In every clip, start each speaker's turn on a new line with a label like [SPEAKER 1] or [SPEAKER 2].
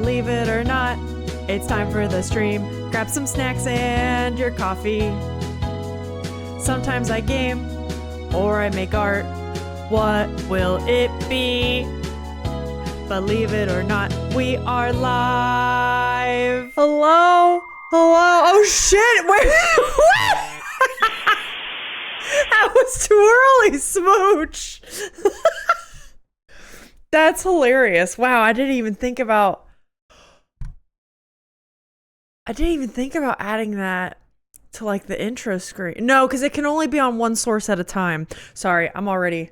[SPEAKER 1] Believe it or not, it's time for the stream. Grab some snacks and your coffee. Sometimes I game or I make art. What will it be? Believe it or not, we are live. Hello? Hello? Oh shit! Wait, what? That was too early, Smooch. That's hilarious. Wow, I didn't even think about adding that to like the intro screen. No, because it can only be on one source at a time. Sorry, I'm already...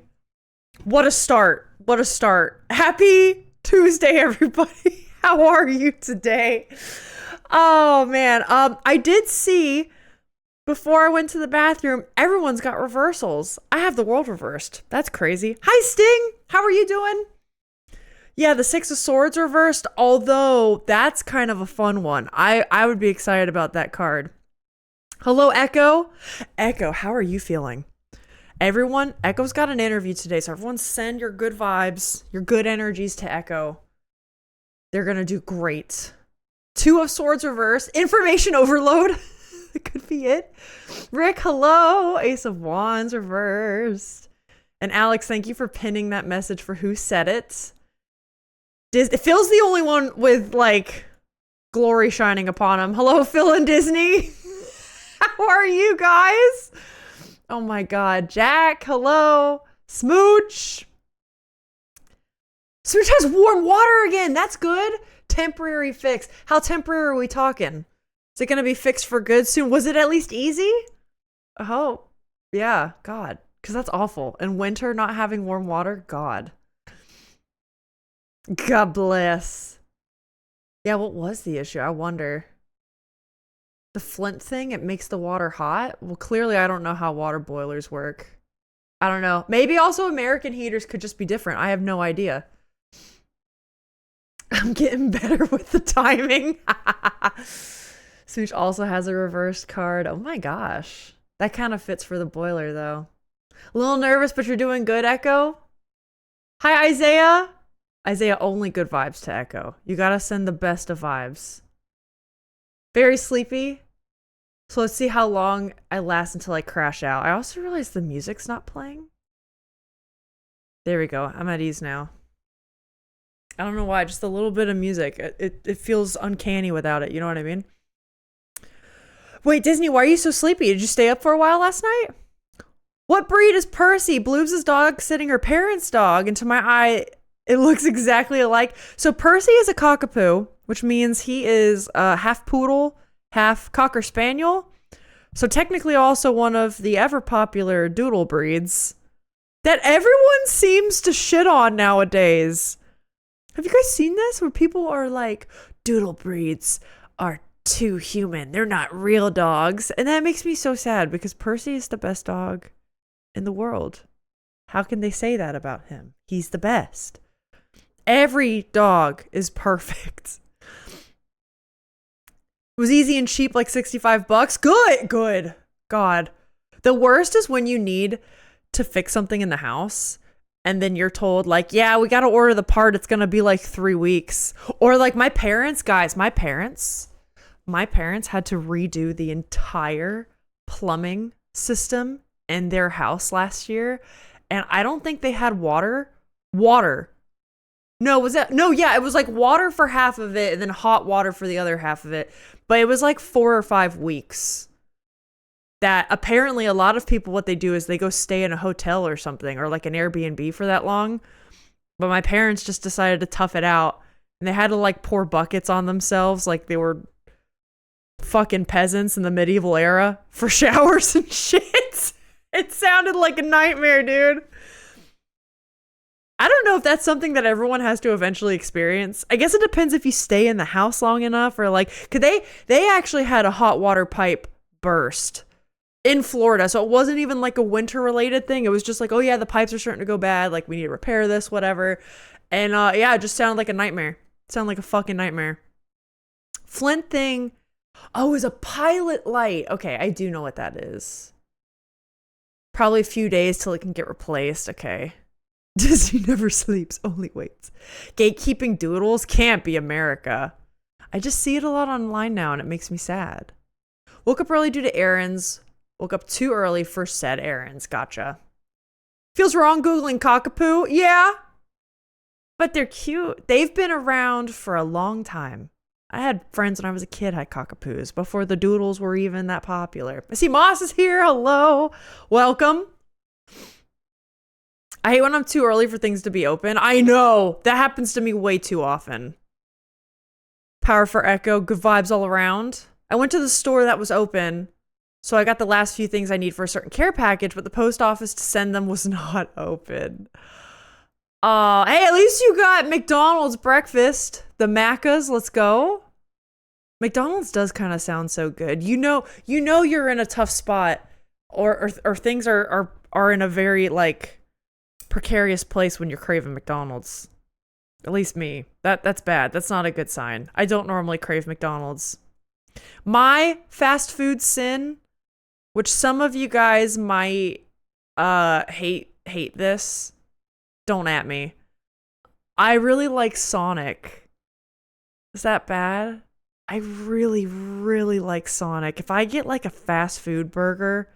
[SPEAKER 1] What a start. What a start. Happy Tuesday, everybody. How are you today? Oh, man. I did see, before I went to the bathroom, everyone's got reversals. I have the world reversed. That's crazy. Hi, Sting. How are you doing? Yeah, the Six of Swords reversed, although that's kind of a fun one. I would be excited about that card. Hello, Echo. Echo, how are you feeling? Everyone, Echo's got an interview today, so everyone send your good vibes, your good energies to Echo. They're going to do great. Two of Swords reversed. Information overload. That could be it. Rick, hello. Ace of Wands reversed. And Alex, thank you for pinning that message for who said it. Phil's the only one with, like, glory shining upon him. Hello, Phil and Disney. How are you guys? Oh, my God. Jack, hello. Smooch. Smooch has warm water again. That's good. Temporary fix. How temporary are we talking? Is it going to be fixed for good soon? Was it at least easy? I hope. Yeah, God. Because that's awful. In winter, not having warm water, God. God bless. Yeah, what was the issue? I wonder. The Flint thing, it makes the water hot? Well, clearly I don't know how water boilers work. I don't know. Maybe also American heaters could just be different. I have no idea. I'm getting better with the timing. Smooch also has a reversed card. Oh my gosh. That kind of fits for the boiler though. A little nervous, but you're doing good, Echo. Hi, Isaiah. Isaiah, only good vibes to Echo. You gotta send the best of vibes. Very sleepy. So let's see how long I last until I crash out. I also realized the music's not playing. There we go. I'm at ease now. I don't know why, just a little bit of music. It feels uncanny without it, you know what I mean? Wait, Disney, why are you so sleepy? Did you stay up for a while last night? What breed is Percy? Bloobs' dog sitting her parents' dog. And to my eye, it looks exactly alike. So Percy is a cockapoo, which means he is half poodle, half cocker spaniel. So technically also one of the ever popular doodle breeds that everyone seems to shit on nowadays. Have you guys seen this? Where people are like, doodle breeds are too human. They're not real dogs. And that makes me so sad because Percy is the best dog in the world. How can they say that about him? He's the best. Every dog is perfect. It was easy and cheap, like $65. Good. God. The worst is when you need to fix something in the house and then you're told like, yeah, we got to order the part. It's going to be like 3 weeks. Or like my parents had to redo the entire plumbing system in their house last year. And I don't think they had water. No, it was like water for half of it and then hot water for the other half of it. But it was like 4 or 5 weeks. That apparently a lot of people, what they do is they go stay in a hotel or something or like an Airbnb for that long. But my parents just decided to tough it out and they had to like pour buckets on themselves like they were fucking peasants in the medieval era for showers and shit. It sounded like a nightmare, dude. I don't know if that's something that everyone has to eventually experience. I guess it depends if you stay in the house long enough or like, cause they actually had a hot water pipe burst in Florida. So it wasn't even like a winter related thing. It was just like, oh yeah, the pipes are starting to go bad. Like we need to repair this, whatever. And yeah, it just sounded like a nightmare. It sounded like a fucking nightmare. Flint thing. Oh, it was a pilot light. Okay. I do know what that is. Probably a few days till it can get replaced. Okay. Disney never sleeps, only waits. Gatekeeping doodles can't be America. I just see it a lot online now and it makes me sad. Woke up early due to errands. Woke up too early for said errands. Gotcha. Feels wrong Googling cockapoo? Yeah. But they're cute. They've been around for a long time. I had friends when I was a kid had cockapoos before the doodles were even that popular. I see Moss is here. Hello. Welcome. I hate when I'm too early for things to be open. I know. That happens to me way too often. Power for Echo. Good vibes all around. I went to the store that was open, so I got the last few things I need for a certain care package, but the post office to send them was not open. Hey, at least you got McDonald's breakfast. The Maccas, let's go. McDonald's does kind of sound so good. You know you're in a tough spot or things are in a very like precarious place when you're craving McDonald's. At least me. That's bad. That's not a good sign. I don't normally crave McDonald's. My fast food sin, which some of you guys might hate this. Don't at me. I really like Sonic. Is that bad? I really, really like Sonic. If I get like a fast food burger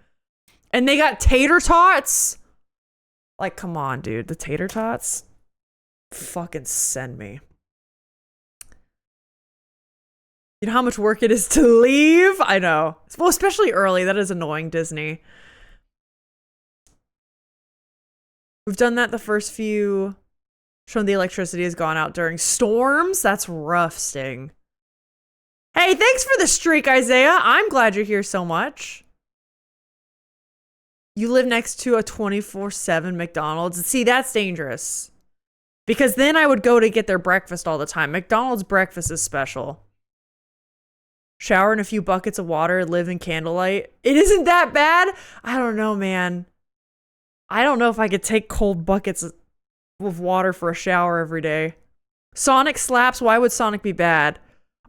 [SPEAKER 1] and they got tater tots, like, come on, dude. The tater tots? Fucking send me. You know how much work it is to leave? I know. Well, especially early. That is annoying, Disney. We've done that the first few. Shown the electricity has gone out during storms. That's rough, Sting. Hey, thanks for the streak, Isaiah. I'm glad you're here so much. You live next to a 24/7 McDonald's. See, that's dangerous. Because then I would go to get their breakfast all the time. McDonald's breakfast is special. Shower in a few buckets of water, live in candlelight. It isn't that bad. I don't know, man. I don't know if I could take cold buckets of water for a shower every day. Sonic slaps. Why would Sonic be bad?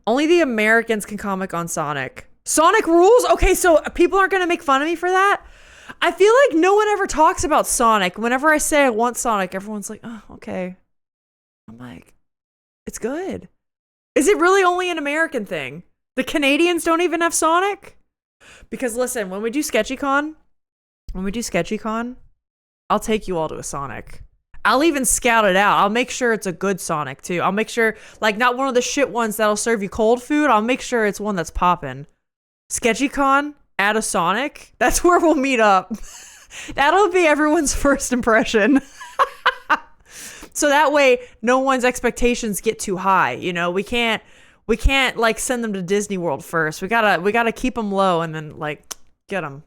[SPEAKER 1] Only the Americans can comment on Sonic. Sonic rules? Okay, so people aren't going to make fun of me for that? I feel like no one ever talks about Sonic. Whenever I say I want Sonic, everyone's like, oh, okay. I'm like, it's good. Is it really only an American thing? The Canadians don't even have Sonic? Because listen, when we do SketchyCon, I'll take you all to a Sonic. I'll even scout it out. I'll make sure it's a good Sonic too. I'll make sure, like, not one of the shit ones that'll serve you cold food. I'll make sure it's one that's popping. SketchyCon at a Sonic. That's where we'll meet up. That'll be everyone's first impression. So that way, no one's expectations get too high. You know, we can't like send them to Disney World first. We gotta keep them low and then like get them.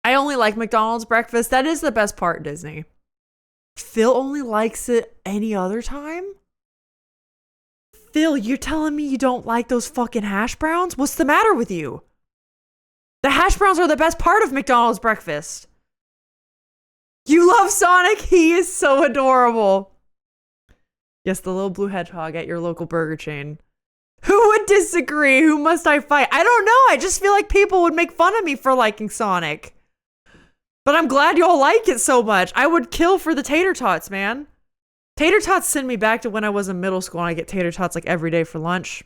[SPEAKER 1] I only like McDonald's breakfast. That is the best part, Disney. Phil only likes it any other time? Phil, you're telling me you don't like those fucking hash browns? What's the matter with you? The hash browns are the best part of McDonald's breakfast. You love Sonic? He is so adorable. Yes, the little blue hedgehog at your local burger chain. Who would disagree? Who must I fight? I don't know. I just feel like people would make fun of me for liking Sonic. But I'm glad y'all like it so much. I would kill for the tater tots, man. Tater tots send me back to when I was in middle school and I get tater tots like every day for lunch.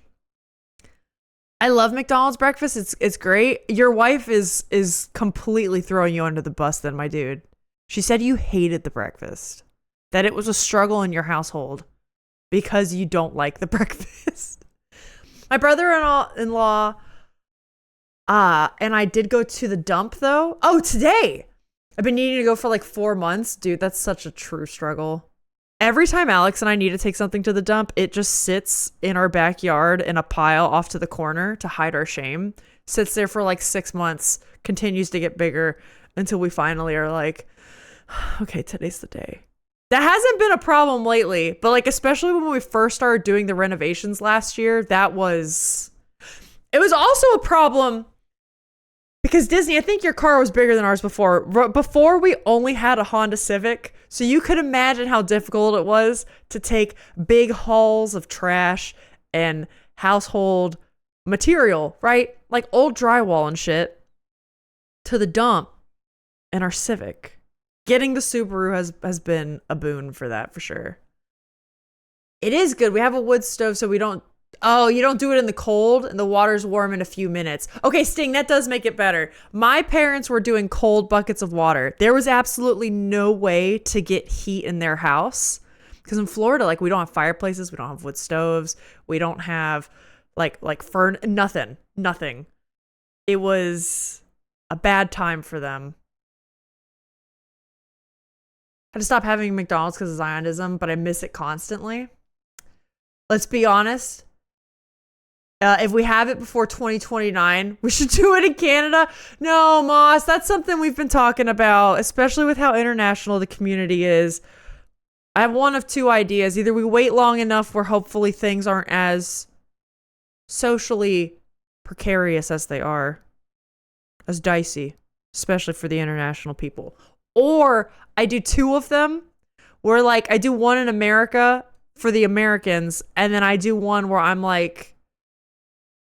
[SPEAKER 1] I love McDonald's breakfast. It's great. Your wife is completely throwing you under the bus then, my dude. She said you hated the breakfast. That it was a struggle in your household because you don't like the breakfast. My brother-in-law and I did go to the dump though. Oh, today. I've been needing to go for like 4 months. Dude, that's such a true struggle. Every time Alex and I need to take something to the dump, it just sits in our backyard in a pile off to the corner to hide our shame. Sits there for like 6 months, continues to get bigger until we finally are like, okay, today's the day. That hasn't been a problem lately, but like especially when we first started doing the renovations last year, it was also a problem because Disney, I think your car was bigger than ours before. Before we only had a Honda Civic, so you could imagine how difficult it was to take big hauls of trash and household material, right? Like old drywall and shit to the dump in our Civic. Getting the Subaru has been a boon for that for sure. It is good. We have a wood stove, so we don't. Oh, you don't do it in the cold, and the water's warm in a few minutes. Okay, Sting, that does make it better. My parents were doing cold buckets of water. There was absolutely no way to get heat in their house. Because in Florida, like, we don't have fireplaces, we don't have wood stoves, we don't have like nothing. It was a bad time for them. I had to stop having McDonald's because of Zionism, but I miss it constantly. Let's be honest. If we have it before 2029, we should do it in Canada. No, Moss, that's something we've been talking about, especially with how international the community is. I have one of two ideas. Either we wait long enough where hopefully things aren't as socially precarious as they are, as dicey, especially for the international people. Or I do two of them where, like, I do one in America for the Americans, and then I do one where I'm like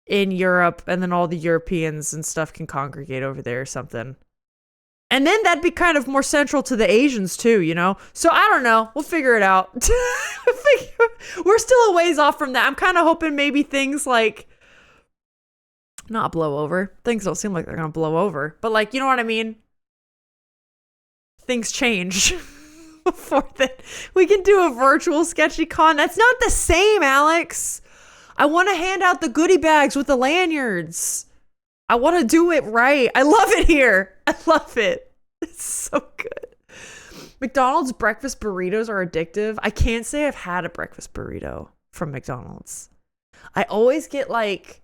[SPEAKER 1] in Europe, and then all the Europeans and stuff can congregate over there or something. And then that'd be kind of more central to the Asians too, you know? So I don't know. We'll figure it out. We're still a ways off from that. I'm kind of hoping maybe things like not blow over. Things don't seem like they're going to blow over. But, like, you know what I mean? Things change before that. We can do a virtual sketchy con. That's not the same, Alex. I want to hand out the goodie bags with the lanyards. I want to do it right. I love it here. I love it. It's so good. McDonald's breakfast burritos are addictive. I can't say I've had a breakfast burrito from McDonald's. I always get, like,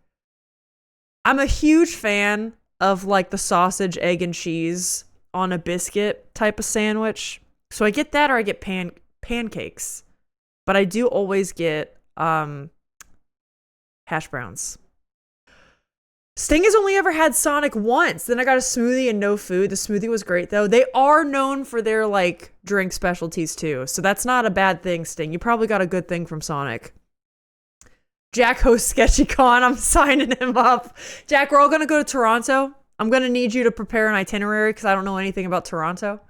[SPEAKER 1] I'm a huge fan of, like, the sausage, egg, and cheese on a biscuit type of sandwich. So I get that, or I get pancakes. But I do always get hash browns. Sting has only ever had Sonic once. Then I got a smoothie and no food. The smoothie was great, though. They are known for their, like, drink specialties, too. So that's not a bad thing, Sting. You probably got a good thing from Sonic. Jack hosts Sketchy Con. I'm signing him up. Jack, we're all going to go to Toronto. I'm going to need you to prepare an itinerary because I don't know anything about Toronto.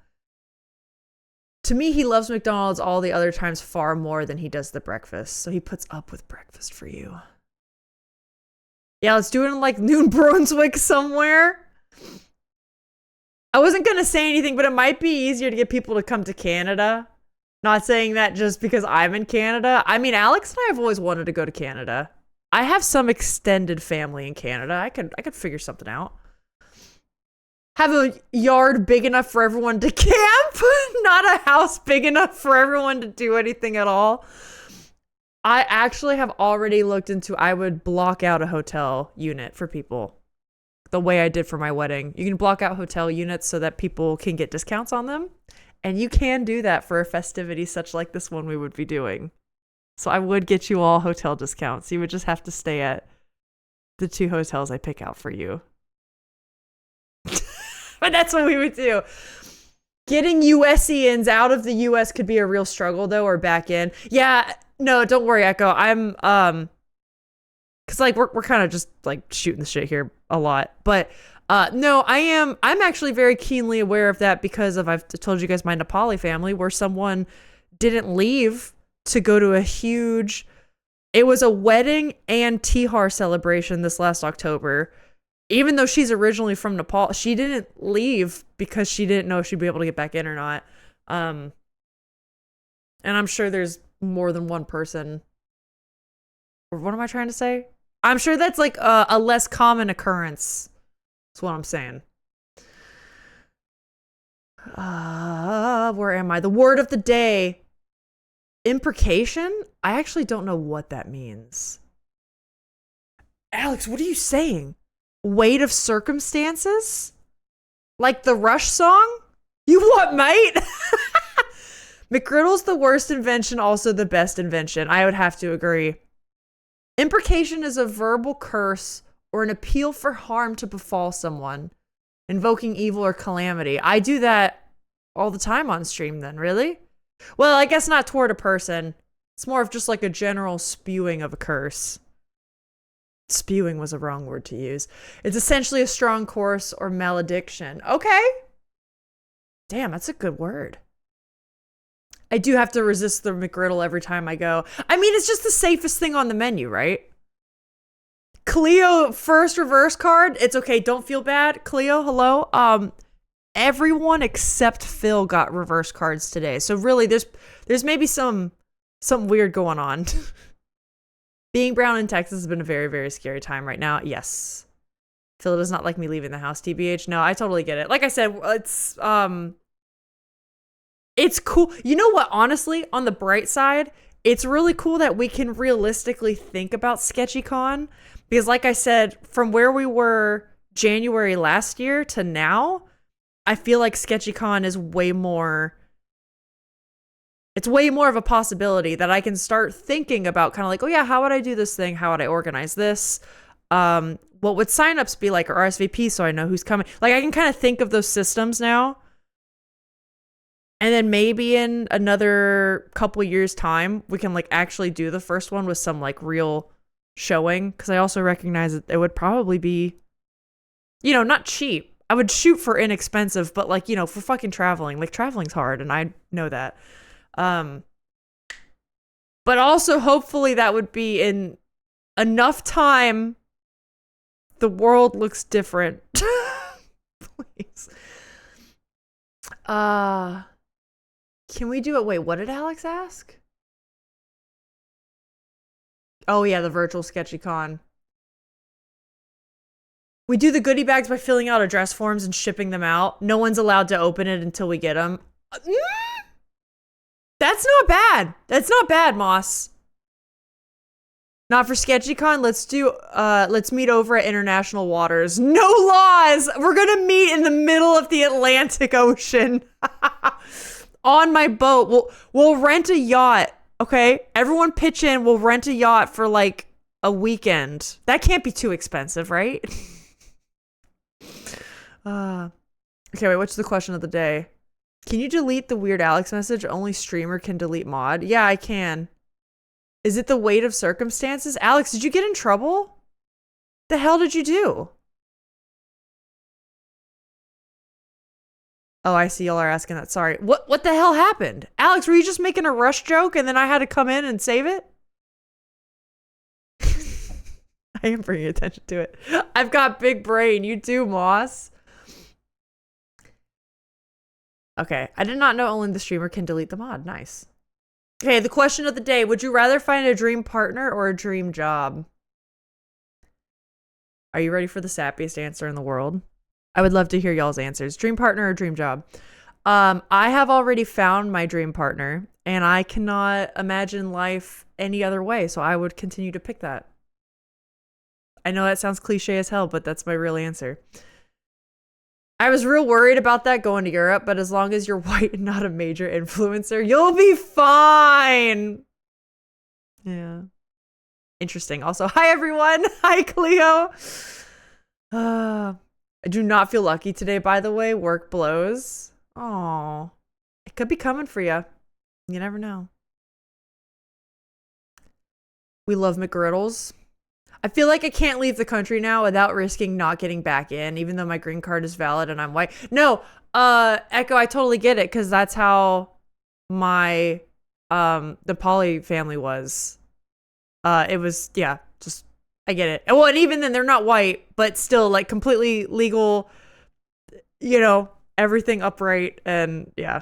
[SPEAKER 1] To me, he loves McDonald's all the other times far more than he does the breakfast. So he puts up with breakfast for you. Yeah, let's do it in, like, New Brunswick somewhere. I wasn't going to say anything, but it might be easier to get people to come to Canada. Not saying that just because I'm in Canada. I mean, Alex and I have always wanted to go to Canada. I have some extended family in Canada. I could figure something out. Have a yard big enough for everyone to camp, not a house big enough for everyone to do anything at all. I actually have already looked into, I would block out a hotel unit for people the way I did for my wedding. You can block out hotel units so that people can get discounts on them. And you can do that for a festivity such like this one we would be doing. So I would get you all hotel discounts. You would just have to stay at the two hotels I pick out for you. But that's what we would do. Getting USians out of the US could be a real struggle, though, or back in. Yeah, no, don't worry, Echo. I'm, because, like, we're kind of just, like, shooting the shit here a lot. But, no, I'm actually very keenly aware of that because I've told you guys my Nepali family where someone didn't leave to go to it was a wedding and Tihar celebration this last October. Even though she's originally from Nepal, she didn't leave because she didn't know if she'd be able to get back in or not. And I'm sure there's more than one person. Or what am I trying to say? I'm sure that's like a less common occurrence. That's what I'm saying. Where am I? The word of the day. Imprecation? I actually don't know what that means. Alex, what are you saying? Weight of circumstances? Like the Rush song? You what, mate? McGriddle's the worst invention, also the best invention. I would have to agree. Imprecation is a verbal curse or an appeal for harm to befall someone, invoking evil or calamity. I do that all the time on stream then, really? Well, I guess not toward a person. It's more of just like a general spewing of a curse. Spewing was a wrong word to use. It's essentially a strong curse or malediction. Okay. Damn, that's a good word. I do have to resist the McGriddle every time I go. I mean, it's just the safest thing on the menu, right? Cleo, first reverse card. It's okay. Don't feel bad. Cleo, hello. Everyone except Phil got reverse cards today. So really, there's maybe something weird going on. Being brown in Texas has been a very, very scary time right now. Yes. Phil does not like me leaving the house, TBH. No, I totally get it. Like I said, it's cool. You know what? Honestly, on the bright side, it's really cool that we can realistically think about SketchyCon. Because like I said, from where we were January last year to now, I feel like SketchyCon is way more... It's way more of a possibility that I can start thinking about kind of like, oh yeah, how would I do this thing? How would I organize this? What would signups be like, or RSVP, so I know who's coming? Like I can kind of think of those systems now. And then maybe in another couple years time, we can like actually do the first one with some like real showing. Cause I also recognize that it would probably be, you know, not cheap. I would shoot for inexpensive, but like, you know, for fucking traveling, like traveling's hard. And I know that. But also hopefully that would be in enough time. The world looks different. Please. Can we do it? Wait, what did Alex ask? Oh yeah, the virtual SketchyCon. We do the goodie bags by filling out address forms and shipping them out. No one's allowed to open it until we get them. That's not bad. That's not bad, Moss. Not for SketchyCon. Let's meet over at international waters. No laws. We're gonna meet in the middle of the Atlantic Ocean. On my boat. We'll rent a yacht. Okay? Everyone pitch in. We'll rent a yacht for like a weekend. That can't be too expensive, right? Okay, wait, what's the question of the day? Can you delete the weird Alex message? Only streamer can delete mod. Yeah, I can. Is it the weight of circumstances? Alex, did you get in trouble? The hell did you do? Oh, I see y'all are asking that. Sorry. What the hell happened? Alex, were you just making a rush joke and then I had to come in and save it? I am bringing attention to it. I've got big brain. You too, Moss. Okay. I did not know only the streamer can delete the mod. Nice. Okay, the question of the day. Would you rather find a dream partner or a dream job? Are you ready for the sappiest answer in the world? I would love to hear y'all's answers. Dream partner or dream job? I have already found my dream partner, and I cannot imagine life any other way, so I would continue to pick that. I know that sounds cliche as hell, but that's my real answer. I was real worried about that going to Europe, but as long as you're white and not a major influencer, you'll be fine. Yeah. Interesting. Also, hi everyone. Hi Cleo. I do not feel lucky today, by the way. Work blows. Oh, it could be coming for you. You never know. We love McGriddles. I feel like I can't leave the country now without risking not getting back in, even though my green card is valid and I'm white. No, Echo, I totally get it, because that's how my the Poly family was. It was, yeah, just I get it. Well, and even then they're not white, but still like completely legal, you know, everything upright, and yeah.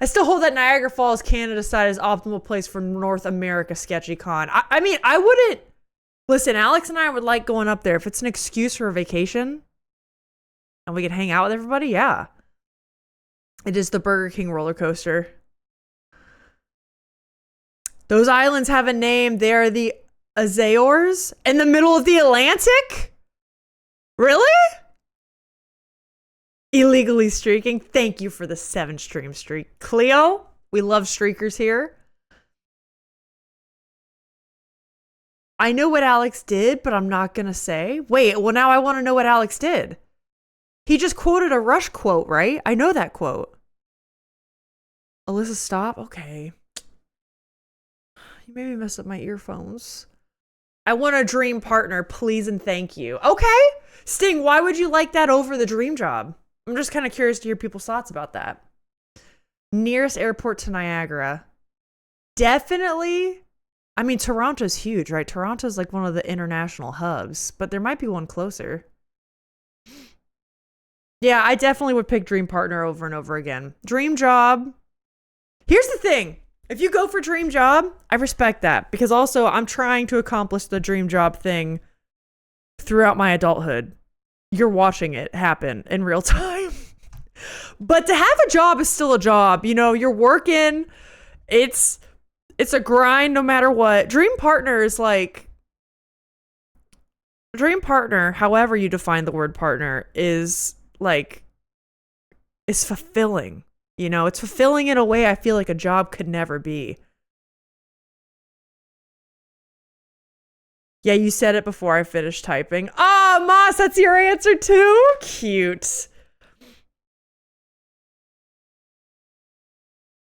[SPEAKER 1] I still hold that Niagara Falls, Canada side is optimal place for North America SketchyCon. I mean, I wouldn't listen, Alex and I would like going up there if it's an excuse for a vacation and we can hang out with everybody. Yeah. It is the Burger King roller coaster. Those islands have a name. They are the Azores in the middle of the Atlantic? Really? Illegally streaking. Thank you for the 7 stream streak. Cleo, we love streakers here. I know what Alex did, but I'm not going to say. Wait, well, now I want to know what Alex did. He just quoted a Rush quote, right? I know that quote. Alyssa, stop. Okay. You made me mess up my earphones. I want a dream partner, please and thank you. Okay. Sting, why would you like that over the dream job? I'm just kind of curious to hear people's thoughts about that. Nearest airport to Niagara. Definitely. I mean, Toronto's huge, right? Toronto's like one of the international hubs, but there might be one closer. Yeah, I definitely would pick dream partner over and over again. Dream job. Here's the thing. If you go for dream job, I respect that, because also I'm trying to accomplish the dream job thing throughout my adulthood. You're watching it happen in real time. But to have a job is still a job. You know, you're working. It's a grind no matter what. Dream partner is like, dream partner, however you define the word partner, is fulfilling. You know, it's fulfilling in a way I feel like a job could never be. Yeah, you said it before I finished typing. Ah, Moss, that's your answer too? Cute.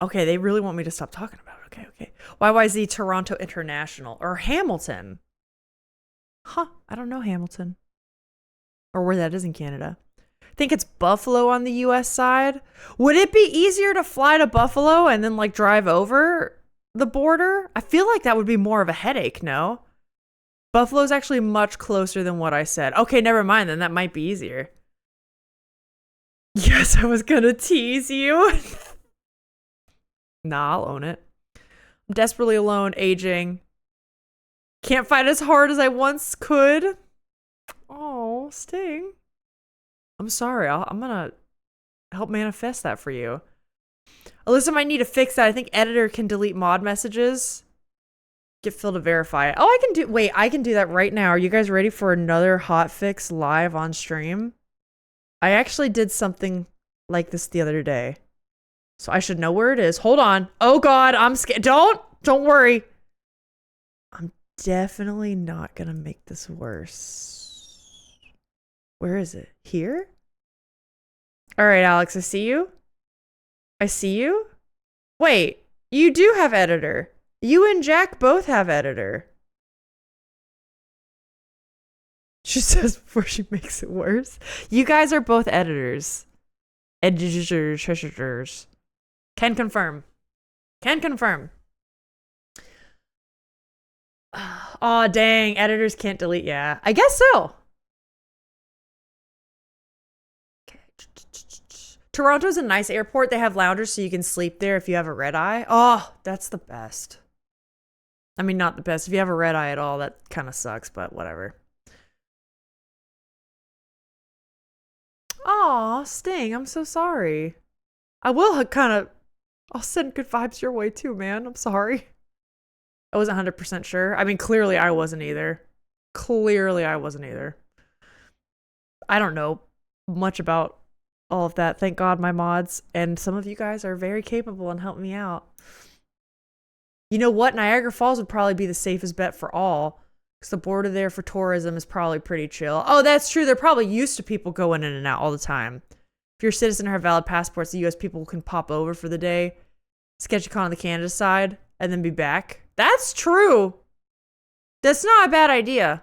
[SPEAKER 1] Okay, they really want me to stop talking about it. Okay. YYZ Toronto International or Hamilton. Huh, I don't know Hamilton. Or where that is in Canada. I think it's Buffalo on the US side. Would it be easier to fly to Buffalo and then like drive over the border? I feel like that would be more of a headache, no? Buffalo's actually much closer than what I said. Okay, never mind, then that might be easier. Yes, I was gonna tease you. Nah, I'll own it. I'm desperately alone, aging. Can't fight as hard as I once could. Oh, Sting. I'm sorry. I'm gonna help manifest that for you. Alyssa might need to fix that. I think editor can delete mod messages. Get Phil to verify it. Oh, I can do that right now. Are you guys ready for another hot fix live on stream? I actually did something like this the other day. So I should know where it is. Hold on. Oh God, I'm scared. Don't worry. I'm definitely not gonna make this worse. Where is it? Here? All right, Alex, I see you. I see you. Wait, you do have editor. You and Jack both have editor. She says before she makes it worse. You guys are both editors. Editors. Can confirm. Can confirm. Aw, dang. Editors can't delete. Yeah, I guess so. Okay. Toronto's a nice airport. They have loungers so you can sleep there if you have a red eye. Oh, that's the best. I mean, not the best. If you have a red eye at all, that kind of sucks, but whatever. Aw, Sting, I'm so sorry. I will I'll send good vibes your way too, man. I'm sorry. I wasn't 100% sure. I mean, clearly I wasn't either. I don't know much about all of that. Thank God my mods and some of you guys are very capable and help me out. You know what? Niagara Falls would probably be the safest bet for all, because the border there for tourism is probably pretty chill. Oh, that's true. They're probably used to people going in and out all the time. If you're a citizen or have valid passports, the US people can pop over for the day, sketchy con on the Canada side, and then be back. That's true. That's not a bad idea.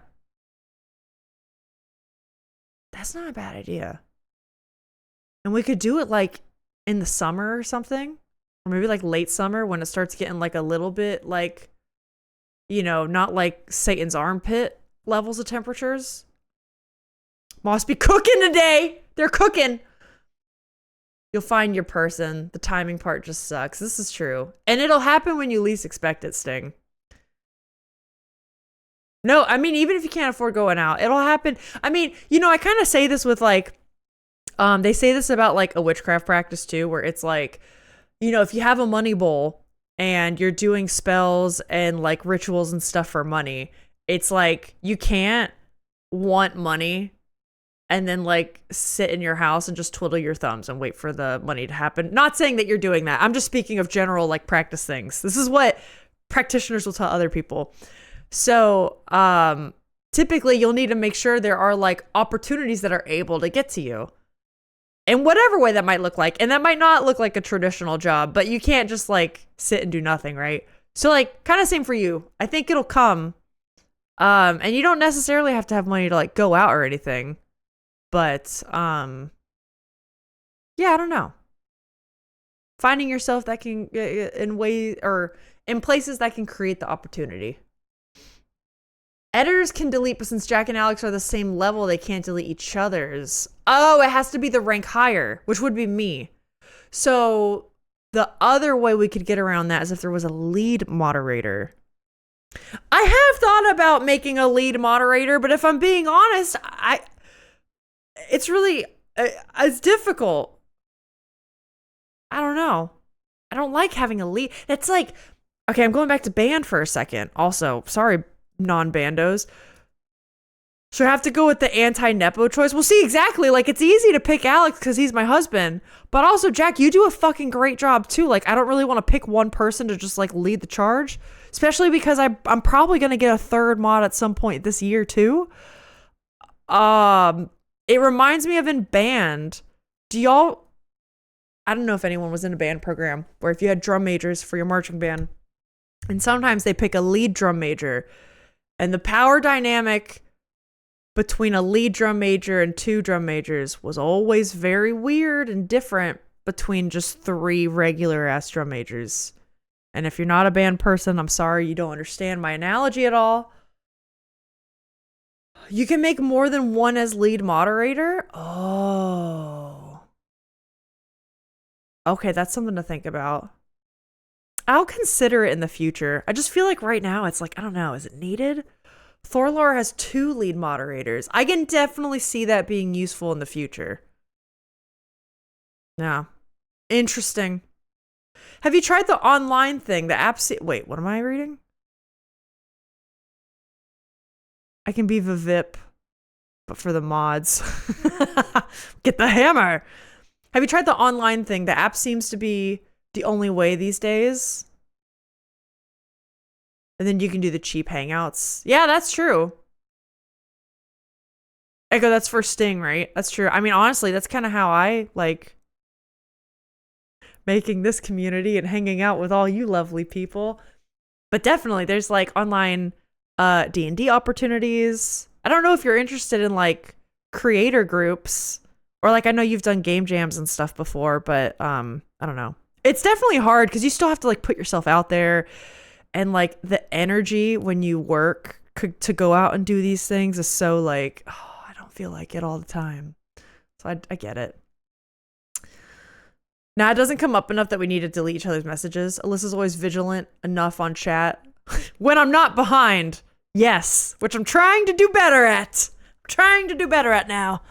[SPEAKER 1] And we could do it like in the summer or something. Or maybe like late summer when it starts getting like a little bit like, you know, not like Satan's armpit levels of temperatures. Must be cooking today. They're cooking. You'll find your person. The timing part just sucks. This is true. And it'll happen when you least expect it, Sting. No, I mean, even if you can't afford going out, it'll happen. I mean, you know, I kind of say this with like, they say this about like a witchcraft practice too, where it's like, you know, if you have a money bowl and you're doing spells and like rituals and stuff for money, it's like you can't want money and then like sit in your house and just twiddle your thumbs and wait for the money to happen. Not saying that you're doing that. I'm just speaking of general like practice things. This is what practitioners will tell other people. So typically you'll need to make sure there are like opportunities that are able to get to you in whatever way that might look like. And that might not look like a traditional job, but you can't just like sit and do nothing, right? So like kind of same for you. I think it'll come. And you don't necessarily have to have money to like go out or anything. But Yeah, I don't know. Finding yourself that can in ways or in places that can create the opportunity. Editors can delete, but since Jack and Alex are the same level, they can't delete each other's. Oh, it has to be the rank higher, which would be me. So the other way we could get around that is if there was a lead moderator. I have thought about making a lead moderator, but if I'm being honest, it's really it's difficult. I don't know. I don't like having a lead. It's like, okay, I'm going back to band for a second. Also, sorry, non-bandos. So I have to go with the anti-Nepo choice. Well, see, exactly. Like, it's easy to pick Alex because he's my husband. But also, Jack, you do a fucking great job, too. Like, I don't really want to pick one person to just, like, lead the charge. Especially because I'm probably going to get a third mod at some point this year, too. It reminds me of in band. Do y'all... I don't know if anyone was in a band program where if you had drum majors for your marching band, and sometimes they pick a lead drum major, and the power dynamic between a lead drum major and two drum majors was always very weird and different between just three regular ass drum majors. And if you're not a band person, I'm sorry, you don't understand my analogy at all. You can make more than one as lead moderator. Oh. Okay, that's something to think about. I'll consider it in the future. I just feel like right now it's like, I don't know, is it needed? Thorlor has 2 lead moderators. I can definitely see that being useful in the future. Yeah. Interesting. Have you tried the online thing? The app... Wait, what am I reading? I can be the VIP, but for the mods. Get the hammer! Have you tried the online thing? The app seems to be the only way these days. And then you can do the cheap hangouts. Yeah, that's true. Echo, that's for Sting, right? That's true. I mean, honestly, that's kind of how I like making this community and hanging out with all you lovely people. But definitely, there's like online D&D opportunities. I don't know if you're interested in like creator groups. Or like I know you've done game jams and stuff before, but I don't know. It's definitely hard because you still have to like put yourself out there, and like the energy when you work to go out and do these things is so like, oh, I don't feel like it all the time. So I get it. Now it doesn't come up enough that we need to delete each other's messages. Alyssa's always vigilant enough on chat when I'm not behind. Yes, which I'm trying to do better at. Now.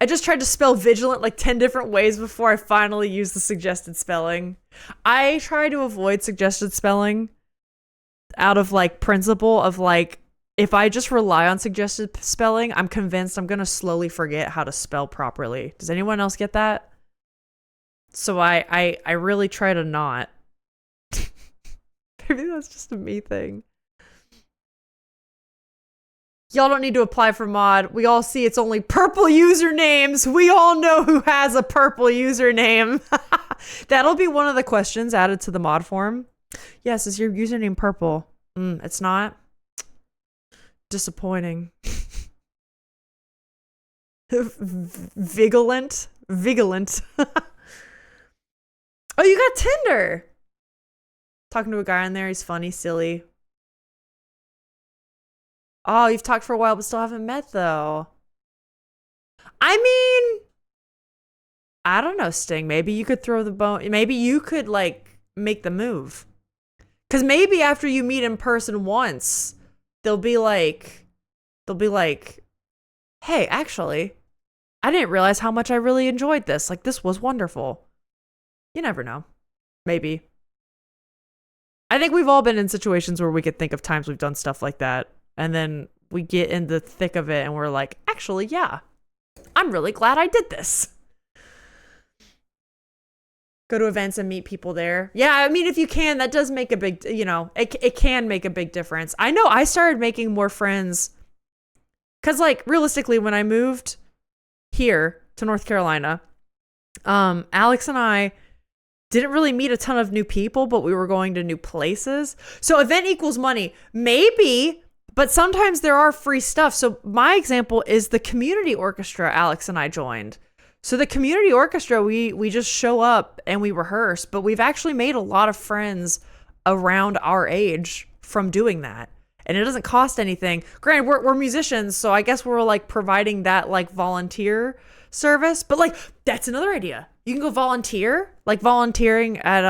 [SPEAKER 1] I just tried to spell vigilant like 10 different ways before I finally used the suggested spelling. I try to avoid suggested spelling out of like principle of like, if I just rely on suggested spelling, I'm convinced I'm going to slowly forget how to spell properly. Does anyone else get that? So I really try to not. Maybe that's just a me thing. Y'all don't need to apply for mod. We all see it's only purple usernames. We all know who has a purple username. That'll be one of the questions added to the mod form. Yes, is your username purple? It's not. Disappointing. Vigilant. Oh, you got Tinder. Talking to a guy on there. He's funny, silly. Oh, you've talked for a while, but still haven't met, though. I mean, I don't know, Sting. Maybe you could throw the bone. Maybe you could, like, make the move. Because maybe after you meet in person once, they'll be like, hey, actually, I didn't realize how much I really enjoyed this. Like, this was wonderful. You never know. Maybe. I think we've all been in situations where we could think of times we've done stuff like that. And then we get in the thick of it and we're like, actually, yeah, I'm really glad I did this. Go to events and meet people there. Yeah, I mean, if you can, that does make a big, it can make a big difference. I know I started making more friends because, like, realistically, when I moved here to North Carolina, Alex and I didn't really meet a ton of new people, but we were going to new places. So event equals money. Maybe... But sometimes there are free stuff. So my example is the community orchestra Alex and I joined. So the community orchestra, we just show up and we rehearse, but we've actually made a lot of friends around our age from doing that. And it doesn't cost anything. Granted, we're musicians, so I guess we're like providing that like volunteer service. But like that's another idea. You can go volunteer, like volunteering at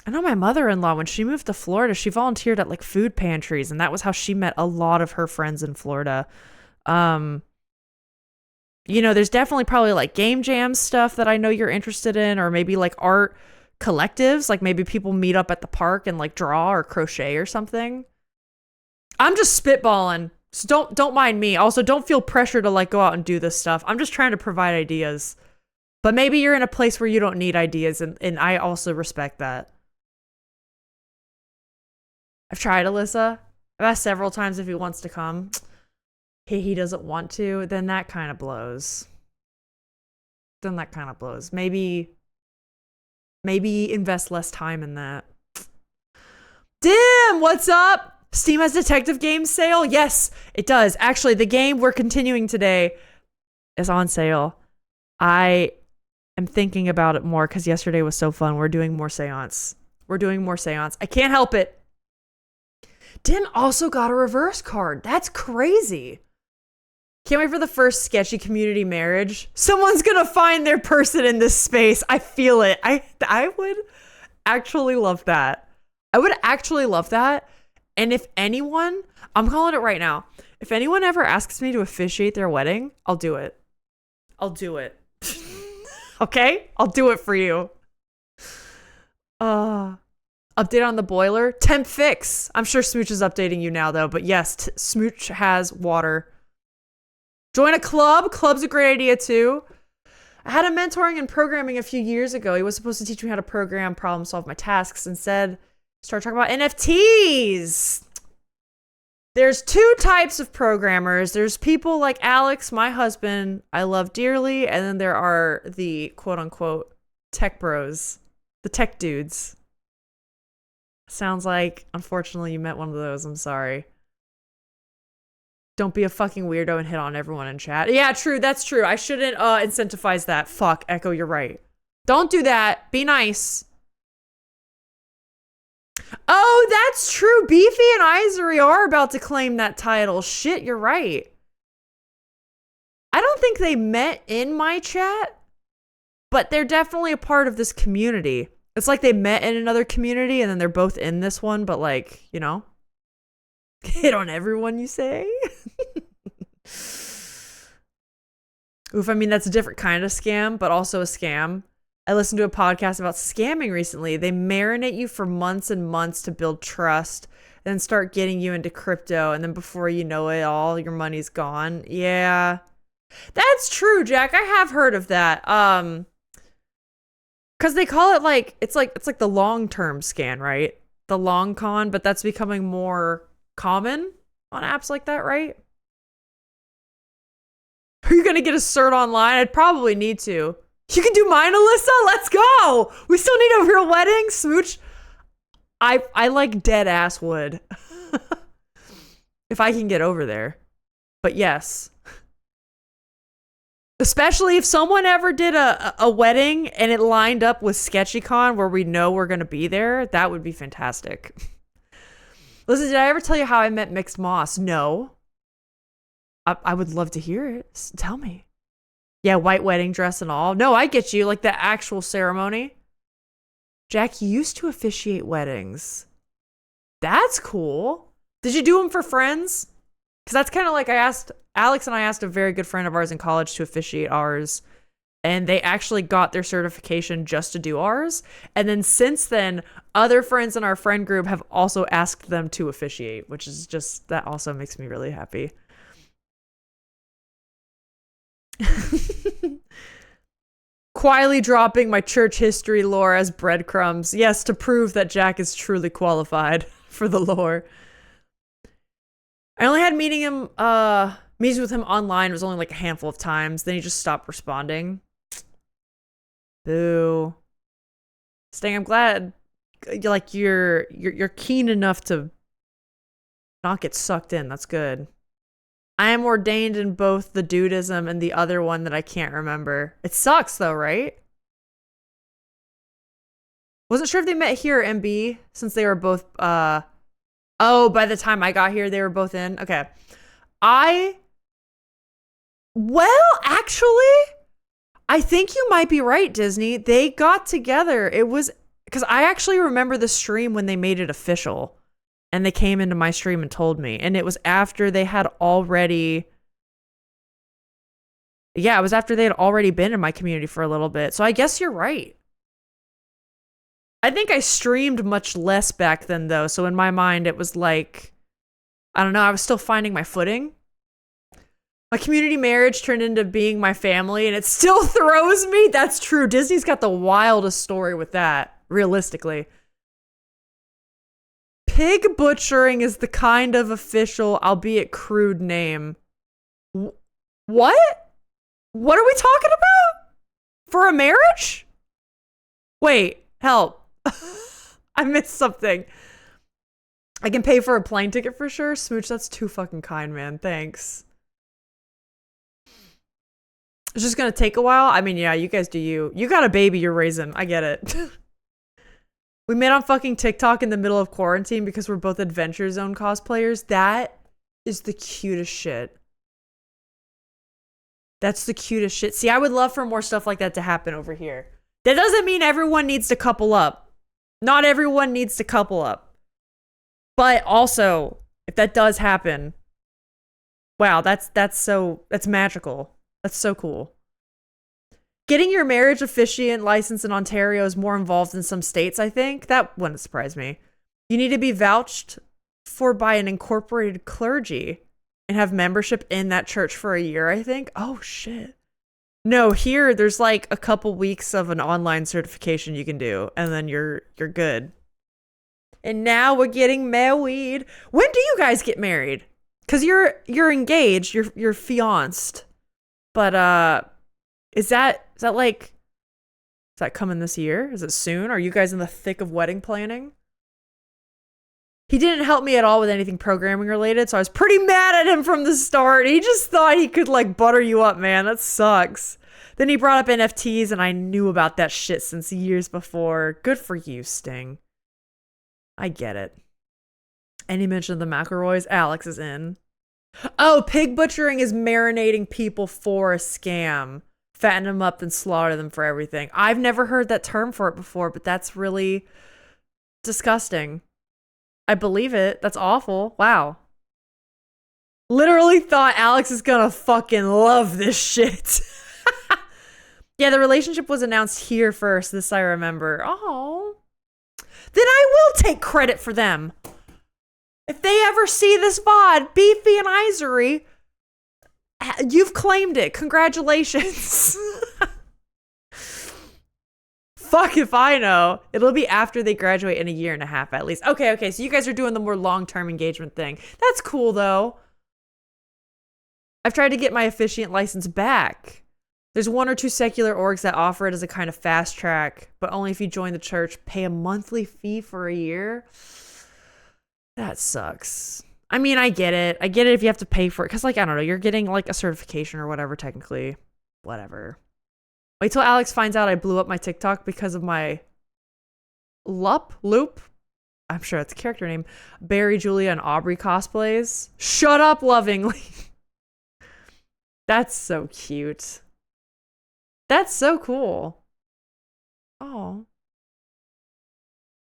[SPEAKER 1] I know my mother-in-law, when she moved to Florida, she volunteered at like food pantries, and that was how she met a lot of her friends in Florida. You know, there's definitely probably like game jam stuff that I know you're interested in, or maybe like art collectives, like maybe people meet up at the park and like draw or crochet or something. I'm just spitballing. So don't mind me. Also, don't feel pressure to like go out and do this stuff. I'm just trying to provide ideas. But maybe you're in a place where you don't need ideas, and I also respect that. I've tried Alyssa. I've asked several times if he wants to come. He doesn't want to, then that kind of blows. Maybe invest less time in that. Dim, what's up? Steam has Detective Game sale? Yes, it does. Actually, the game we're continuing today is on sale. I am thinking about it more because yesterday was so fun. We're doing more Seance. I can't help it. Dim also got a reverse card. That's crazy. Can't wait for the first sketchy community marriage. Someone's gonna find their person in this space. I feel it. I would actually love that. And if anyone, I'm calling it right now, if anyone ever asks me to officiate their wedding, I'll do it. Okay? I'll do it for you. Update on the boiler. Temp fix. I'm sure Smooch is updating you now, though. But yes, Smooch has water. Join a club. Club's a great idea, too. I had a mentoring and programming a few years ago. He was supposed to teach me how to program, problem solve my tasks. Instead, start talking about NFTs. There's two types of programmers. There's people like Alex, my husband, I love dearly. And then there are the quote-unquote tech bros. The tech dudes. Sounds like, unfortunately, you met one of those. I'm sorry. Don't be a fucking weirdo and hit on everyone in chat. Yeah, true. That's true. I shouldn't incentivize that. Fuck, Echo, you're right. Don't do that. Be nice. Oh, that's true. Beefy and Isery are about to claim that title. Shit, you're right. I don't think they met in my chat, but they're definitely a part of this community. It's like they met in another community and then they're both in this one, but like, you know, hit on everyone, you say? Oof, I mean, that's a different kind of scam, but also a scam. I listened to a podcast about scamming recently. They marinate you for months and months to build trust, then start getting you into crypto, and then before you know it, all your money's gone. Yeah. That's true, Jack. I have heard of that. Because they call it like it's like the long-term scan, right? The long con, but that's becoming more common on apps like that, right? Are you gonna get a cert online? I'd probably need to. You can do mine, Alyssa. Let's go. We still need a real wedding, Smooch. I like dead ass wood. If I can get over there. But yes. Especially if someone ever did a wedding and it lined up with SketchyCon where we know we're going to be there, that would be fantastic. Listen, did I ever tell you how I met Mixed Moss? No. I would love to hear it. Tell me. Yeah, white wedding dress and all. No, I get you. Like the actual ceremony. Jack, you used to officiate weddings. That's cool. Did you do them for friends? Because that's kind of like Alex and I asked a very good friend of ours in college to officiate ours. And they actually got their certification just to do ours. And then since then, other friends in our friend group have also asked them to officiate, which is just, that also makes me really happy. Quietly dropping my church history lore as breadcrumbs. Yes, to prove that Jack is truly qualified for the lore. I only had meetings with him online. It was only like a handful of times. Then he just stopped responding. Boo. Sting, I'm glad like you're keen enough to not get sucked in. That's good. I am ordained in both the dudism and the other one that I can't remember. It sucks though, right? Wasn't sure if they met here at MB since they were both oh, by the time I got here they were both in. Okay. Actually, I think you might be right, Disney. They got together. It was because I actually remember the stream when they made it official and they came into my stream and told me. And it was after they had already. Yeah, it was after they had already been in my community for a little bit. So I guess you're right. I think I streamed much less back then, though. So in my mind, it was like, I don't know, I was still finding my footing. My community marriage turned into being my family, and it still throws me. That's true. Disney's got the wildest story with that, realistically. Pig butchering is the kind of official, albeit crude name. What? What are we talking about? For a marriage? Wait, help. I missed something. I can pay for a plane ticket for sure. Smooch, that's too fucking kind, man. Thanks. It's just gonna take a while. I mean, yeah, you guys do you. You got a baby you're raising. I get it. We met on fucking TikTok in the middle of quarantine because we're both Adventure Zone cosplayers. That is the cutest shit. That's the cutest shit. See, I would love for more stuff like that to happen over here. That doesn't mean everyone needs to couple up. Not everyone needs to couple up. But also, if that does happen, wow, that's magical. That's so cool. Getting your marriage officiant license in Ontario is more involved than some states, I think. That wouldn't surprise me. You need to be vouched for by an incorporated clergy and have membership in that church for a year, I think. Oh, shit. No, here there's like a couple weeks of an online certification you can do, and then you're good. And now we're getting married. When do you guys get married? Because you're engaged, you're fianced. But is that coming this year? Is it soon? Are you guys in the thick of wedding planning? He didn't help me at all with anything programming related, so I was pretty mad at him from the start. He just thought he could like butter you up, man. That sucks. Then he brought up NFTs, and I knew about that shit since years before. Good for you, Sting. I get it. And he mentioned the McElroys. Alex is in. Oh, pig butchering is marinating people for a scam. Fatten them up, then slaughter them for everything. I've never heard that term for it before, but that's really disgusting. I believe it. That's awful. Wow. Literally thought Alex is gonna fucking love this shit. Yeah, the relationship was announced here first. This I remember. Oh. Then I will take credit for them. If they ever see this VOD, Beefy and Isery, you've claimed it. Congratulations. Fuck if I know. It'll be after they graduate in a year and a half at least. Okay, so you guys are doing the more long-term engagement thing. That's cool though. I've tried to get my officiant license back. There's 1 or 2 secular orgs that offer it as a kind of fast track, but only if you join the church, pay a monthly fee for a year. That sucks. I mean, I get it. I get it if you have to pay for it. Because, like, I don't know, you're getting, like, a certification or whatever, technically. Whatever. Wait till Alex finds out I blew up my TikTok because of my Loop? I'm sure that's a character name. Barry, Julia, and Aubrey cosplays. Shut up, lovingly. That's so cute. That's so cool. Oh.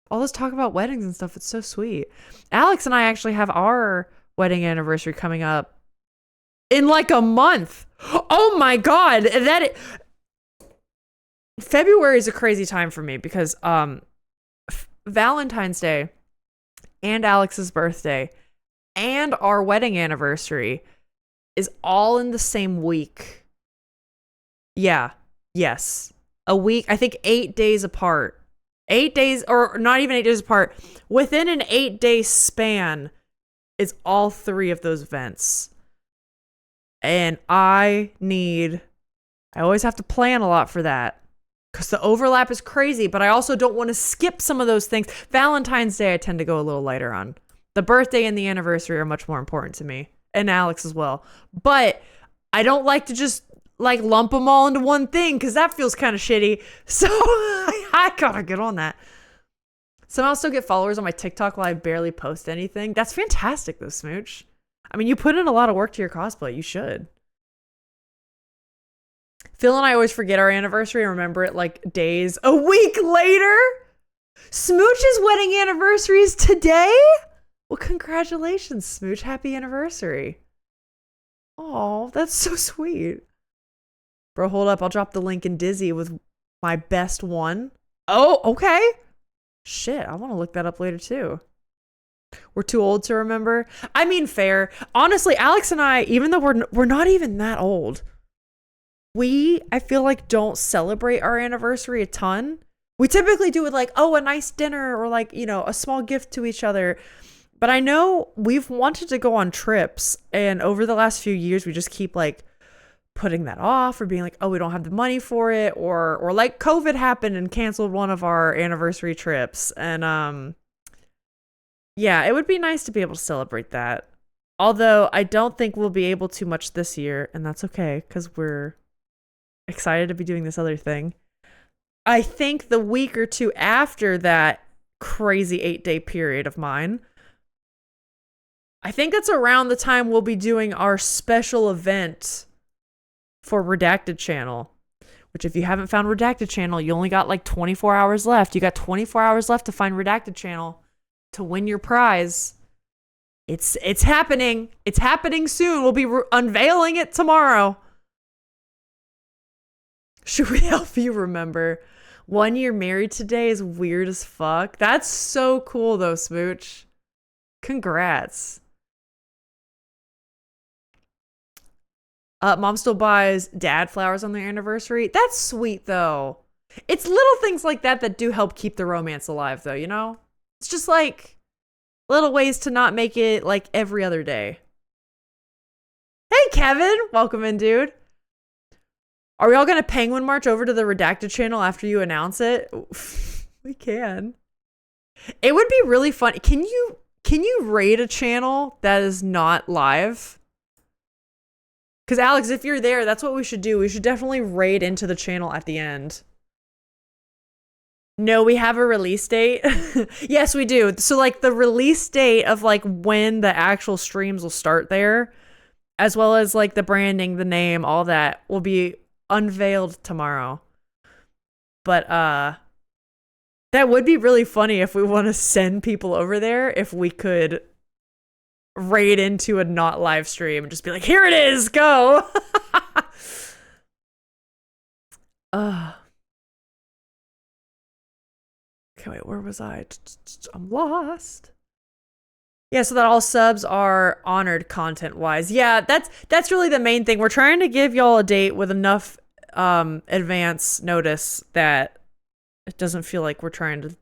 [SPEAKER 1] All this talk about weddings and stuff, it's so sweet. Alex and I actually have our wedding anniversary coming up in like a month. Oh my god, February is a crazy time for me because Valentine's Day and Alex's birthday and our wedding anniversary is all in the same week. Yeah. Yes. A week, I think 8 days apart. 8 days, or not even 8 days apart. Within an 8-day span is all 3 of those events. And I always have to plan a lot for that. Because the overlap is crazy, but I also don't want to skip some of those things. Valentine's Day, I tend to go a little lighter on. The birthday and the anniversary are much more important to me. and Alex as well. But I don't like to just like lump them all into one thing because that feels kind of shitty. So I gotta get on that. Somehow still get followers on my TikTok while I barely post anything. That's fantastic though, Smooch. I mean, you put in a lot of work to your cosplay. You should. Phil and I always forget our anniversary and remember it like days a week later. Smooch's wedding anniversary is today? Well, congratulations, Smooch. Happy anniversary. Oh, that's so sweet. Bro, hold up. I'll drop the link in Dizzy with my best one. Oh, okay. Shit, I want to look that up later too. We're too old to remember. I mean, fair. Honestly, Alex and I, even though we're not even that old, I feel like don't celebrate our anniversary a ton. We typically do it like, oh, a nice dinner or like, you know, a small gift to each other. But I know we've wanted to go on trips, and over the last few years, we just keep like putting that off or being like, oh, we don't have the money for it, or like COVID happened and canceled one of our anniversary trips. And yeah, it would be nice to be able to celebrate that. Although I don't think we'll be able to much this year, and that's okay because we're excited to be doing this other thing. I think the week or two after that crazy 8-day period of mine, I think that's around the time we'll be doing our special event for Redacted Channel, which if you haven't found Redacted Channel, you only got like 24 hours left. You got 24 hours left to find Redacted Channel to win your prize. It's happening. It's happening soon. We'll be unveiling it tomorrow. Should we help you remember? 1 year married today is weird as fuck. That's so cool though, Smooch. Congrats. Mom still buys dad flowers on their anniversary. That's sweet though. It's little things like that that do help keep the romance alive though, you know? It's just like little ways to not make it like every other day. Hey Kevin, welcome in, dude. Are we all gonna penguin march over to the Redacted Channel after you announce it? We can. It would be really fun. Can you raid a channel that is not live? Because Alex, if you're there, that's what we should do. We should definitely raid into the channel at the end. No, we have a release date. Yes, we do. So like the release date of like when the actual streams will start there, as well as like the branding, the name, all that will be unveiled tomorrow. But that would be really funny if we want to send people over there, if we could raid into a not live stream and just be like, here it is, go. Okay, wait, where was I? I'm lost. Yeah, so that all subs are honored content-wise. Yeah, that's really the main thing. We're trying to give y'all a date with enough advance notice that it doesn't feel like we're trying to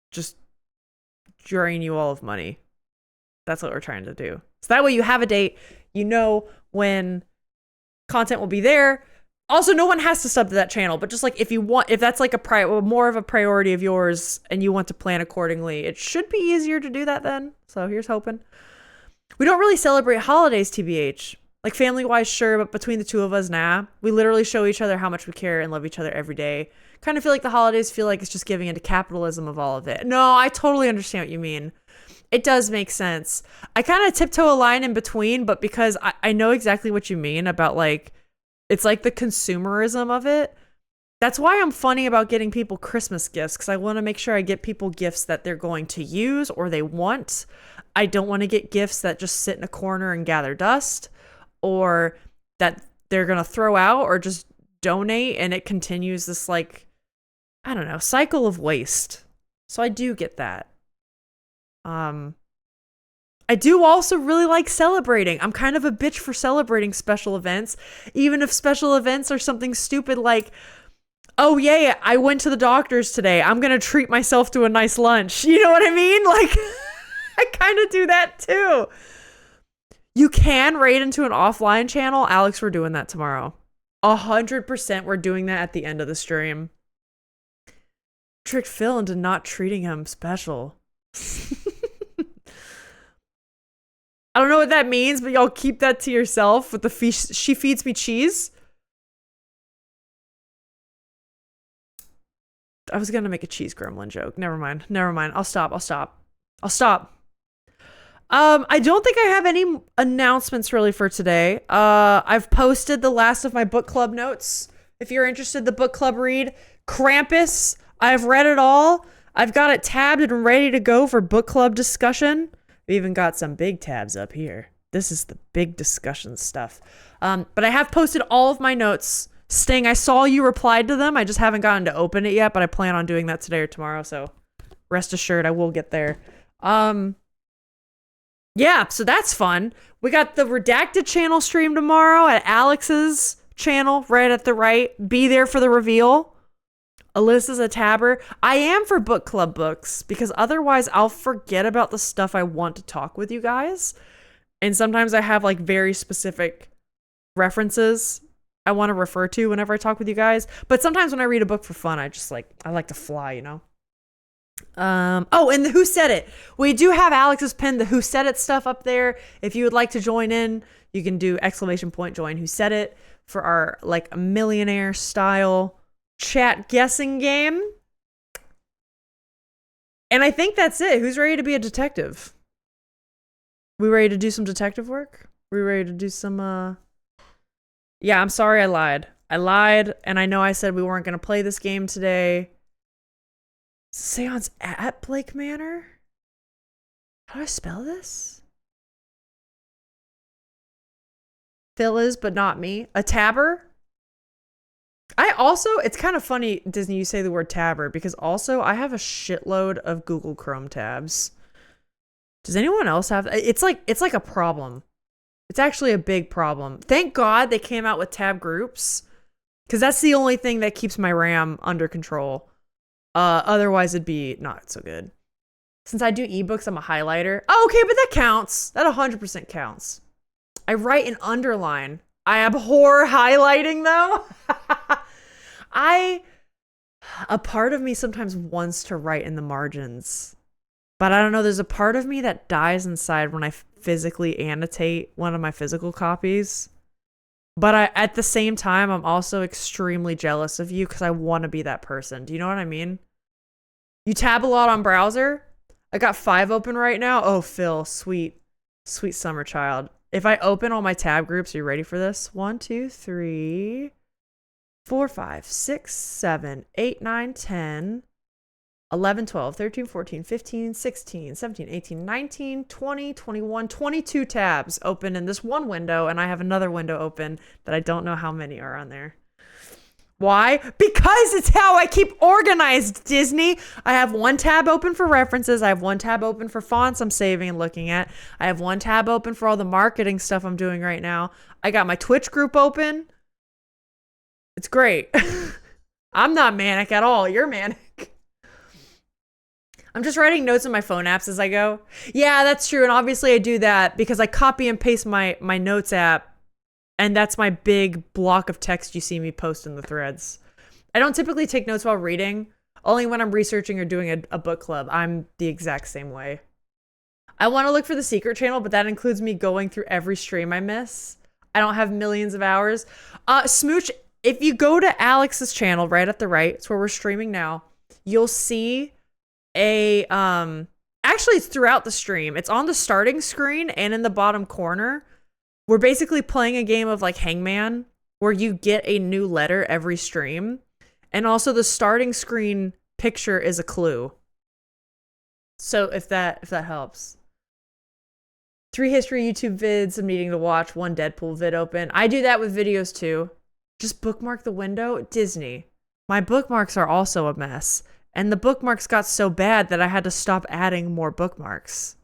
[SPEAKER 1] just drain you all of money. That's what we're trying to do. So that way you have a date, you know when content will be there. Also, no one has to sub to that channel, but just like if that's like more of a priority of yours and you want to plan accordingly, it should be easier to do that then. So here's hoping. We don't really celebrate holidays, TBH. Like family-wise, sure, but between the two of us, nah. We literally show each other how much we care and love each other every day. Kind of feel like the holidays feel like it's just giving into capitalism of all of it. No, I totally understand what you mean. It does make sense. I kind of tiptoe a line in between, but because I know exactly what you mean about like, it's like the consumerism of it. That's why I'm funny about getting people Christmas gifts, because I want to make sure I get people gifts that they're going to use or they want. I don't want to get gifts that just sit in a corner and gather dust, or that they're going to throw out or just donate and it continues this like, I don't know, cycle of waste. So I do get that. I do also really like celebrating. I'm kind of a bitch for celebrating special events, even if special events are something stupid like, oh yeah, I went to the doctor's today, I'm gonna treat myself to a nice lunch. You know what I mean? Like, I kind of do that too. You can raid into an offline channel. Alex, we're doing that tomorrow. 100% we're doing that at the end of the stream. Tricked Phil into not treating him special. I don't know what that means, but y'all keep that to yourself with the she feeds me cheese. I was gonna make a cheese gremlin joke. Never mind. I'll stop. I don't think I have any announcements really for today. I've posted the last of my book club notes. If you're interested, the book club read Krampus. I've read it all. I've got it tabbed and ready to go for book club discussion. We even got some big tabs up here. This is the big discussion stuff. But I have posted all of my notes. Sting, I saw you replied to them. I just haven't gotten to open it yet, but I plan on doing that today or tomorrow. So rest assured, I will get there. Yeah, so that's fun. We got the Redacted channel stream tomorrow at Alex's channel, right at the right. Be there for the reveal. Alyssa's a tabber. I am for book club books because otherwise I'll forget about the stuff I want to talk with you guys. And sometimes I have like very specific references I want to refer to whenever I talk with you guys. But sometimes when I read a book for fun, I like to fly, you know? Oh, and the Who Said It. We do have Alex's pin, the Who Said It stuff up there. If you would like to join in, you can do ! Join Who Said It for our like millionaire style chat guessing game. And I think that's it. Who's ready to be a detective? We ready to do some detective work? We ready to do some Yeah, I'm sorry I lied. And I know I said we weren't going to play this game today. Seance at Blake Manor? How do I spell this? Phil is, but not me. A tabber? It's kind of funny, Disney, you say the word tabber, because also I have a shitload of Google Chrome tabs. Does anyone else have? It's like a problem. It's actually a big problem. Thank God they came out with tab groups, because that's the only thing that keeps my RAM under control. Otherwise it'd be not so good. Since I do ebooks, I'm a highlighter. Oh, okay, but that counts. That 100% counts. I write and underline. I abhor highlighting though. A part of me sometimes wants to write in the margins, but I don't know. There's a part of me that dies inside when I physically annotate one of my physical copies. But at the same time, I'm also extremely jealous of you because I want to be that person. Do you know what I mean? You tab a lot on browser? I got 5 open right now. Oh, Phil, sweet summer child. If I open all my tab groups, are you ready for this? 1, 2, 3, 4, 5, 6, 7, 8, 9, 10, 11, 12, 13, 14, 15, 16, 17, 18, 19, 20, 21, 22 tabs open in this one window, and I have another window open that I don't know how many are on there. Why? Because it's how I keep organized, Disney. I have one tab open for references. I have one tab open for fonts I'm saving and looking at. I have one tab open for all the marketing stuff I'm doing right now. I got my Twitch group open. It's great. I'm not manic at all. You're manic. I'm just writing notes in my phone apps as I go. Yeah, that's true. And obviously I do that because I copy and paste my notes app. And that's my big block of text you see me post in the threads. I don't typically take notes while reading. Only when I'm researching or doing a book club. I'm the exact same way. I want to look for the secret channel, but that includes me going through every stream I miss. I don't have millions of hours. Smooch, if you go to Alex's channel right at the right, it's where we're streaming now, you'll see actually it's throughout the stream. It's on the starting screen and in the bottom corner. We're basically playing a game of like Hangman where you get a new letter every stream. And also the starting screen picture is a clue. So if that helps. 3 history YouTube vids I'm needing to watch, 1 Deadpool vid open. I do that with videos too. Just bookmark the window. Disney. My bookmarks are also a mess. And the bookmarks got so bad that I had to stop adding more bookmarks.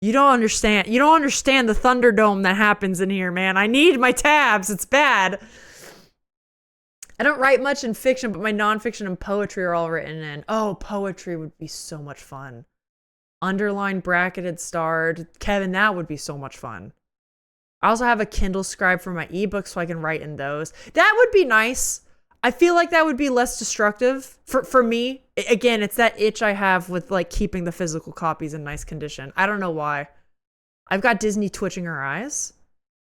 [SPEAKER 1] You don't understand. You don't understand the Thunderdome that happens in here, man. I need my tabs. It's bad. I don't write much in fiction, but my nonfiction and poetry are all written in. Oh, poetry would be so much fun. Underlined, bracketed, starred. Kevin, that would be so much fun. I also have a Kindle Scribe for my ebooks so I can write in those. That would be nice. I feel like that would be less destructive for me. Again, it's that itch I have with like keeping the physical copies in nice condition. I don't know why. I've got Disney twitching her eyes.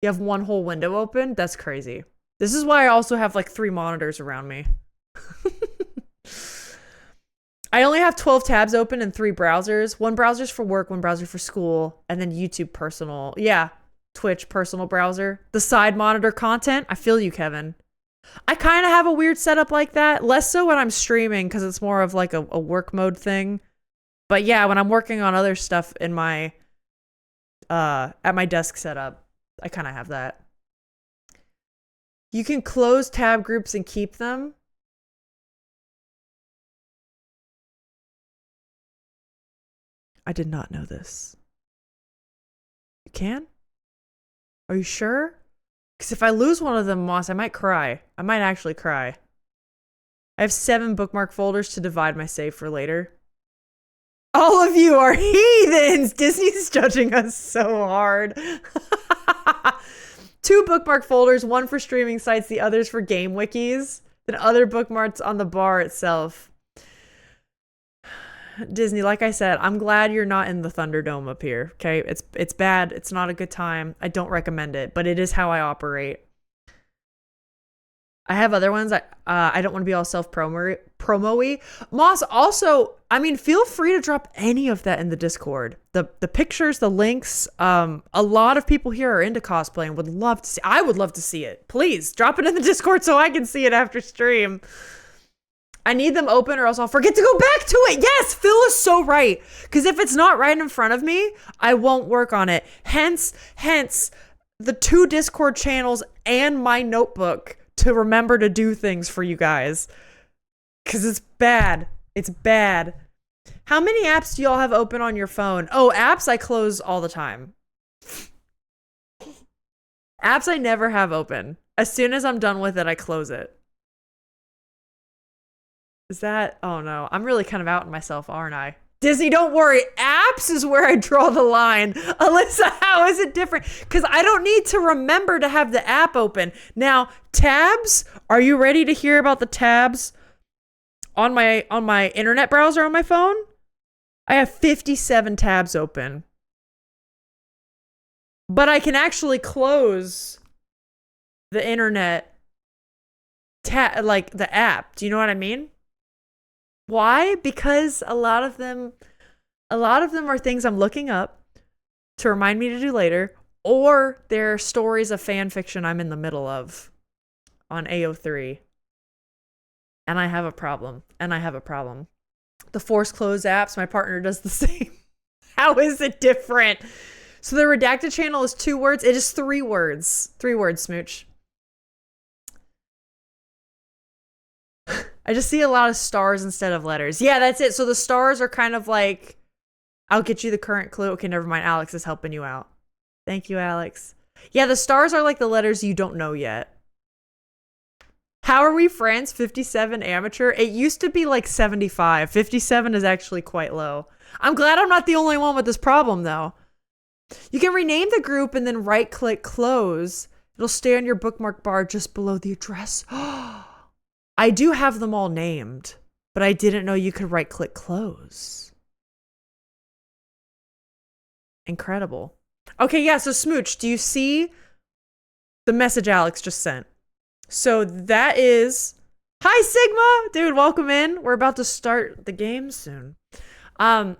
[SPEAKER 1] You have one whole window open? That's crazy. This is why I also have like 3 monitors around me. I only have 12 tabs open in 3 browsers. One browser's for work, one browser for school, and then YouTube personal. Yeah, Twitch personal browser. The side monitor content. I feel you, Kevin. I kind of have a weird setup like that. Less so when I'm streaming because it's more of like a work mode thing. But yeah, when I'm working on other stuff in my at my desk setup, I kind of have that. You can close tab groups and keep them. I did not know this. You can? Are you sure? Because if I lose one of them, Moss, I might cry. I might actually cry. I have 7 bookmark folders to divide my save for later. All of you are heathens! Disney's judging us so hard. 2 bookmark folders, one for streaming sites, the others for game wikis. Then other bookmarks on the bar itself. Disney, like I said, I'm glad you're not in the Thunderdome up here, okay? It's bad. It's not a good time. I don't recommend it, but it is how I operate. I have other ones. I don't want to be all self-promo-y. Moss, also, I mean, feel free to drop any of that in the Discord. The pictures, the links. A lot of people here are into cosplay and would love to see. I would love to see it. Please, drop it in the Discord so I can see it after stream. I need them open or else I'll forget to go back to it. Yes, Phil is so right. Because if it's not right in front of me, I won't work on it. Hence, the 2 Discord channels and my notebook to remember to do things for you guys. Because it's bad. It's bad. How many apps do y'all have open on your phone? Oh, apps I close all the time. Apps I never have open. As soon as I'm done with it, I close it. Is that? Oh no, I'm really kind of outing myself, aren't I? Disney, don't worry. Apps is where I draw the line. Alyssa, how is it different? Because I don't need to remember to have the app open. Now, tabs, are you ready to hear about the tabs on my internet browser on my phone? I have 57 tabs open. But I can actually close the internet like the app. Do you know what I mean? Why? Because a lot of them are things I'm looking up to remind me to do later, or they're stories of fan fiction I'm in the middle of on AO3. And I have a problem. The force close apps, my partner does the same. How is it different? So the redacted channel is 2 words. It is 3 words. 3 words, Smooch. I just see a lot of stars instead of letters. Yeah, that's it. So the stars are kind of like, I'll get you the current clue. Okay, never mind. Alex is helping you out. Thank you, Alex. Yeah, the stars are like the letters you don't know yet. How are we friends? 57 amateur. It used to be like 75. 57 is actually quite low. I'm glad I'm not the only one with this problem, though. You can rename the group and then right-click close. It'll stay on your bookmark bar just below the address. I do have them all named, but I didn't know you could right-click close. Incredible. Okay, yeah, so Smooch, do you see the message Alex just sent? So that is... Hi, Sigma! Dude, welcome in. We're about to start the game soon. The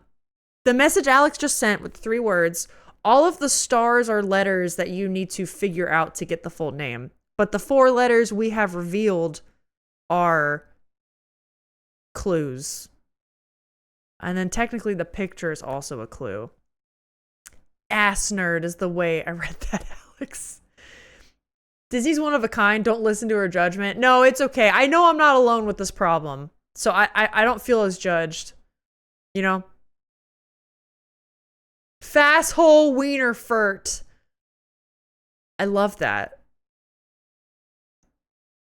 [SPEAKER 1] message Alex just sent with 3 words. All of the stars are letters that you need to figure out to get the full name. But the 4 letters we have revealed are clues. And then technically the picture is also a clue. Ass nerd is the way I read that, Alex. Disney's one of a kind. Don't listen to her judgment. No, it's okay. I know I'm not alone with this problem. So I don't feel as judged. You know? Fasshole wiener furt. I love that.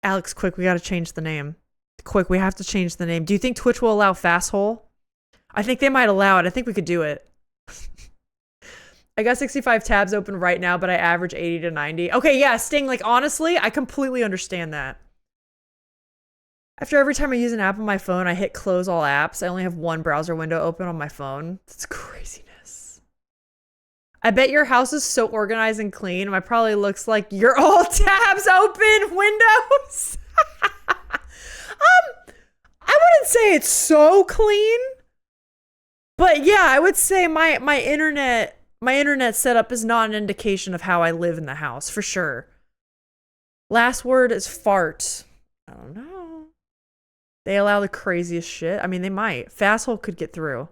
[SPEAKER 1] Alex, quick, we gotta change the name. Quick, we have to change the name. Do you think Twitch will allow fasshole? I think they might allow it. I think we could do it. I got 65 tabs open right now, but I average 80 to 90. Okay, yeah, Sting, like, honestly, I completely understand that. After every time I use an app on my phone, I hit close all apps. I only have 1 browser window open on my phone. That's craziness. I bet your house is so organized and clean. It probably looks like you're all tabs open, Windows. I wouldn't say it's so clean, but yeah, I would say my internet setup is not an indication of how I live in the house for sure. Last word is fart. I don't know. They allow the craziest shit. I mean, they might. Fasthole could get through.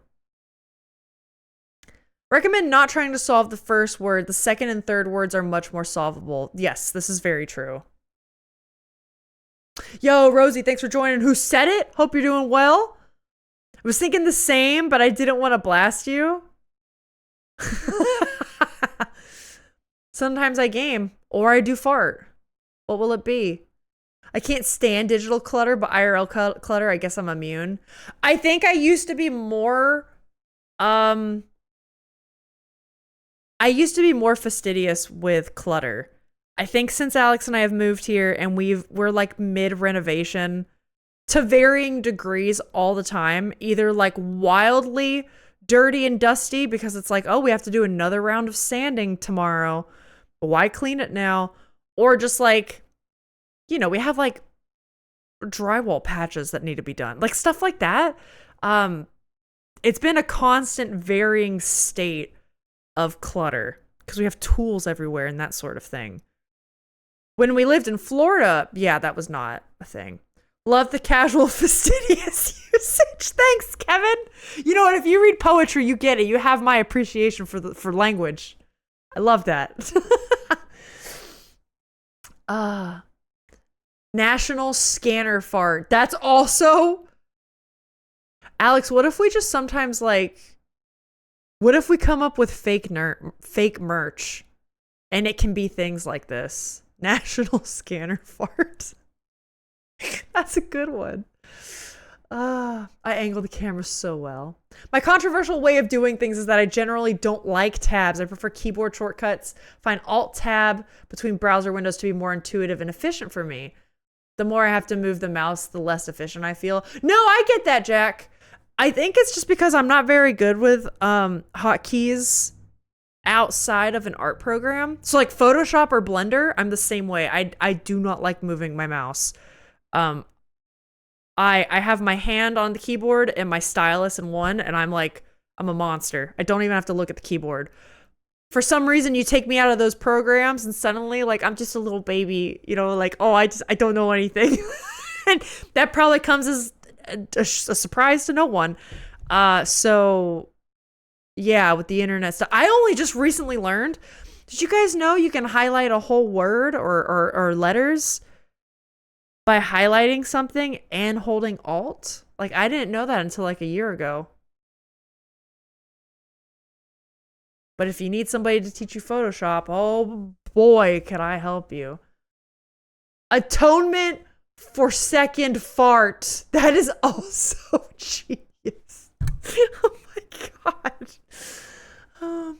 [SPEAKER 1] Recommend not trying to solve the first word. The second and third words are much more solvable. Yes, this is very true. Yo, Rosie, thanks for joining. Who said it? Hope you're doing well. I was thinking the same, but I didn't want to blast you. Sometimes I game, or I do fart. What will it be? I can't stand digital clutter, but IRL clutter, I guess I'm immune. I think I used to be more, fastidious with clutter. I think since Alex and I have moved here and we're like mid renovation to varying degrees all the time, either like wildly dirty and dusty because it's like, oh, we have to do another round of sanding tomorrow. Why clean it now? Or just like, you know, we have like drywall patches that need to be done, like stuff like that. It's been a constant varying state of clutter because we have tools everywhere and that sort of thing. When we lived in Florida, yeah, that was not a thing. Love the casual fastidious usage. Thanks, Kevin. You know what? If you read poetry, you get it. You have my appreciation for language. I love that. National scanner fart. That's also... Alex, what if we just sometimes like... What if we come up with fake merch and it can be things like this? National scanner fart. That's a good one. I angle the camera so well. My controversial way of doing things is that I generally don't like tabs. I prefer keyboard shortcuts. Find Alt-Tab between browser windows to be more intuitive and efficient for me. The more I have to move the mouse, the less efficient I feel. No, I get that, Jack. I think it's just because I'm not very good with hotkeys outside of an art program. So like Photoshop or Blender, I'm the same way. I do not like moving my mouse. I have my hand on the keyboard and my stylus in one, and I'm a monster. I don't even have to look at the keyboard. For some reason, you take me out of those programs and suddenly like I'm just a little baby, you know, like, oh, I don't know anything. And that probably comes as a surprise to no one. So yeah, with the internet stuff. I only just recently learned. Did you guys know you can highlight a whole word or letters by highlighting something and holding Alt? Like, I didn't know that until like a year ago. But if you need somebody to teach you Photoshop, oh boy, can I help you. Atonement for second fart. That is also genius. Oh my god. I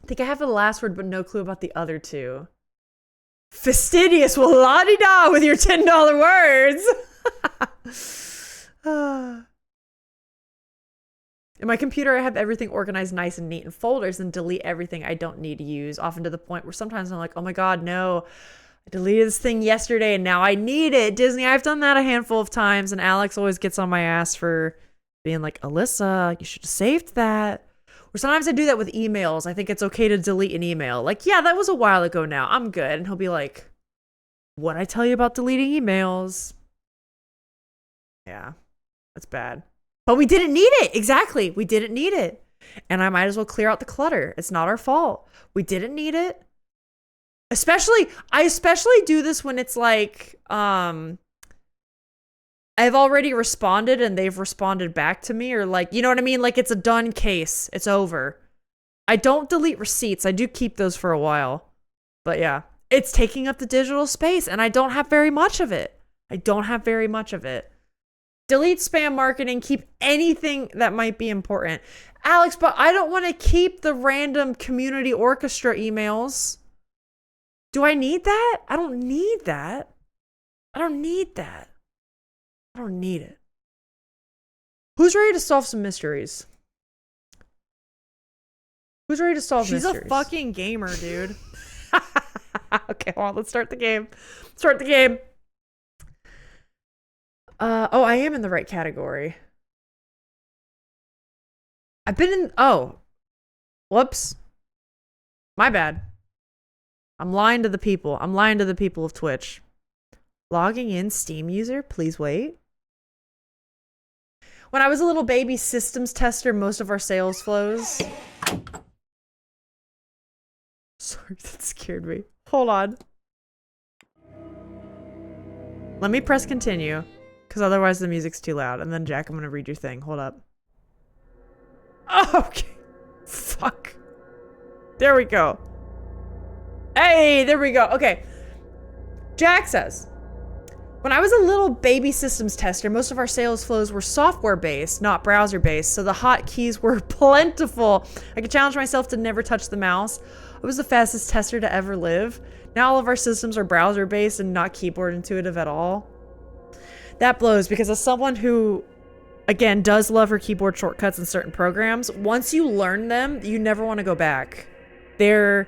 [SPEAKER 1] think I have the last word, but no clue about the other two. Fastidious, well, la-di-da with your $10 words. In my computer, I have everything organized nice and neat in folders and delete everything I don't need to use, often to the point where sometimes I'm like, oh my god, no. I deleted this thing yesterday and now I need it. Disney, I've done that a handful of times, and Alex always gets on my ass for being like, Alyssa, you should have saved that. Or sometimes I do that with emails. I think it's okay to delete an email. Like, yeah, that was a while ago now. I'm good. And he'll be like, what'd I tell you about deleting emails? Yeah, that's bad. But we didn't need it. Exactly. We didn't need it. And I might as well clear out the clutter. It's not our fault. We didn't need it. I especially do this when it's like, I've already responded and they've responded back to me, or like, you know what I mean? Like, it's a done case. It's over. I don't delete receipts. I do keep those for a while. But yeah, it's taking up the digital space and I don't have very much of it. Delete spam marketing. Keep anything that might be important. Alex, but I don't want to keep the random community orchestra emails. Do I need that? I don't need that. I don't need it. Who's ready to solve some mysteries? Who's ready to solve
[SPEAKER 2] She's
[SPEAKER 1] mysteries?
[SPEAKER 2] a fucking gamer, dude.
[SPEAKER 1] Okay, hold on. Let's start the game. Start the game. Oh, I am in the right category. I've been in. Oh, whoops. My bad. I'm lying to the people. I'm lying to the people of Twitch. Logging in Steam user, please wait. When I was a little baby systems tester, most of our sales flows. Sorry, that scared me. Hold on. Let me press continue, because otherwise the music's too loud. And then, Jack, I'm going to read your thing. Hold up. Oh, okay. Fuck. There we go. Hey, there we go. Okay. Jack says, when I was a little baby systems tester, most of our sales flows were software-based, not browser-based, so the hotkeys were plentiful. I could challenge myself to never touch the mouse. I was the fastest tester to ever live. Now all of our systems are browser-based and not keyboard intuitive at all. That blows, because as someone who, again, does love her keyboard shortcuts in certain programs, once you learn them, you never want to go back. They're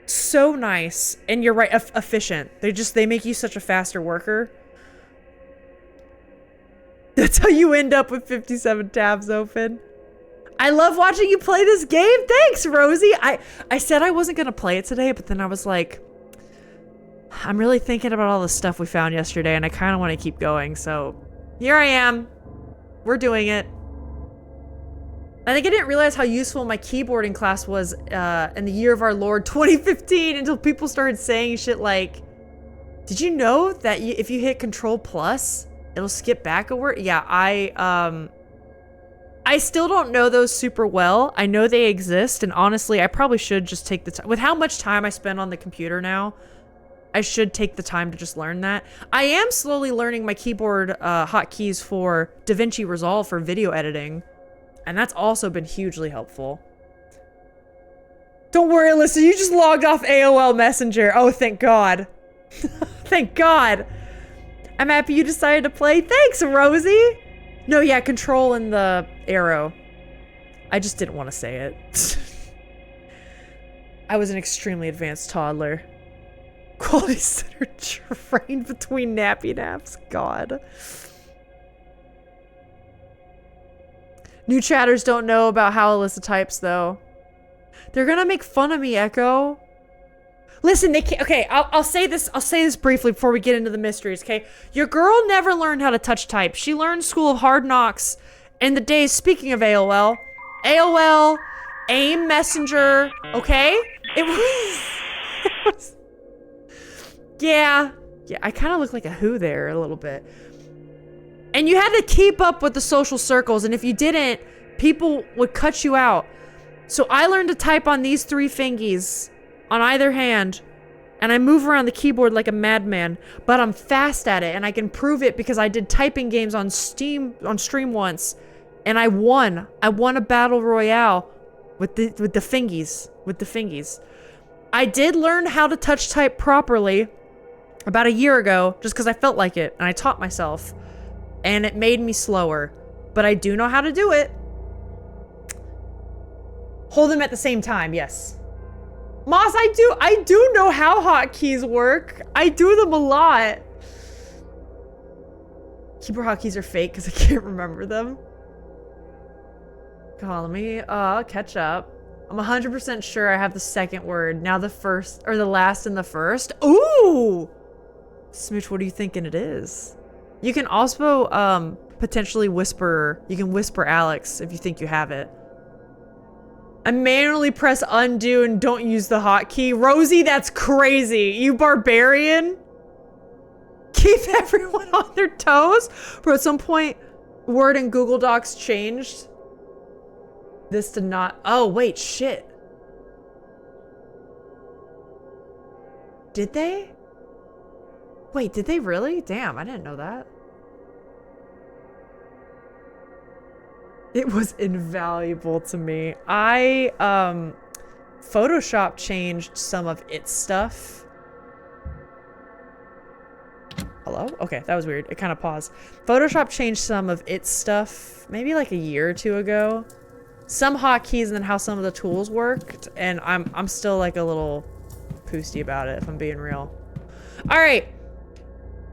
[SPEAKER 1] so nice, and you're right, efficient. They make you such a faster worker. That's how you end up with 57 tabs open. I love watching you play this game. Thanks, Rosie. I said I wasn't gonna play it today, but then I was like, I'm really thinking about all the stuff we found yesterday, and I kind of want to keep going, so here I am. We're doing it. I think I didn't realize how useful my keyboarding class was in the year of our Lord 2015 until people started saying shit like, did you know that if you hit Control Plus, it'll skip back a word? Yeah, I still don't know those super well. I know they exist, and honestly, I probably should just take the time. With how much time I spend on the computer now, I should take the time to just learn that. I am slowly learning my keyboard hotkeys for DaVinci Resolve for video editing. And that's also been hugely helpful. Don't worry, Alyssa, you just logged off AOL Messenger. Oh, thank God. Thank God. I'm happy you decided to play. Thanks, Rosie. No, yeah, control and the arrow. I just didn't want to say it. I was an extremely advanced toddler. Quality center trained between nappy naps. God. New chatters don't know about how Alyssa types, though. They're gonna make fun of me, Echo. Listen, they can't. Okay, I'll say this. I'll say this briefly before we get into the mysteries. Okay, your girl never learned how to touch type. She learned School of Hard Knocks in the days. Speaking of AOL, AIM Messenger. Okay, it was. Yeah. I kind of look like a who there a little bit. And you had to keep up with the social circles, and if you didn't, people would cut you out. So I learned to type on these 3 fingies on either hand, and I move around the keyboard like a madman, but I'm fast at it, and I can prove it because I did typing games on stream once, and I won. I won a battle royale with the fingies. I did learn how to touch type properly about a year ago, just because I felt like it, and I taught myself. And it made me slower. But I do know how to do it. Hold them at the same time, yes. Moss, I do know how hotkeys work. I do them a lot. Keyboard hotkeys are fake because I can't remember them. Come on, let me catch up. I'm 100% sure I have the second word. Now the first, or the last and the first. Ooh! Smooch, what are you thinking it is? You can also potentially whisper. You can whisper Alex if you think you have it. I manually press undo and don't use the hotkey. Rosie, that's crazy. You barbarian. Keep everyone on their toes. Bro, at some point, Word and Google Docs changed. This did not. Oh, wait, shit. Did they? Wait, did they really? Damn, I didn't know that. It was invaluable to me. Photoshop changed some of its stuff. Hello? Okay, that was weird. It kind of paused. Photoshop changed some of its stuff maybe like a year or 2 ago. some hotkeys and then how some of the tools worked, and I'm still like a little poosty about it, if I'm being real. All right,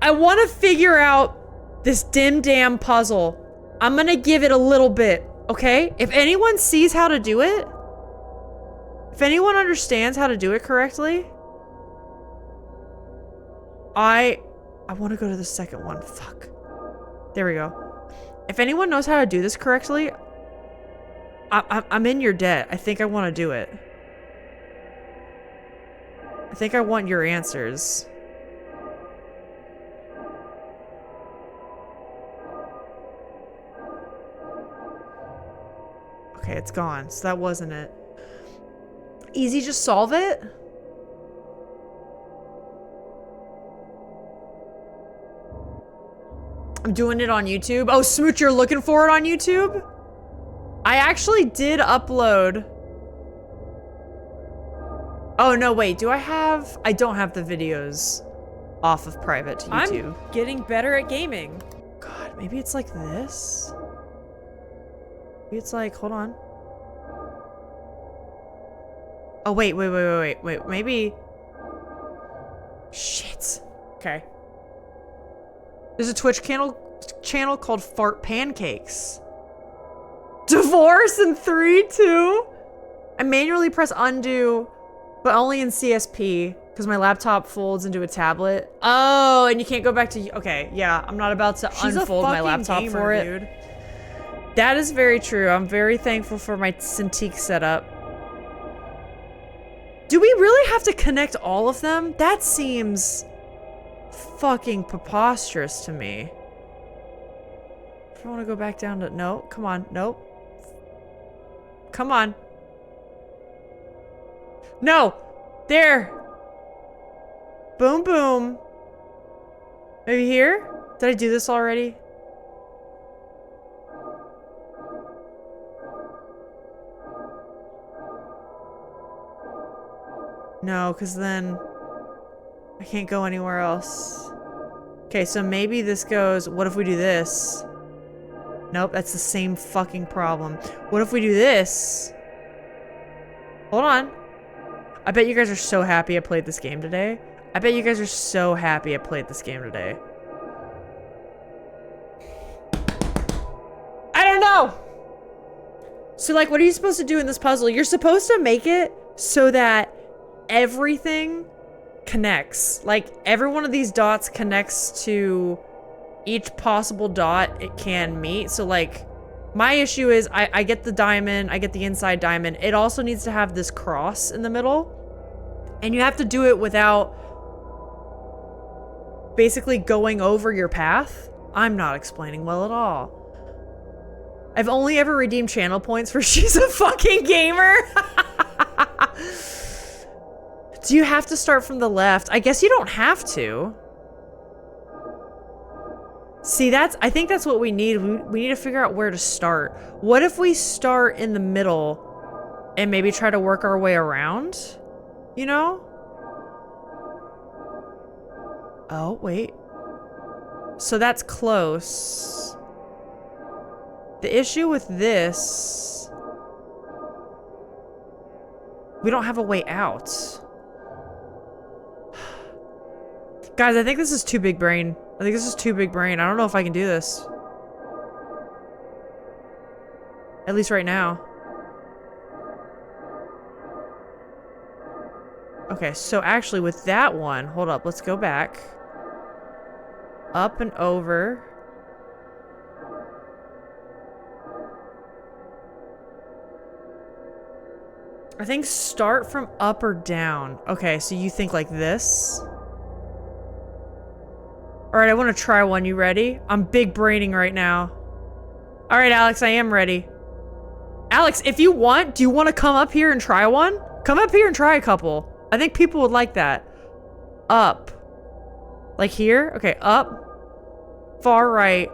[SPEAKER 1] I want to figure out this dim damn puzzle. I'm gonna give it a little bit, okay? If anyone sees how to do it, if anyone understands how to do it correctly, I want to go to the second one. Fuck. There we go. If anyone knows how to do this correctly, I'm in your debt. I think I want to do it. I think I want your answers. Okay, it's gone. So that wasn't it. Easy, just solve it? I'm doing it on YouTube. Oh, Smooch, you're looking for it on YouTube? I actually did upload. Oh, no, wait. Do I have... I don't have the videos off of private to YouTube. I'm getting better at gaming. God, maybe it's like this? Maybe it's like... Hold on. Oh, wait. Maybe... Shit. Okay. There's a Twitch channel called Fart Pancakes. Divorce in 3, 2. I manually press undo, but only in CSP because my laptop folds into a tablet. Oh, and you can't go back to... Okay, yeah, I'm not about to unfold my laptop gamer, for it. Dude. That is very true. I'm very thankful for my Cintiq setup. Do we really have to connect all of them? That seems fucking preposterous to me. If I want to go back down to... No, come on. Nope. Come on. No! There! Boom, boom. Are you here? Did I do this already? No, because then I can't go anywhere else. Okay, so maybe this goes... What if we do this? Nope, that's the same fucking problem. What if we do this? Hold on. I bet you guys are so happy I played this game today. I bet you guys are so happy I played this game today. I don't know! So, like, what are you supposed to do in this puzzle? You're supposed to make it so that everything connects. Like, every one of these dots connects to each possible dot it can meet. So, like, my issue is I get the diamond, I get the inside diamond. It also needs to have this cross in the middle. And you have to do it without basically going over your path. I'm not explaining well at all. I've only ever redeemed channel points for She's a Fucking Gamer. Do you have to start from the left? I guess you don't have to. See, I think that's what we need. We need to figure out where to start. What if we start in the middle and maybe try to work our way around? You know? Oh, wait. So that's close. The issue with this... We don't have a way out. Guys, I think this is too big brain. I think this is too big brain. I don't know if I can do this. At least right now. Okay, so actually with that one, hold up, let's go back. Up and over. I think start from up or down. Okay, so you think like this? Alright, I want to try one. You ready? I'm big braining right now. Alright, Alex, I am ready. Alex, if you want, do you want to come up here and try one? Come up here and try a couple. I think people would like that. Up. Like here? Okay, up. Far right.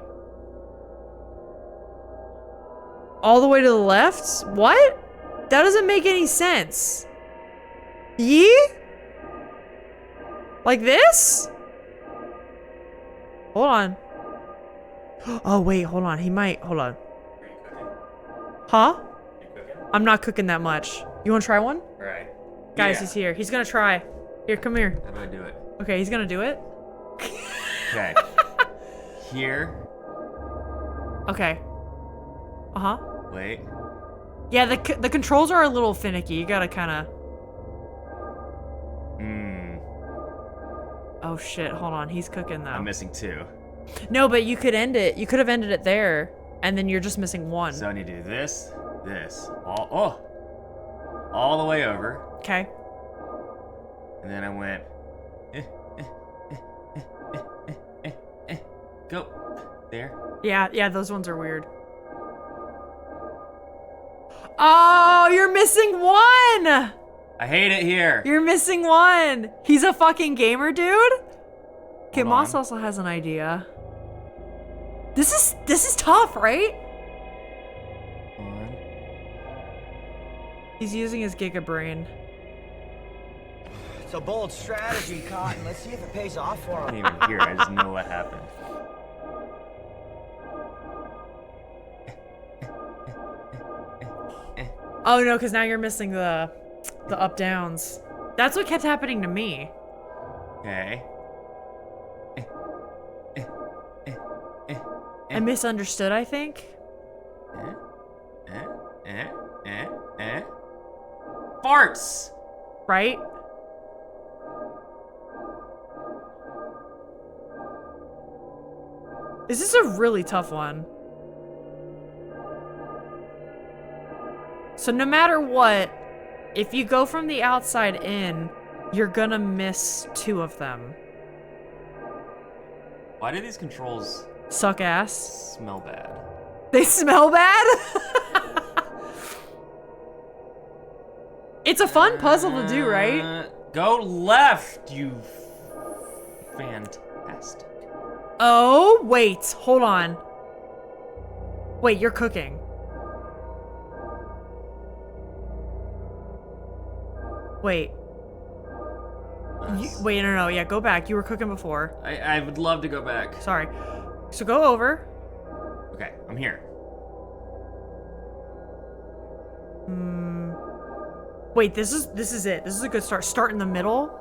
[SPEAKER 1] All the way to the left? What? That doesn't make any sense. Yee? Like this? Hold on. Oh, wait, hold on. He might... Hold on. Huh? I'm not cooking that much. You want to try one?
[SPEAKER 2] All right.
[SPEAKER 1] Guys, he's here. He's gonna try. Here, come here.
[SPEAKER 2] How do I do it?
[SPEAKER 1] Okay, he's gonna do it.
[SPEAKER 2] Okay. Here.
[SPEAKER 1] Okay. Uh-huh.
[SPEAKER 2] Wait.
[SPEAKER 1] Yeah, the controls are a little finicky. You gotta kind of... Oh, shit. Hold on. He's cooking, though.
[SPEAKER 2] I'm missing 2.
[SPEAKER 1] No, but you could end it. You could have ended it there, and then you're just missing 1.
[SPEAKER 2] So I need to do this, all the way over.
[SPEAKER 1] Okay.
[SPEAKER 2] And then I went, go, there.
[SPEAKER 1] Yeah, those ones are weird. Oh, you're missing 1!
[SPEAKER 2] I hate it here.
[SPEAKER 1] You're missing 1! He's a fucking gamer, dude? Okay,
[SPEAKER 2] Hold
[SPEAKER 1] Moss
[SPEAKER 2] on.
[SPEAKER 1] also has an idea. This is tough, right?
[SPEAKER 2] Hold on.
[SPEAKER 1] He's using his Giga Brain.
[SPEAKER 3] It's a bold strategy, Cotton. Let's see if it pays off for
[SPEAKER 2] I
[SPEAKER 3] him.
[SPEAKER 2] didn't even hear it. I just know what happened.
[SPEAKER 1] Oh no, because now you're missing the up downs. That's what kept happening to me.
[SPEAKER 2] Okay.
[SPEAKER 1] I misunderstood, I think.
[SPEAKER 2] Farts!
[SPEAKER 1] Right? This is a really tough one. So no matter what, if you go from the outside in, you're gonna miss 2 of them.
[SPEAKER 2] Why do these controls
[SPEAKER 1] Suck ass.
[SPEAKER 2] smell bad?
[SPEAKER 1] They smell bad? It's a fun puzzle to do, right?
[SPEAKER 2] Go left, you fantastic.
[SPEAKER 1] Oh, wait, hold on. Wait, you're cooking. Wait. Wait, no, yeah, go back. You were cooking before.
[SPEAKER 2] I would love to go back.
[SPEAKER 1] Sorry. So go over.
[SPEAKER 2] Okay, I'm here.
[SPEAKER 1] Wait, this is it. This is a good start. Start in the middle.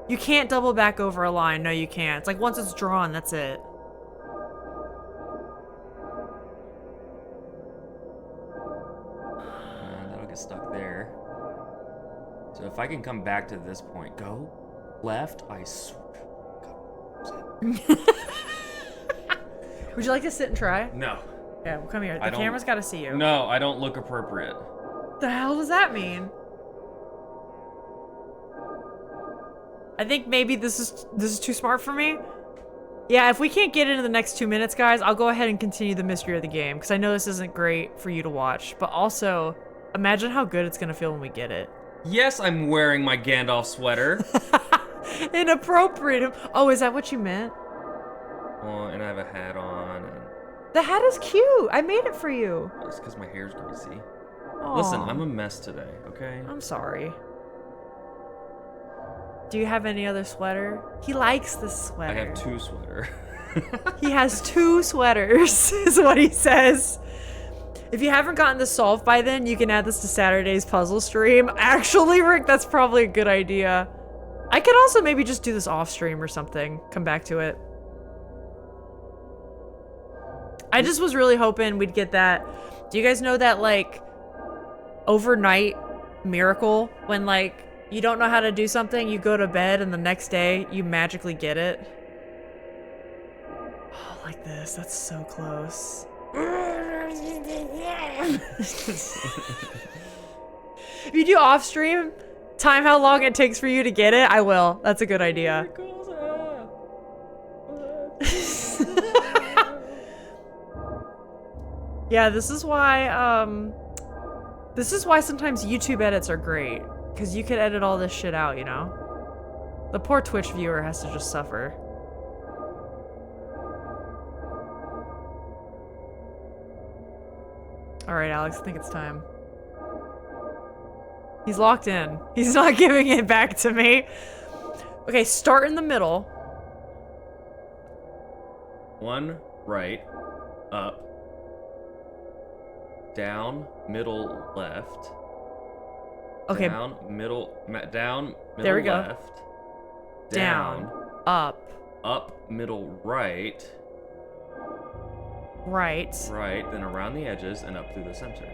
[SPEAKER 1] You can't double back over a line. No, you can't. It's like once it's drawn, that's it.
[SPEAKER 2] That'll get stuck there. So if I can come back to this point, go left, I swear.
[SPEAKER 1] Would you like to sit and try?
[SPEAKER 2] No.
[SPEAKER 1] Yeah, well, come here.
[SPEAKER 2] I
[SPEAKER 1] The
[SPEAKER 2] don't-
[SPEAKER 1] camera's got to see you.
[SPEAKER 2] No, I don't look appropriate.
[SPEAKER 1] The hell does that mean? I think maybe this is too smart for me. Yeah, if we can't get into the next 2 minutes, guys, I'll go ahead and continue the mystery of the game, because I know this isn't great for you to watch, but also, imagine how good it's gonna feel when we get it.
[SPEAKER 2] Yes, I'm wearing my Gandalf sweater.
[SPEAKER 1] Inappropriate. Oh, is that what you meant?
[SPEAKER 2] Well, and I have a hat on, and
[SPEAKER 1] The hat is cute. I made it for you.
[SPEAKER 2] it's because my hair's greasy.
[SPEAKER 1] Aw.
[SPEAKER 2] Listen, I'm a mess today, okay?
[SPEAKER 1] I'm sorry. Do you have any other sweater? He likes this sweater.
[SPEAKER 2] I have 2 sweater.
[SPEAKER 1] He has 2 sweaters, is what he says. If you haven't gotten this solved by then, you can add this to Saturday's puzzle stream. Actually, Rick, that's probably a good idea. I could also maybe just do this off stream or something. Come back to it. I just was really hoping we'd get that. Do you guys know that, like, overnight miracle when, like, you don't know how to do something, you go to bed, and the next day you magically get it? Oh, like this. That's so close. If you do off stream, time how long it takes for you to get it, I will. That's a good idea. Yeah, this is why sometimes YouTube edits are great, because you could edit all this shit out, you know? The poor Twitch viewer has to just suffer. Alright, Alex, I think it's time. He's locked in. He's not giving it back to me. Okay, start in the middle.
[SPEAKER 2] 1 right, up. down, middle, left.
[SPEAKER 1] Okay.
[SPEAKER 2] Down, middle, down, middle,
[SPEAKER 1] There we go.
[SPEAKER 2] left.
[SPEAKER 1] Down. Up.
[SPEAKER 2] Up, middle, right.
[SPEAKER 1] Right.
[SPEAKER 2] Right, then around the edges and up through the center.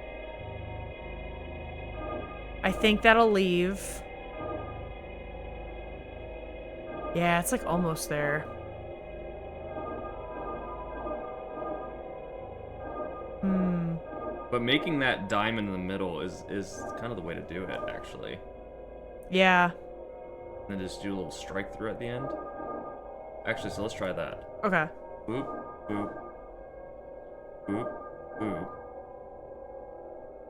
[SPEAKER 1] I think that'll leave. Yeah, it's like almost there. Hmm.
[SPEAKER 2] But making that diamond in the middle is kind of the way to do it, actually.
[SPEAKER 1] Yeah.
[SPEAKER 2] And then just do a little strike through at the end. Actually, so let's try that.
[SPEAKER 1] Okay.
[SPEAKER 2] Boop, boop, boop, boop.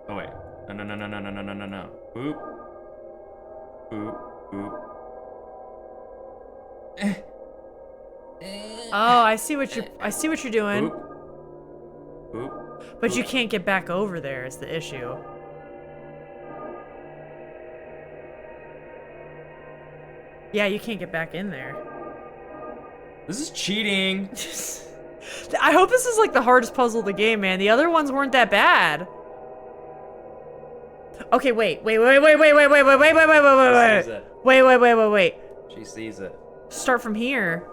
[SPEAKER 2] Oh wait. No. Boop, boop, boop.
[SPEAKER 1] Oh, I see what you're doing.
[SPEAKER 2] Boop, boop.
[SPEAKER 1] But you can't get back over there is the issue. Yeah, you can't get back in there.
[SPEAKER 2] This is cheating.
[SPEAKER 1] I hope this is like the hardest puzzle of the game, man. The other ones weren't that bad. Okay, wait.
[SPEAKER 2] She sees it.
[SPEAKER 1] Start from here.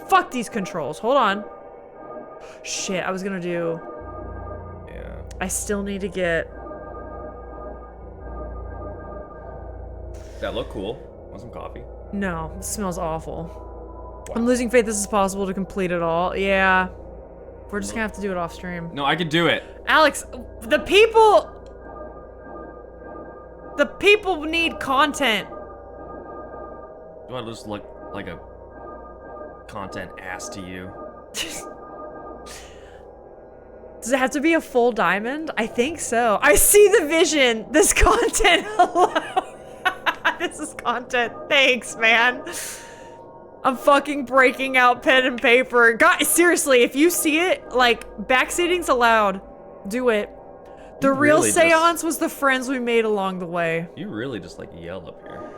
[SPEAKER 1] Fuck these controls. Hold on. Shit, I was gonna do...
[SPEAKER 2] Yeah.
[SPEAKER 1] I still need to get...
[SPEAKER 2] That looked cool. Want some coffee?
[SPEAKER 1] No, it smells awful. I'm losing faith this is possible to complete it all. Yeah. We're just gonna have to do it off stream.
[SPEAKER 2] No, I can do it.
[SPEAKER 1] Alex, the people need content.
[SPEAKER 2] Do I just look like a content ass to you?
[SPEAKER 1] Does it have to be a full diamond? I think so. I see the vision. This content alone. This is content. Thanks, man. I'm fucking breaking out pen and paper. Guys, seriously, if you see it, like, backseating's allowed. Do it. The real
[SPEAKER 2] really
[SPEAKER 1] seance was the friends we made along the way.
[SPEAKER 2] You really just like yell up here.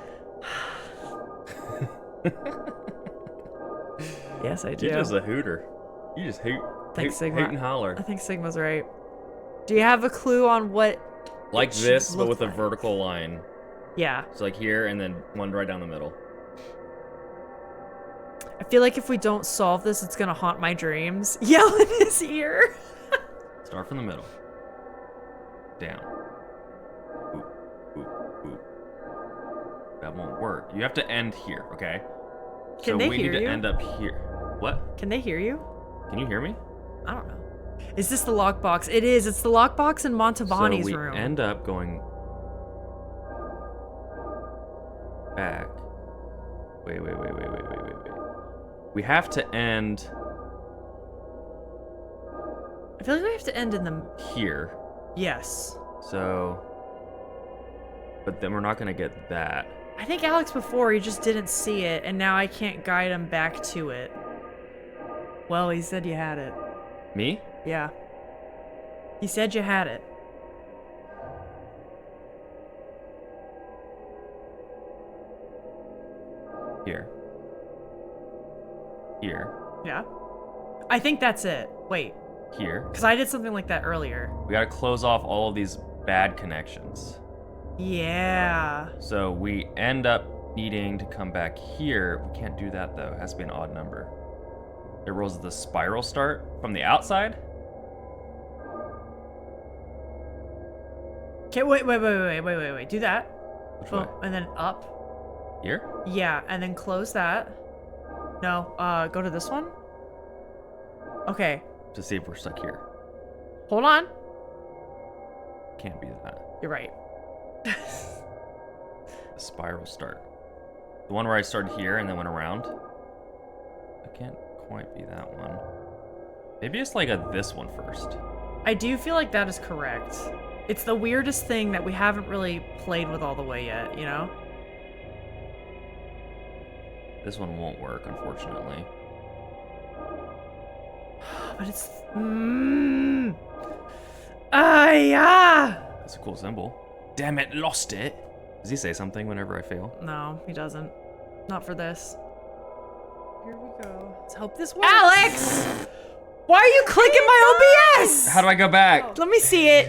[SPEAKER 1] Yes, I do.
[SPEAKER 2] You're just a hooter. You just hoot.
[SPEAKER 1] Thanks,
[SPEAKER 2] hoot,
[SPEAKER 1] Sigma.
[SPEAKER 2] hoot and holler.
[SPEAKER 1] I think Sigma's right. Do you have a clue on what?
[SPEAKER 2] Like
[SPEAKER 1] it should
[SPEAKER 2] this, but
[SPEAKER 1] look
[SPEAKER 2] with a
[SPEAKER 1] like?
[SPEAKER 2] vertical line.
[SPEAKER 1] Yeah.
[SPEAKER 2] So like here, and then one right down the middle.
[SPEAKER 1] I feel like if we don't solve this, it's gonna haunt my dreams. Yell in his ear.
[SPEAKER 2] Start from the middle. Down. Boop, boop, boop. That won't work. You have to end here, okay?
[SPEAKER 1] Can
[SPEAKER 2] so
[SPEAKER 1] they
[SPEAKER 2] we
[SPEAKER 1] hear
[SPEAKER 2] need to
[SPEAKER 1] you?
[SPEAKER 2] end up here. What?
[SPEAKER 1] Can they hear you?
[SPEAKER 2] Can you hear me?
[SPEAKER 1] I don't know. Is this the lockbox? It is. It's the lockbox in Montavani's
[SPEAKER 2] so we
[SPEAKER 1] room.
[SPEAKER 2] end up going back. Wait. We have to end
[SPEAKER 1] I feel like we have to end in the...
[SPEAKER 2] here.
[SPEAKER 1] Yes.
[SPEAKER 2] So, but then we're not gonna get that.
[SPEAKER 1] I think Alex before, he just didn't see it, and now I can't guide him back to it. Well, he said you had it.
[SPEAKER 2] Me?
[SPEAKER 1] Yeah. He said you had it.
[SPEAKER 2] Here. Here.
[SPEAKER 1] Yeah. I think that's it. Wait.
[SPEAKER 2] Here.
[SPEAKER 1] Because I did something like that earlier.
[SPEAKER 2] We gotta close off all of these bad connections.
[SPEAKER 1] Yeah.
[SPEAKER 2] So we end up needing to come back here. We can't do that though. It has to be an odd number. It rolls the spiral start from the outside.
[SPEAKER 1] Okay, wait. Do that.
[SPEAKER 2] Which
[SPEAKER 1] Boom.
[SPEAKER 2] way?
[SPEAKER 1] And then up.
[SPEAKER 2] Here?
[SPEAKER 1] Yeah, and then close that. No, go to this one. Okay.
[SPEAKER 2] To see if we're stuck here.
[SPEAKER 1] Hold on.
[SPEAKER 2] Can't be that.
[SPEAKER 1] You're right.
[SPEAKER 2] The spiral start. The one where I started here and then went around. I can't quite be that one. Maybe it's like this one first.
[SPEAKER 1] I do feel like that is correct. It's the weirdest thing that we haven't really played with all the way yet, you know?
[SPEAKER 2] This one won't work, unfortunately.
[SPEAKER 1] But it's... yeah!
[SPEAKER 2] That's a cool symbol. Damn it, lost it. Does he say something whenever I fail?
[SPEAKER 1] No, he doesn't. Not for this. Here we go. Let's hope this works. Alex! Why are you clicking my OBS?
[SPEAKER 2] How do I go back?
[SPEAKER 1] Let me see it.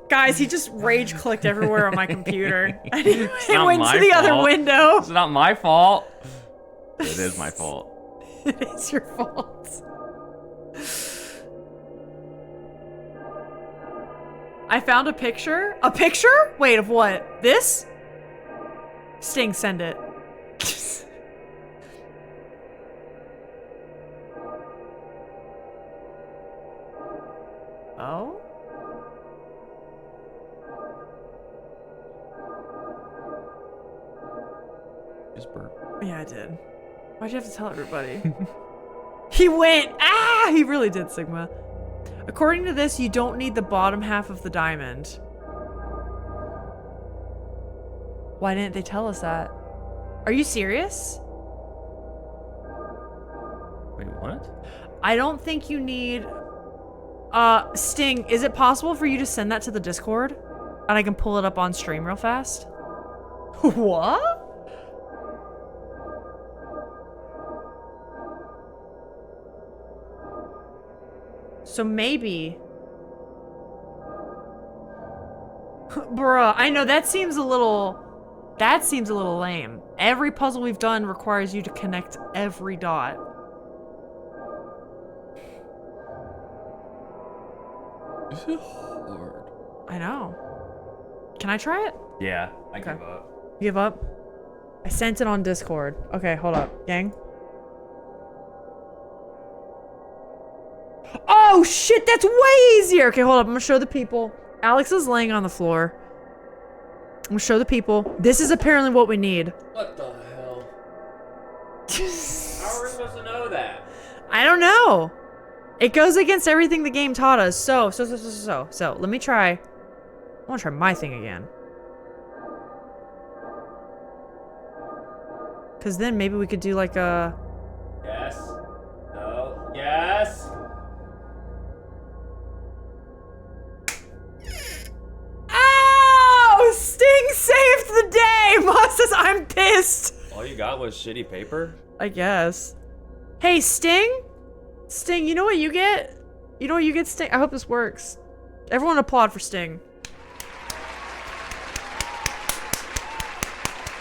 [SPEAKER 1] Guys, he just rage clicked everywhere on my computer. And it
[SPEAKER 2] not
[SPEAKER 1] went
[SPEAKER 2] my
[SPEAKER 1] to the other
[SPEAKER 2] fault.
[SPEAKER 1] window.
[SPEAKER 2] It's not my fault. It is my fault.
[SPEAKER 1] It is your fault. I found a picture. A picture? Wait, of what? This? Sting, send it. Oh?
[SPEAKER 2] Just burp.
[SPEAKER 1] Yeah, I did. Why'd you have to tell everybody? He went! Ah! He really did, Sigma. According to this, you don't need the bottom half of the diamond. Why didn't they tell us that? Are you serious?
[SPEAKER 2] Wait, what?
[SPEAKER 1] I don't think you need... Sting, is it possible for you to send that to the Discord? And I can pull it up on stream real fast? What? So maybe... Bruh, I know that seems a little... That seems a little lame. Every puzzle we've done requires you to connect every dot.
[SPEAKER 2] This is hard.
[SPEAKER 1] I know. Can I try it?
[SPEAKER 2] Yeah, I
[SPEAKER 1] Okay.
[SPEAKER 2] give up.
[SPEAKER 1] Give up? I sent it on Discord. Okay, hold up, gang. Oh shit, that's way easier! Okay, hold up, I'm gonna show the people. Alex is laying on the floor. I'm gonna show the people. This is apparently what we need.
[SPEAKER 2] What the hell? How are we supposed to know that?
[SPEAKER 1] I don't know. It goes against everything the game taught us. So, let me try. I wanna try my thing again. Cause then maybe we could do like a...
[SPEAKER 2] Yes. No. Yes.
[SPEAKER 1] Oh! Sting saved the day! Moss says I'm pissed.
[SPEAKER 2] All you got was shitty paper?
[SPEAKER 1] I guess. Hey, Sting? Sting, you know what you get? You know what you get, Sting? I hope this works. Everyone applaud for Sting.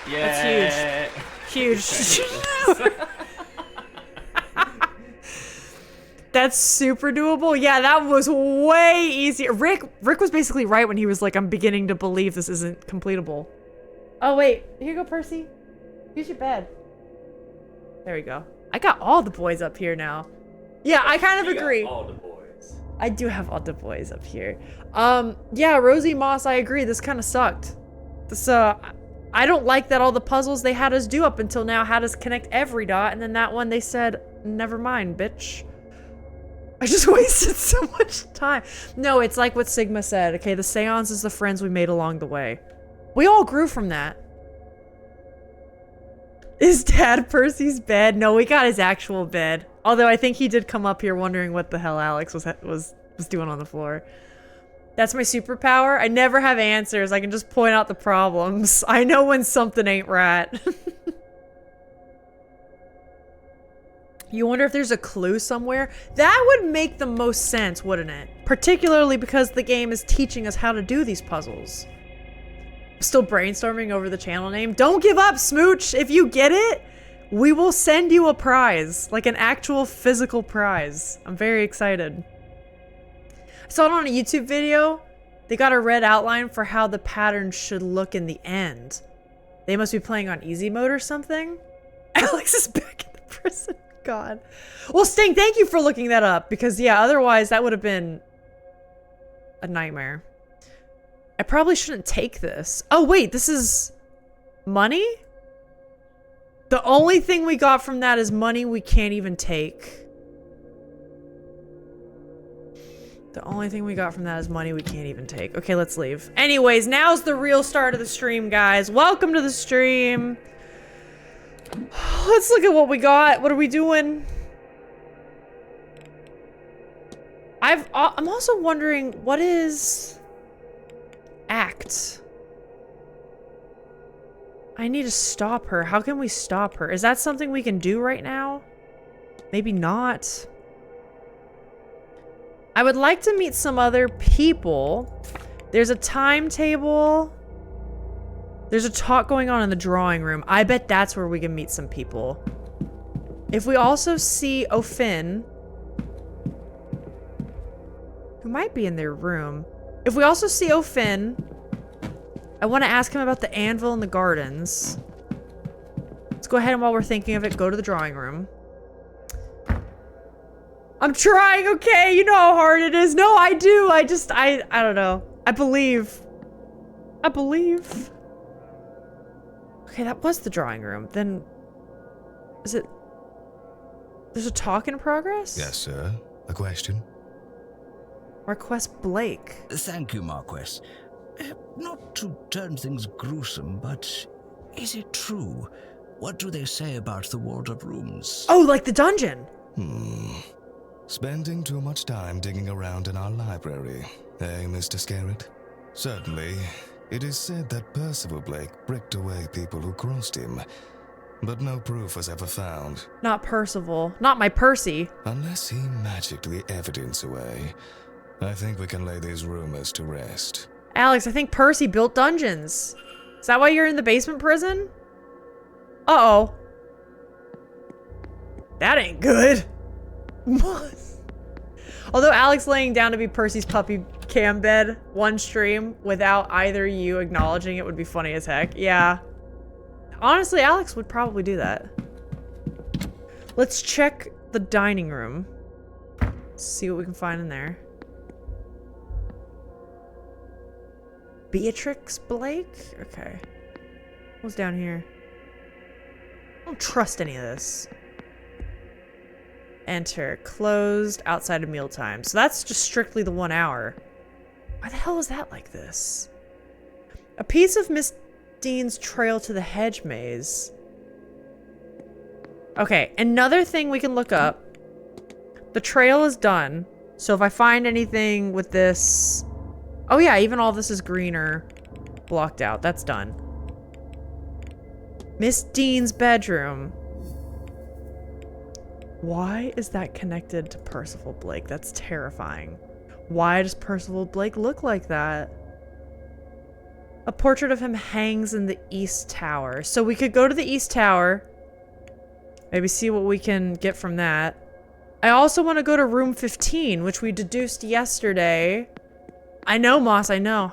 [SPEAKER 2] Yeah.
[SPEAKER 1] That's huge. That's super doable. Yeah, that was way easier. Rick was basically right when he was like, I'm beginning to believe this isn't completable. Oh, wait. Here you go, Percy. Here's your bed. There we go. I got all the boys up here now. Yeah, I kind of agree.
[SPEAKER 2] All the boys.
[SPEAKER 1] I do have all the boys up here. Yeah, Rosie Moss, I agree. This kind of sucked. This, I don't like that all the puzzles they had us do up until now had us connect every dot, and then that one they said, never mind, bitch. I just wasted so much time. No, it's like what Sigma said, okay? The Seance is the friends we made along the way. We all grew from that. Is Dad Percy's bed? No, we got his actual bed. Although I think he did come up here wondering what the hell Alex was doing on the floor. That's my superpower. I never have answers. I can just point out the problems. I know when something ain't right. You wonder if there's a clue somewhere? That would make the most sense, wouldn't it? Particularly because the game is teaching us how to do these puzzles. Still brainstorming over the channel name. Don't give up, Smooch! If you get it, we will send you a prize. Like an actual physical prize. I'm very excited. I saw it on a YouTube video. They got a red outline for how the pattern should look in the end. They must be playing on easy mode or something. Alex is back in the prison. God. Well, Sting, thank you for looking that up. Because, yeah, otherwise that would have been a nightmare. I probably shouldn't take this. Oh, wait, this is money? The only thing we got from that is money we can't even take. The only thing we got from that is money we can't even take. Okay, let's leave. Anyways, now's the real start of the stream, guys. Welcome to the stream. Let's look at what we got. What are we doing? I'm also wondering, what is act? I need to stop her. How can we stop her? Is that something we can do right now? Maybe not. I would like to meet some other people. There's a timetable. There's a talk going on in the drawing room. I bet that's where we can meet some people. If we also see O'Finn, who might be in their room. If we also see O'Finn, I want to ask him about the anvil in the gardens. Let's go ahead and while we're thinking of it, go to the drawing room. I'm trying, okay? You know how hard it is. No, I do. I don't know. I believe. I believe. Okay, that was the drawing room. Then, is it... There's a talk in progress?
[SPEAKER 4] Yes, sir. A question?
[SPEAKER 1] Marquess Blake.
[SPEAKER 5] Thank you, Marquess. Not to turn things gruesome, but is it true? What do they say about the walled-up rooms?
[SPEAKER 1] Oh, like the dungeon!
[SPEAKER 4] Spending too much time digging around in our library, eh, Mr. Scarrett? Certainly, it is said that Percival Blake bricked away people who crossed him, but no proof was ever found.
[SPEAKER 1] Not Percival. Not my Percy.
[SPEAKER 4] Unless he magicked the evidence away, I think we can lay these rumors to rest.
[SPEAKER 1] Alex, I think Percy built dungeons. Is that why you're in the basement prison? Uh-oh. That ain't good. Although Alex laying down to be Percy's puppy cam bed one stream without either you acknowledging it would be funny as heck. Yeah. Honestly, Alex would probably do that. Let's check the dining room. See what we can find in there. Beatrix Blake? Okay. What's down here? I don't trust any of this. Enter. Closed outside of mealtime. So that's just strictly the 1 hour. Why the hell is that like this? A piece of Miss Dean's trail to the hedge maze. Okay, another thing we can look up. The trail is done. So if I find anything with this... Oh yeah, even all this is green or blocked out. That's done. Miss Dean's bedroom. Why is that connected to Percival Blake? That's terrifying. Why does Percival Blake look like that? A portrait of him hangs in the East Tower. So we could go to the East Tower. Maybe see what we can get from that. I also want to go to room 15, which we deduced yesterday. I know, Moss, I know.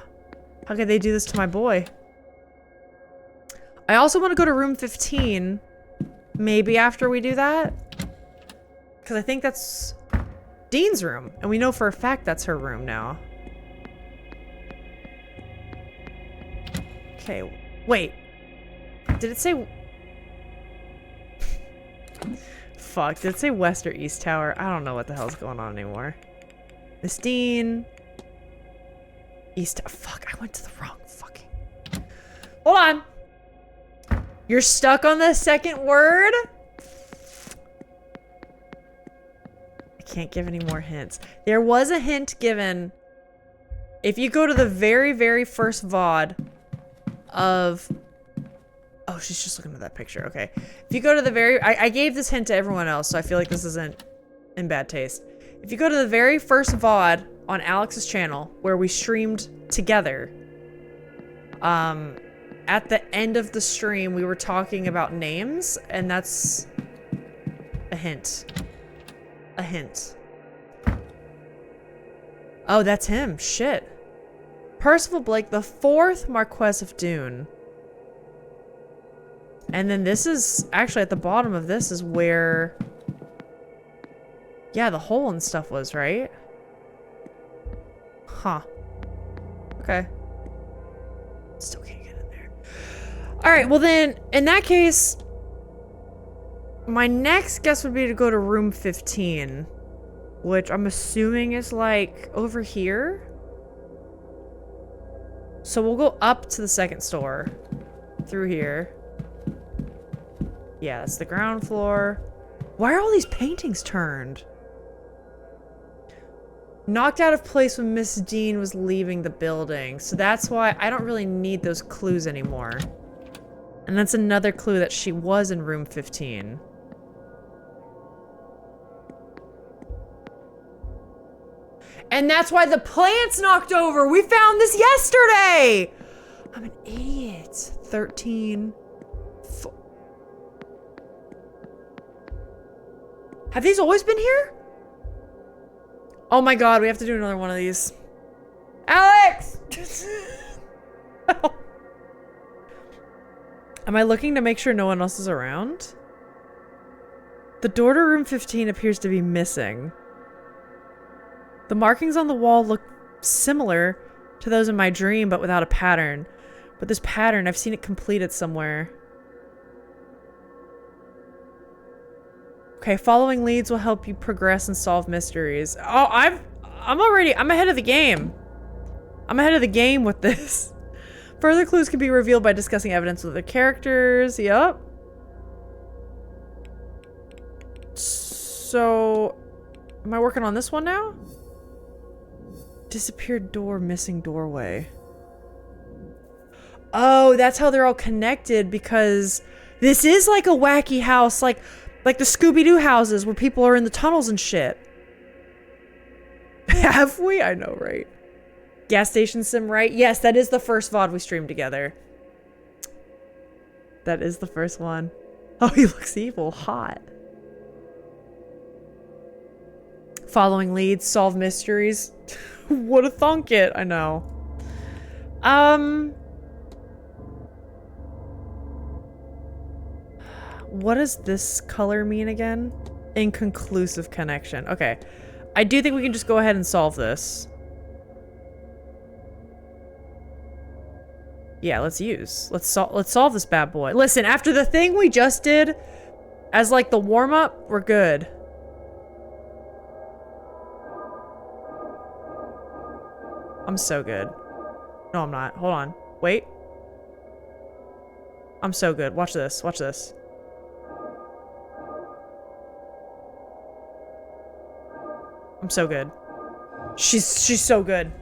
[SPEAKER 1] How could they do this to my boy? I also want to go to room 15. Maybe after we do that. Because I think that's Dean's room. And we know for a fact that's her room now. Okay, wait. Did it say... Fuck, did it say West or East Tower? I don't know what the hell's going on anymore. Miss Dean. East... Fuck, I went to the wrong fucking... Hold on. You're stuck on the second word? I can't give any more hints. There was a hint given. If you go to the very, very first VOD of... Oh, she's just looking at that picture. Okay. If you go to the very... I gave this hint to everyone else, so I feel like this isn't in bad taste. If you go to the very first VOD on Alex's channel, where we streamed together, at the end of the stream, we were talking about names, and that's a hint. A hint. Oh, that's him. Shit. Percival Blake, the 4th Marquess of Dune. And then this is, actually at the bottom of this is where, yeah, the hole and stuff was, right? Huh. Okay. Still can't get in there. Alright, well then, in that case, my next guess would be to go to room 15, which I'm assuming is like over here. So we'll go up to the second store through here. Yeah, that's the ground floor. Why are all these paintings turned? Knocked out of place when Miss Dean was leaving the building. So that's why I don't really need those clues anymore. And that's another clue that she was in room 15. And that's why the plant's knocked over. We found this yesterday. I'm an idiot. 13. Have these always been here? Oh my god, we have to do another one of these. Alex! Am I looking to make sure no one else is around? The door to room 15 appears to be missing. The markings on the wall look similar to those in my dream, but without a pattern. But this pattern, I've seen it completed somewhere. Okay, following leads will help you progress and solve mysteries. Oh, I'm ahead of the game. I'm ahead of the game with this. Further clues can be revealed by discussing evidence with the characters. Yup. So, am I working on this one now? Disappeared door, missing doorway. Oh, that's how they're all connected, because this is like a wacky house, like the Scooby-Doo houses where people are in the tunnels and shit. Have we? I know, right? Gas station sim, right? Yes, that is the first VOD we streamed together. That is the first one. Oh, he looks evil. Hot. Following leads, solve mysteries. What a thunk it. I know. What does this color mean again? Inconclusive connection. Okay. I do think we can just go ahead and solve this. Yeah, let's solve this bad boy. Listen, after the thing we just did as like the warm-up, we're good. I'm so good. No, I'm not. Hold on. Wait. I'm so good. Watch this. Watch this. I'm so good. She's so good.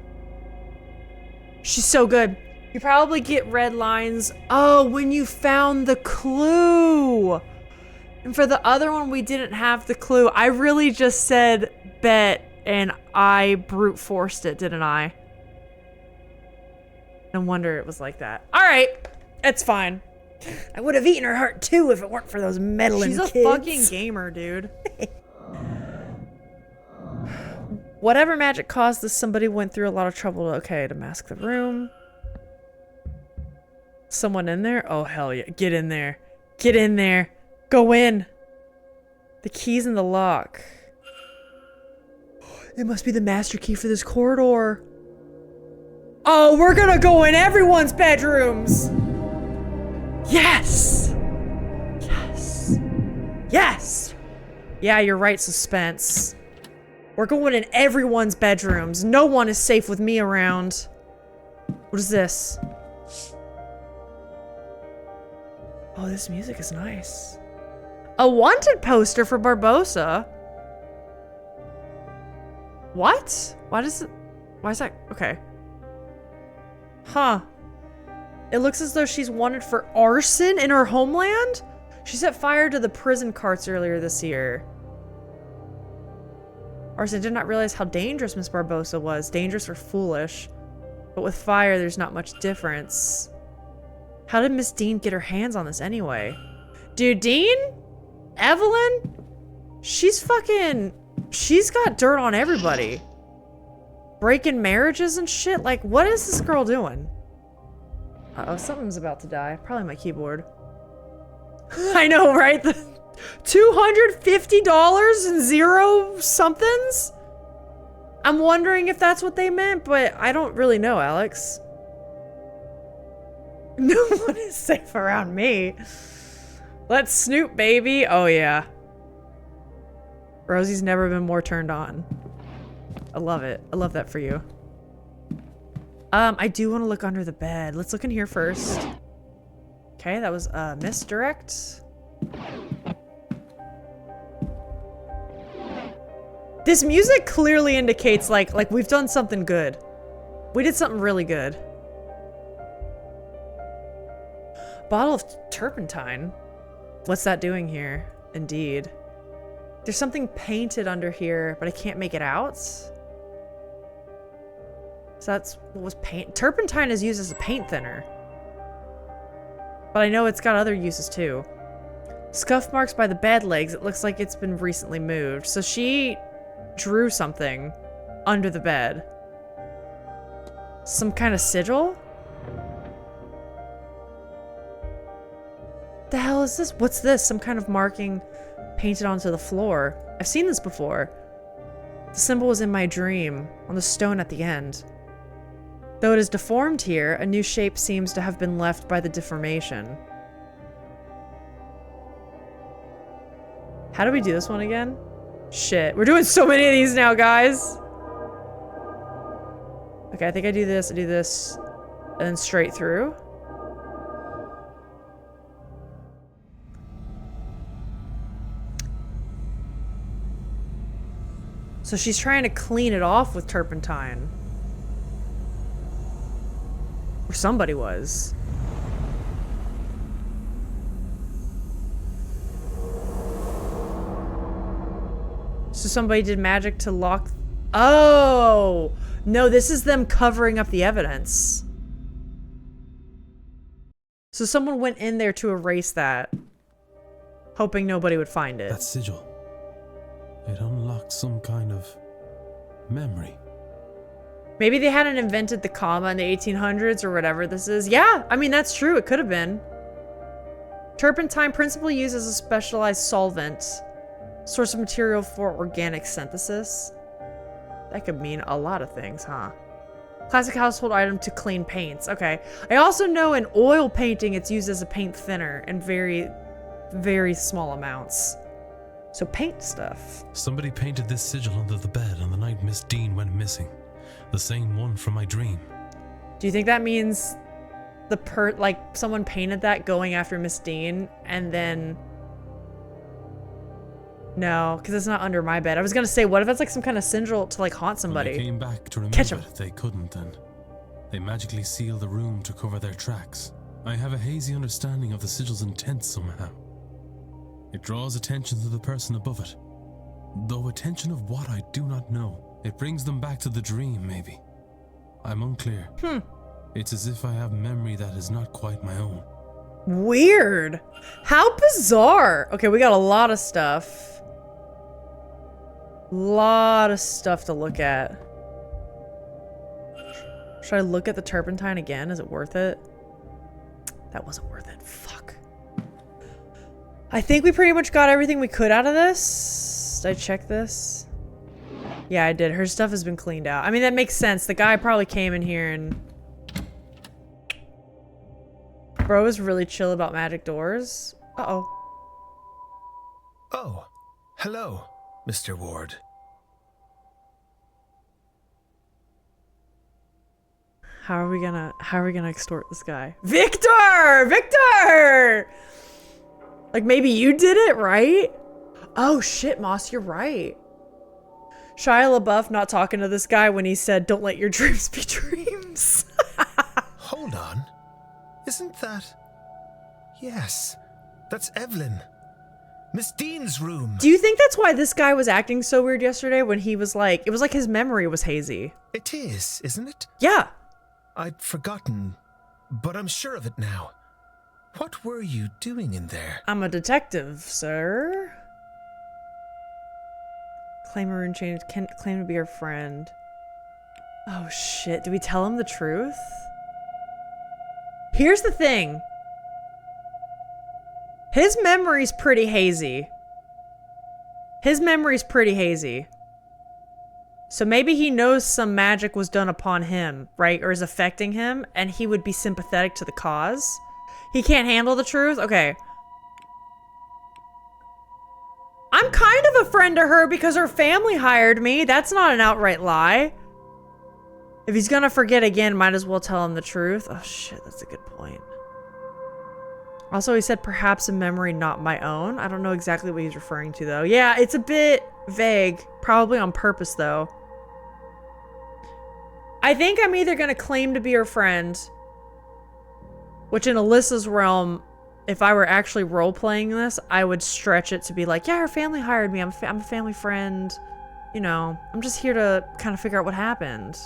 [SPEAKER 1] She's so good. You probably get red lines. Oh, when you found the clue. And for the other one, we didn't have the clue. I really just said bet and I brute forced it, didn't I? No wonder it was like that. All right. It's fine. I would have eaten her heart too if it weren't for those meddling kids. She's a fucking gamer, dude. Whatever magic caused this, somebody went through a lot of trouble. Okay, to mask the room. Someone in there? Oh, hell yeah. Get in there. Get in there. Go in. The key's in the lock. It must be the master key for this corridor. Oh, we're gonna go in everyone's bedrooms. Yes. Yes. Yes. Yeah, you're right, suspense. We're going in everyone's bedrooms. No one is safe with me around. What is this? Oh, this music is nice. A wanted poster for Barbosa. What? Why is that? Okay. Huh. It looks as though she's wanted for arson in her homeland? She set fire to the prison carts earlier this year. Arson did not realize how dangerous Miss Barbosa was. Dangerous or foolish. But with fire, there's not much difference. How did Miss Dean get her hands on this anyway? Dude, Dean? Evelyn? She's got dirt on everybody. Breaking marriages and shit? Like, what is this girl doing? Uh-oh, something's about to die. Probably my keyboard. I know, right? The $250 and 0 somethings? I'm wondering if that's what they meant, but I don't really know, Alex. No one is safe around me. Let's snoop, baby. Oh, yeah. Rosie's never been more turned on. I love it. I love that for you. I do want to look under the bed. Let's look in here first. Okay, that was misdirect. This music clearly indicates like we've done something good. We did something really good. Bottle of turpentine. What's that doing here? Indeed. There's something painted under here, but I can't make it out. So that's what was paint. Turpentine is used as a paint thinner. But I know it's got other uses too. Scuff marks by the bed legs. It looks like it's been recently moved. So she drew something under the bed. Some kind of sigil? The hell is this? What's this? Some kind of marking painted onto the floor. I've seen this before. The symbol was in my dream, on the stone at the end. Though it is deformed here, a new shape seems to have been left by the deformation. How do we do this one again? Shit, we're doing so many of these now, guys! Okay, I think I do this, and then straight through. So she's trying to clean it off with turpentine. Or somebody was. So somebody did magic to lock... Oh! No, this is them covering up the evidence. So someone went in there to erase that, hoping nobody would find it.
[SPEAKER 6] That sigil. It unlocks some kind of memory.
[SPEAKER 1] Maybe they hadn't invented the comma in the 1800s or whatever this is. Yeah, I mean, that's true. It could have been. Turpentine, principally used as a specialized solvent. Source of material for organic synthesis. That could mean a lot of things, huh? Classic household item to clean paints. Okay. I also know in oil painting it's used as a paint thinner in very, very small amounts. So paint stuff.
[SPEAKER 6] Somebody painted this sigil under the bed on the night Miss Dean went missing. The same one from my dream.
[SPEAKER 1] Do you think that means like someone painted that going after Miss Dean and then... No, because it's not under my bed. I was gonna say, what if it's like some kind of sigil to like haunt somebody?
[SPEAKER 6] When they came back to remove
[SPEAKER 1] Catch 'em.
[SPEAKER 6] it, they couldn't, and they magically sealed the room to cover their tracks. I have a hazy understanding of the sigil's intent somehow. It draws attention to the person above it. Though attention of what, I do not know. It brings them back to the dream, maybe. I'm unclear. It's as if I have memory that is not quite my own.
[SPEAKER 1] Weird. How bizarre. Okay, we got a lot of stuff. Lot of stuff to look at. Should I look at the turpentine again? Is it worth it? That wasn't worth it. Fuck. I think we pretty much got everything we could out of this. Did I check this? Yeah, I did. Her stuff has been cleaned out. I mean, that makes sense. The guy probably came in here and... Bro is really chill about magic doors. Uh-oh.
[SPEAKER 7] Oh, hello, Mr. Ward.
[SPEAKER 1] How are we gonna extort this guy? Victor! Victor! Like maybe you did it, right? Oh shit, Moss, you're right. Shia LaBeouf not talking to this guy when he said, "Don't let your dreams be dreams."
[SPEAKER 7] Hold on. Isn't that... Yes, that's Evelyn. Miss Dean's room.
[SPEAKER 1] Do you think that's why this guy was acting so weird yesterday when he was like, it was like his memory was hazy?
[SPEAKER 7] It is, isn't it?
[SPEAKER 1] Yeah.
[SPEAKER 7] I'd forgotten, but I'm sure of it now. What were you doing in there?
[SPEAKER 1] I'm a detective, sir. Claim her and change, can claim to be her friend. Oh shit, do we tell him the truth? Here's the thing. His memory's pretty hazy. His memory's pretty hazy. So maybe he knows some magic was done upon him, right? Or is affecting him, and he would be sympathetic to the cause. He can't handle the truth? Okay. I'm kind of a friend to her because her family hired me. That's not an outright lie. If he's gonna forget again, might as well tell him the truth. Oh shit, that's a good point. Also, he said perhaps a memory not my own. I don't know exactly what he's referring to though. Yeah, it's a bit vague. Probably on purpose though. I think I'm either gonna claim to be her friend, which in Alyssa's realm, if I were actually role-playing this, I would stretch it to be like, yeah, her family hired me. I'm a family friend. You know, I'm just here to kind of figure out what happened.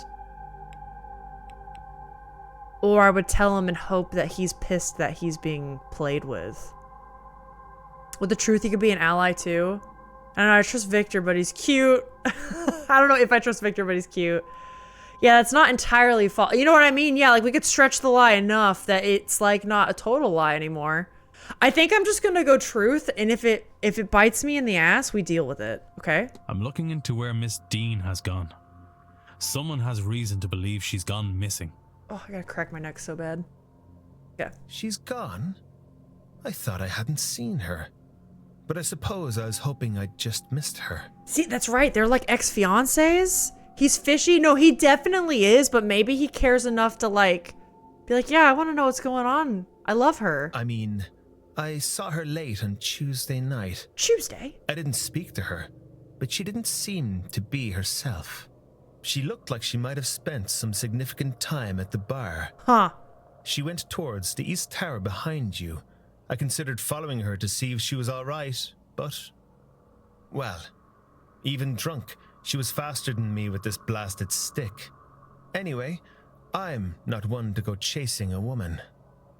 [SPEAKER 1] Or I would tell him and hope that he's pissed that he's being played with. With the truth, he could be an ally too. I don't know, I trust Victor, but he's cute. I don't know if I trust Victor, but he's cute. Yeah, that's not entirely false. You know what I mean? Yeah, like we could stretch the lie enough that it's like not a total lie anymore. I think I'm just gonna go truth, and if it bites me in the ass, we deal with it, okay?
[SPEAKER 8] I'm looking into where Miss Dean has gone. Someone has reason to believe she's gone missing.
[SPEAKER 1] Oh, I gotta crack my neck so bad. Yeah.
[SPEAKER 7] She's gone? I thought I hadn't seen her. But I suppose I was hoping I'd just missed her.
[SPEAKER 1] See, that's right. They're like ex-fiancés. He's fishy. No, he definitely is, but maybe he cares enough to like be like, yeah, I want to know what's going on. I love her.
[SPEAKER 7] I mean, I saw her late on Tuesday night.
[SPEAKER 1] Tuesday?
[SPEAKER 7] I didn't speak to her, but she didn't seem to be herself. She looked like she might have spent some significant time at the bar.
[SPEAKER 1] Huh.
[SPEAKER 7] She went towards the east tower behind you. I considered following her to see if she was all right, but... well, even drunk, she was faster than me with this blasted stick. Anyway, I'm not one to go chasing a woman,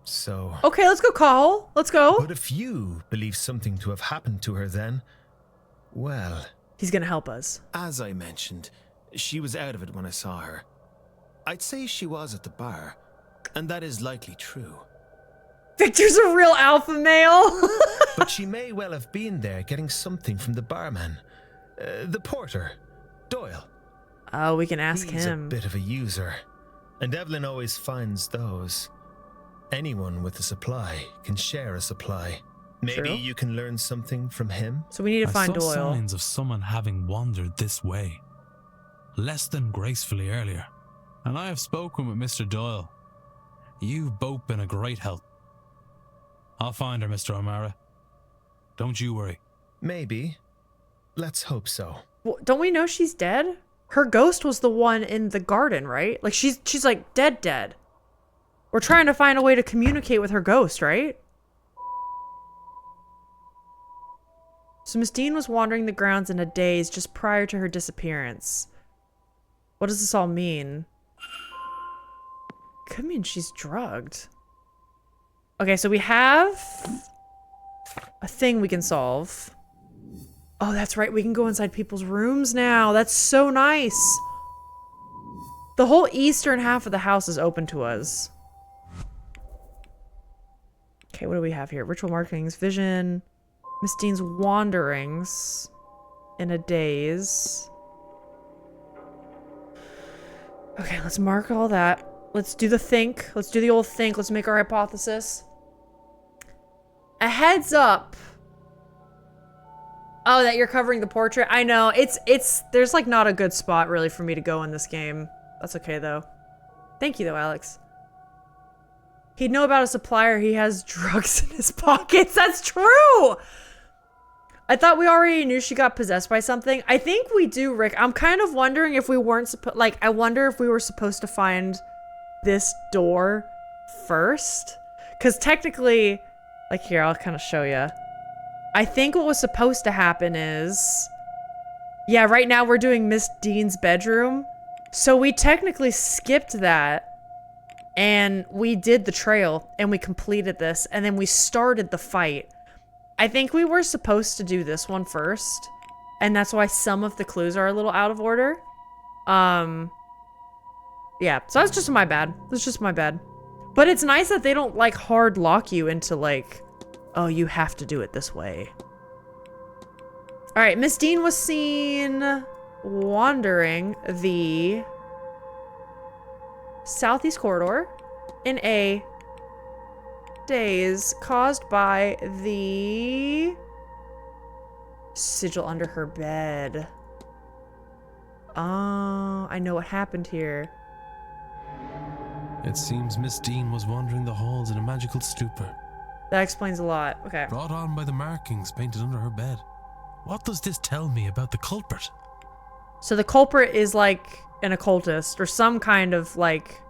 [SPEAKER 7] so...
[SPEAKER 1] Okay, let's go, Cole. Let's go.
[SPEAKER 7] But if you believe something to have happened to her then, well...
[SPEAKER 1] He's gonna help us.
[SPEAKER 9] As I mentioned, she was out of it when I saw her. I'd say she was at the bar, and that is likely true.
[SPEAKER 1] Victor's a real alpha male.
[SPEAKER 7] But she may well have been there getting something from the barman. The porter, Doyle.
[SPEAKER 1] Oh, we can ask
[SPEAKER 7] He's
[SPEAKER 1] him.
[SPEAKER 7] a bit of a user, and Evelyn always finds those. Anyone with a supply can share a supply. Maybe
[SPEAKER 1] True.
[SPEAKER 7] you can learn something from him?
[SPEAKER 1] So we need to find
[SPEAKER 8] I saw
[SPEAKER 1] Doyle.
[SPEAKER 8] signs of someone having wandered this way. Less than gracefully earlier. And I have spoken with Mr. Doyle. You've both been a great help. I'll find her, Mr. O'Mara. Don't you worry.
[SPEAKER 7] Maybe. Let's hope so.
[SPEAKER 1] Well, don't we know she's dead? Her ghost was the one in the garden, right? Like she's like dead. We're trying to find a way to communicate with her ghost, right? So Miss Dean was wandering the grounds in a daze just prior to her disappearance. What does this all mean? Could mean she's drugged. Okay, so we have a thing we can solve. Oh, that's right. We can go inside people's rooms now. That's so nice. The whole eastern half of the house is open to us. Okay, what do we have here? Ritual markings, vision, Miss Dean's wanderings in a daze. Okay, let's mark all that. Let's do the think. Let's do the old think. Let's make our hypothesis. A heads up. Oh, that you're covering the portrait? I know. There's like not a good spot really for me to go in this game. That's okay though. Thank you though, Alex. He'd know about a supplier. He has drugs in his pockets. That's true! I thought we already knew she got possessed by something. I think we do, Rick. I'm kind of wondering if we weren't supposed... like, I wonder if we were supposed to find this door first. Because technically... like, here, I'll kind of show you. I think what was supposed to happen is... yeah, right now we're doing Miss Dean's bedroom. So we technically skipped that. And we did the trail. And we completed this. And then we started the fight. I think we were supposed to do this one first. And that's why some of the clues are a little out of order. Yeah, so that's just my bad. That's just my bad. But it's nice that they don't, like, hard lock you into, like, oh, you have to do it this way. Alright, Miss Dean was seen wandering the southeast corridor in a daze caused by the sigil under her bed. Oh, I know what happened here.
[SPEAKER 6] It seems Miss Dean was wandering the halls in a magical stupor,
[SPEAKER 1] That explains a lot. Okay.
[SPEAKER 6] brought on by the markings painted under her bed. What does this tell me about the culprit?
[SPEAKER 1] So the culprit is like an occultist or some kind of like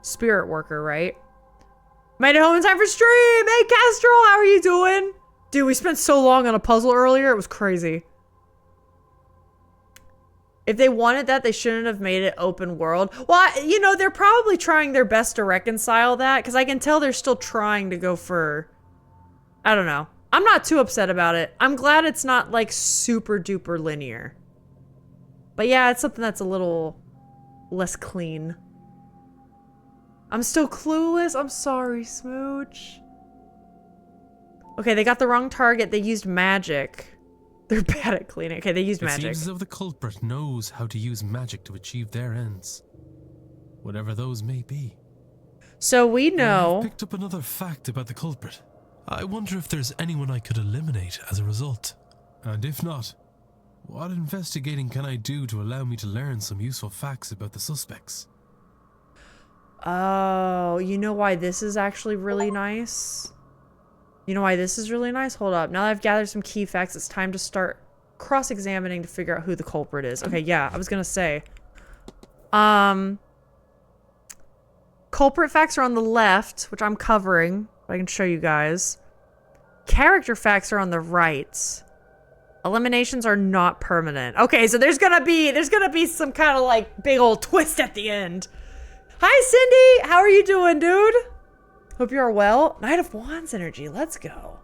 [SPEAKER 1] spirit worker, right? Made it home in time for stream! Hey, Castrol, how are you doing? Dude, we spent so long on a puzzle earlier, it was crazy. If they wanted that, they shouldn't have made it open world. Well, you know, they're probably trying their best to reconcile that, because I can tell they're still trying to go for... I don't know. I'm not too upset about it. I'm glad it's not, like, super duper linear. But yeah, it's something that's a little less clean. I'm still clueless. I'm sorry, Smooch. Okay, they got the wrong target. They used magic. They're bad at cleaning. Okay, they used magic.
[SPEAKER 6] It seems as though the culprit knows how to use magic to achieve their ends. Whatever those may be.
[SPEAKER 1] So we know...
[SPEAKER 6] I've picked up another fact about the culprit. I wonder if there's anyone I could eliminate as a result. And if not, what investigating can I do to allow me to learn some useful facts about the suspects?
[SPEAKER 1] Oh, you know why this is actually really nice? You know why this is really nice? Hold up. Now that I've gathered some key facts, it's time to start cross-examining to figure out who the culprit is. Okay, yeah, I was gonna say. Culprit facts are on the left, which I'm covering. I can show you guys. Character facts are on the right. Eliminations are not permanent. Okay, so there's gonna be some kind of like big old twist at the end. Hi, Cindy! How are you doing, dude? Hope you are well. Knight of Wands energy. Let's go.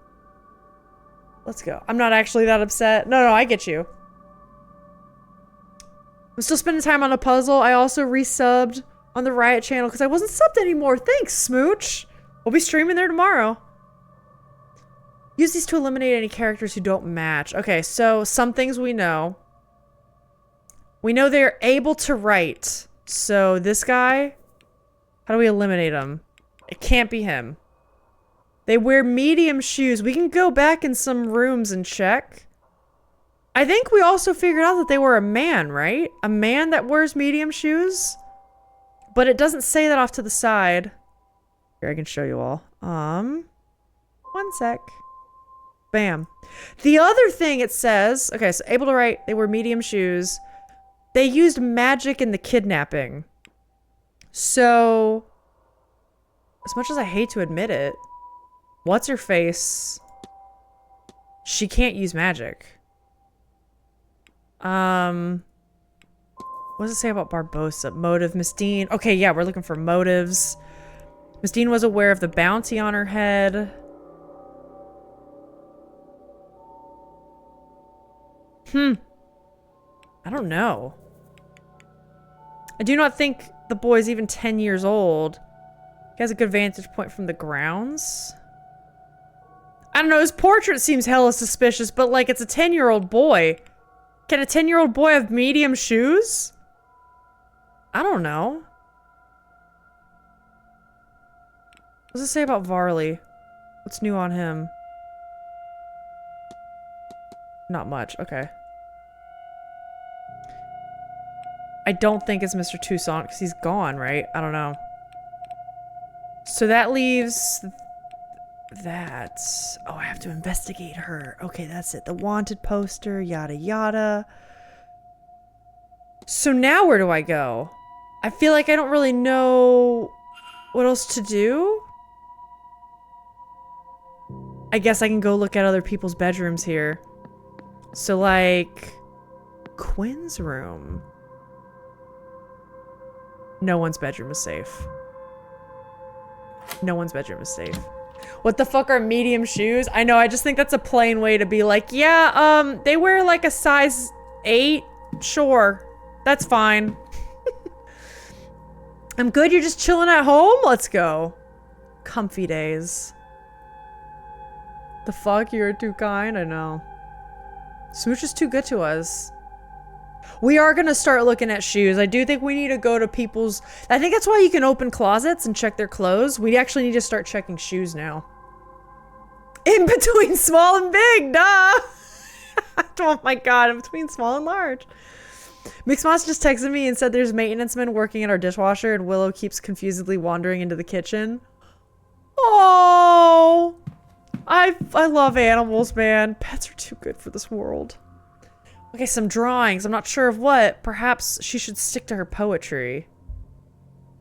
[SPEAKER 1] Let's go. I'm not actually that upset. No, I get you. I'm still spending time on a puzzle. I also resubbed on the Riot channel because I wasn't subbed anymore. Thanks, Smooch. We'll be streaming there tomorrow. Use these to eliminate any characters who don't match. Okay, so some things we know. We know they're able to write. So this guy, how do we eliminate him? It can't be him. They wear medium shoes. We can go back in some rooms and check. I think we also figured out that they were a man, right? A man that wears medium shoes. But it doesn't say that off to the side. Here, I can show you all. One sec. Bam. The other thing it says, okay, so able to write, they wear medium shoes. They used magic in the kidnapping. So, as much as I hate to admit it, what's her face? She can't use magic. What does it say about Barbosa? Motive, Miss Dean. Okay, yeah, we're looking for motives. Miss Dean was aware of the bounty on her head. I don't know. I do not think the boy's even 10 years old. He has a good vantage point from the grounds. I don't know, his portrait seems hella suspicious, but like, it's a 10-year-old boy. Can a 10-year-old boy have medium shoes? I don't know. What does it say about Varley? What's new on him? Not much, okay. I don't think it's Mr. Toussaint because he's gone, right? I don't know. So that leaves that. Oh, I have to investigate her. Okay, that's it. The wanted poster, yada yada. So now where do I go? I feel like I don't really know what else to do. I guess I can go look at other people's bedrooms here. So like Quinn's room. No one's bedroom is safe. No one's bedroom is safe. What the fuck are medium shoes? I know, I just think that's a plain way to be like, yeah, they wear like a size 8. Sure. That's fine. I'm good, you're just chilling at home? Let's go. Comfy days. The fuck, you're too kind? I know. Smooch is too good to us. We are gonna start looking at shoes. I do think we need to go to people's... I think that's why you can open closets and check their clothes. We actually need to start checking shoes now. In between small and big, duh! Oh my god, in between small and large. Mixmas just texted me and said there's maintenance men working in our dishwasher and Willow keeps confusedly wandering into the kitchen. Oh, I love animals, man. Pets are too good for this world. Okay, some drawings. I'm not sure of what. Perhaps she should stick to her poetry.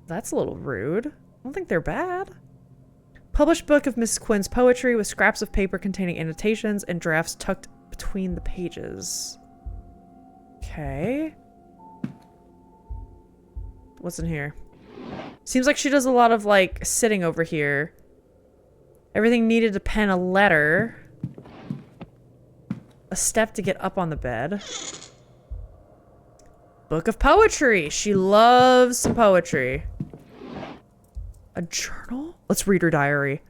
[SPEAKER 1] That's a little rude. I don't think they're bad. Published book of Miss Quinn's poetry with scraps of paper containing annotations and drafts tucked between the pages. Okay. What's in here? Seems like she does a lot of, like, sitting over here. Everything needed to pen a letter. A step to get up on the bed. Book of poetry. She loves some poetry. A journal? Let's read her diary.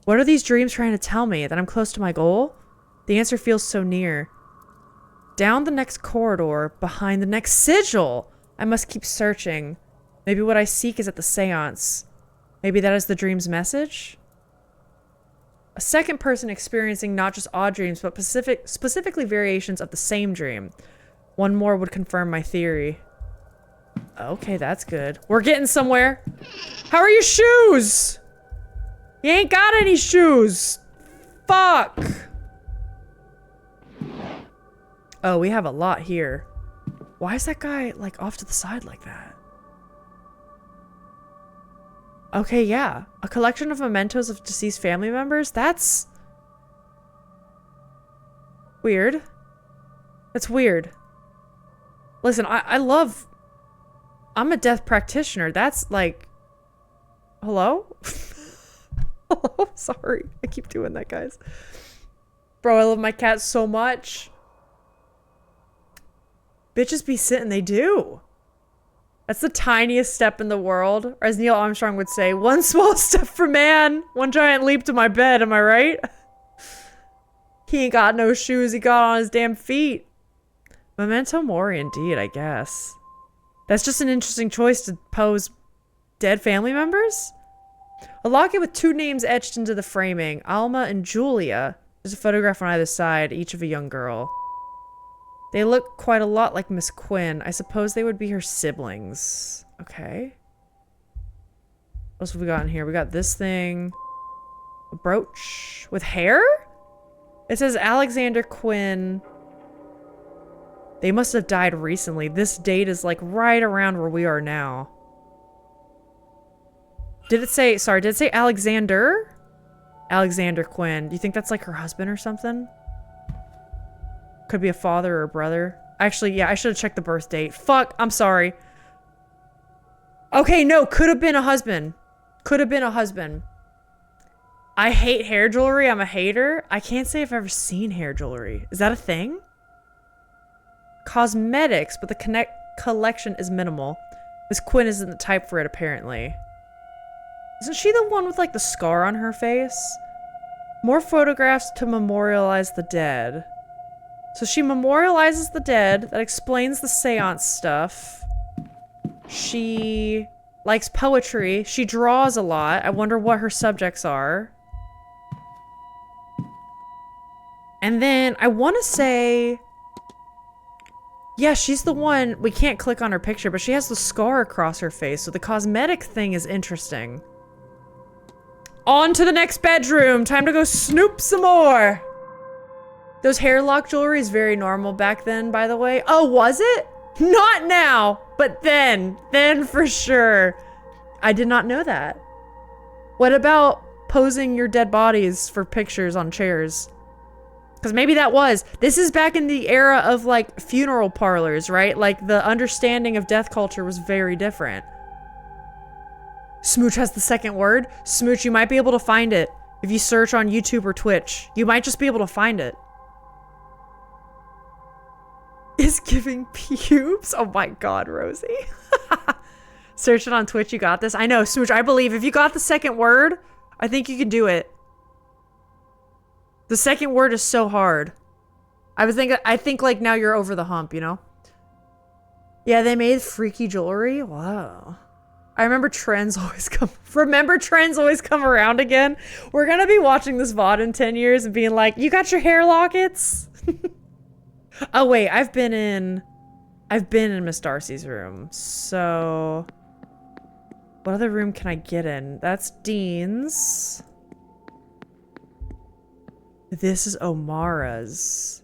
[SPEAKER 1] What are these dreams trying to tell me? That I'm close to my goal? The answer feels so near. Down the next corridor, behind the next sigil. I must keep searching. Maybe what I seek is at the seance. Maybe that is the dream's message? A second person experiencing not just odd dreams, but specifically variations of the same dream. One more would confirm my theory. Okay, that's good. We're getting somewhere. How are your shoes? You ain't got any shoes. Fuck. Oh, we have a lot here. Why is that guy, like, off to the side like that? Okay, yeah. A collection of mementos of deceased family members? That's... weird. That's weird. Listen, I love... I'm a death practitioner. That's, like... Hello? Hello? Sorry. I keep doing that, guys. Bro, I love my cat so much. Bitches be sitting, they do. That's the tiniest step in the world. Or as Neil Armstrong would say, one small step for man, one giant leap to my bed, am I right? He ain't got no shoes, he got on his damn feet. Memento mori indeed, I guess. That's just an interesting choice to pose dead family members? A locket with 2 names etched into the framing, Alma and Julia. There's a photograph on either side, each of a young girl. They look quite a lot like Miss Quinn. I suppose they would be her siblings. Okay. What else have we got in here? We got this thing. A brooch with hair? It says Alexander Quinn. They must have died recently. This date is like right around where we are now. Did it say, sorry, did it say Alexander? Alexander Quinn. Do you think that's like her husband or something? Could be a father or a brother. Actually, yeah, I should have checked the birth date. Fuck, I'm sorry. Okay, no, could have been a husband. Could have been a husband. I hate hair jewelry. I'm a hater. I can't say I've ever seen hair jewelry. Is that a thing? Cosmetics, but the collection is minimal. Miss Quinn isn't the type for it, apparently. Isn't she the one with, like, the scar on her face? More photographs to memorialize the dead. So she memorializes the dead. That explains the seance stuff. She likes poetry. She draws a lot. I wonder what her subjects are. And then I want to say... yeah, she's the one... we can't click on her picture, but she has the scar across her face. So the cosmetic thing is interesting. On to the next bedroom. Time to go snoop some more. Those hair lock jewelry is very normal back then, by the way. Oh, was it? Not now, but then. Then for sure. I did not know that. What about posing your dead bodies for pictures on chairs? Because maybe that was. This is back in the era of, like, funeral parlors, right? Like, the understanding of death culture was very different. Smooch has the second word. Smooch, you might be able to find it. If you search on YouTube or Twitch, you might just be able to find it. Is giving pubes? Oh my god, Rosie. Search it on Twitch, you got this. I know, Smooch, I believe if you got the second word, I think you can do it. The second word is so hard. I think like now you're over the hump, you know? Yeah, they made freaky jewelry? Wow. I remember trends always come... remember trends always come around again? We're gonna be watching this VOD in 10 years and being like, you got your hair lockets? Oh wait, I've been in Miss Darcy's room. So what other room can I get in? That's Dean's. This is Omara's.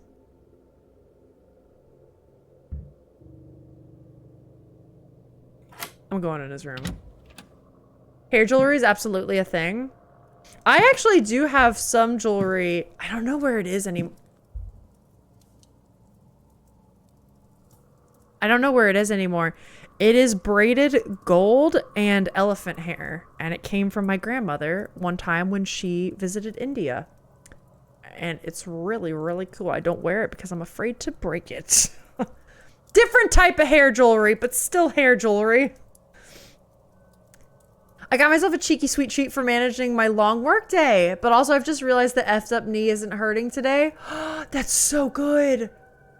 [SPEAKER 1] I'm going in his room. Hair jewelry is absolutely a thing. I actually do have some jewelry. I don't know where it is anymore. I don't know where it is anymore. It is braided gold and elephant hair. And it came from my grandmother one time when she visited India. And it's really, really cool. I don't wear it because I'm afraid to break it. Different type of hair jewelry, but still hair jewelry. I got myself a cheeky sweet treat for managing my long work day, but also I've just realized the effed up knee isn't hurting today. That's so good.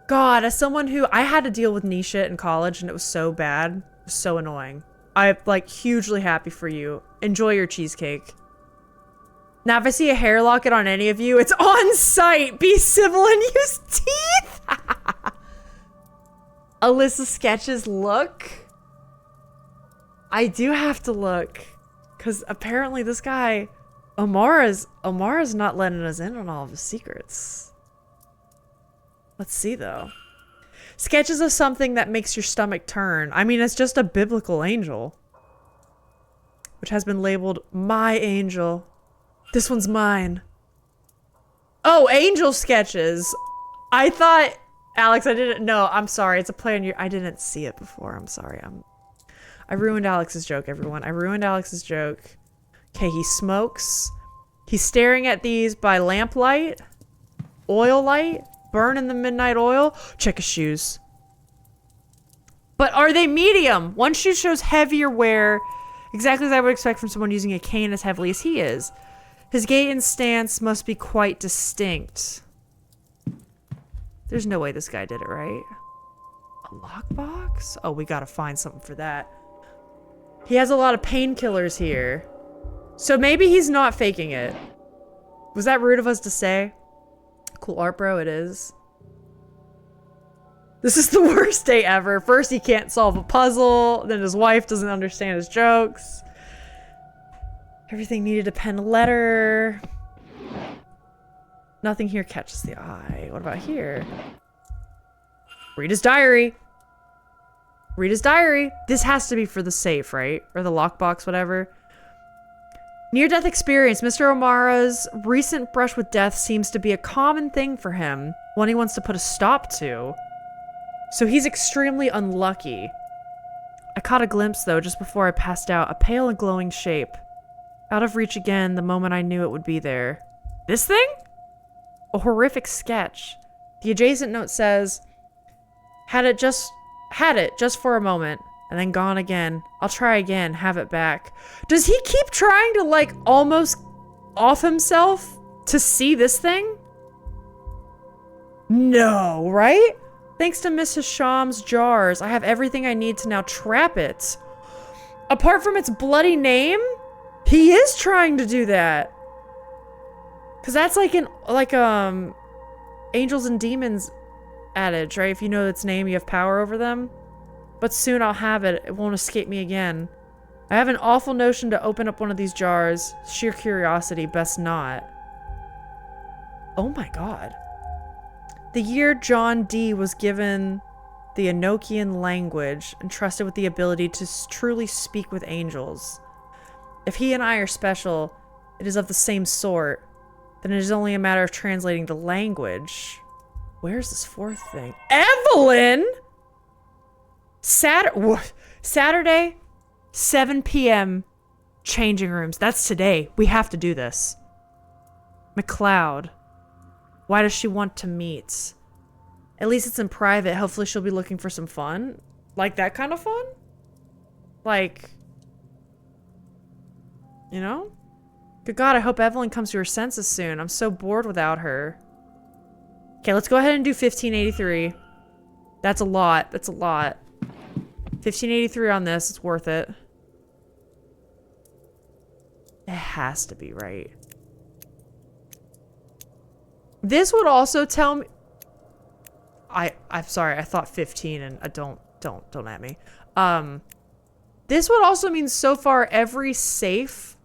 [SPEAKER 1] God, as someone who, I had to deal with knee shit in college and it was so bad, it was so annoying. I'm like hugely happy for you. Enjoy your cheesecake. Now, if I see a hair locket on any of you, it's on site. Be civil and use teeth. Alyssa sketches look. I do have to look. Because apparently this guy, Amara's not letting us in on all of his secrets. Let's see though. Sketches of something that makes your stomach turn. I mean, it's just a biblical angel. Which has been labeled my angel. This one's mine. Oh, angel sketches. I thought, Alex, I didn't know. I'm sorry. It's a play on your, I didn't see it before. I'm sorry. I ruined Alex's joke, everyone. I ruined Alex's joke. Okay, he smokes. He's staring at these by lamplight. Oil light. Burning the midnight oil. Check his shoes. But are they medium? One shoe shows heavier wear. Exactly as I would expect from someone using a cane as heavily as he is. His gait and stance must be quite distinct. There's no way this guy did it right. A lockbox? Oh, we gotta find something for that. He has a lot of painkillers here. So maybe he's not faking it. Was that rude of us to say? Cool art, bro, it is. This is the worst day ever. First, he can't solve a puzzle. Then his wife doesn't understand his jokes. Everything needed to pen a letter. Nothing here catches the eye. What about here? Read his diary. Read his diary. This has to be for the safe, right? Or the lockbox, whatever. Near-death experience. Mr. O'Mara's recent brush with death seems to be a common thing for him. One he wants to put a stop to. So he's extremely unlucky. I caught a glimpse, though, just before I passed out. A pale and glowing shape. Out of reach again the moment I knew it would be there. This thing? A horrific sketch. The adjacent note says, had it just for a moment, and then gone again. I'll try again, have it back. Does he keep trying to, like, almost off himself to see this thing? No, right? Thanks to Miss Hasham's jars, I have everything I need to now trap it. Apart from its bloody name, he is trying to do that. Cause that's like angels and demons adage, right? If you know its name, you have power over them. But soon I'll have it. It won't escape me again. I have an awful notion to open up one of these jars. Sheer curiosity, best not. Oh my god. The year John Dee was given the Enochian language, entrusted with the ability to truly speak with angels. If he and I are special, it is of the same sort. Then it is only a matter of translating the language. Where's this fourth thing? Evelyn! Saturday, 7 p.m. Changing rooms. That's today. We have to do this. McLeod. Why does she want to meet? At least it's in private. Hopefully she'll be looking for some fun. Like that kind of fun? Like, you know? Good God, I hope Evelyn comes to her senses soon. I'm so bored without her. Okay, let's go ahead and do 1583. That's a lot. That's a lot. 1583 on this. It's worth it. It has to be right. This would also tell me... I'm sorry, I thought 15 and don't at me. This would also mean so far every safe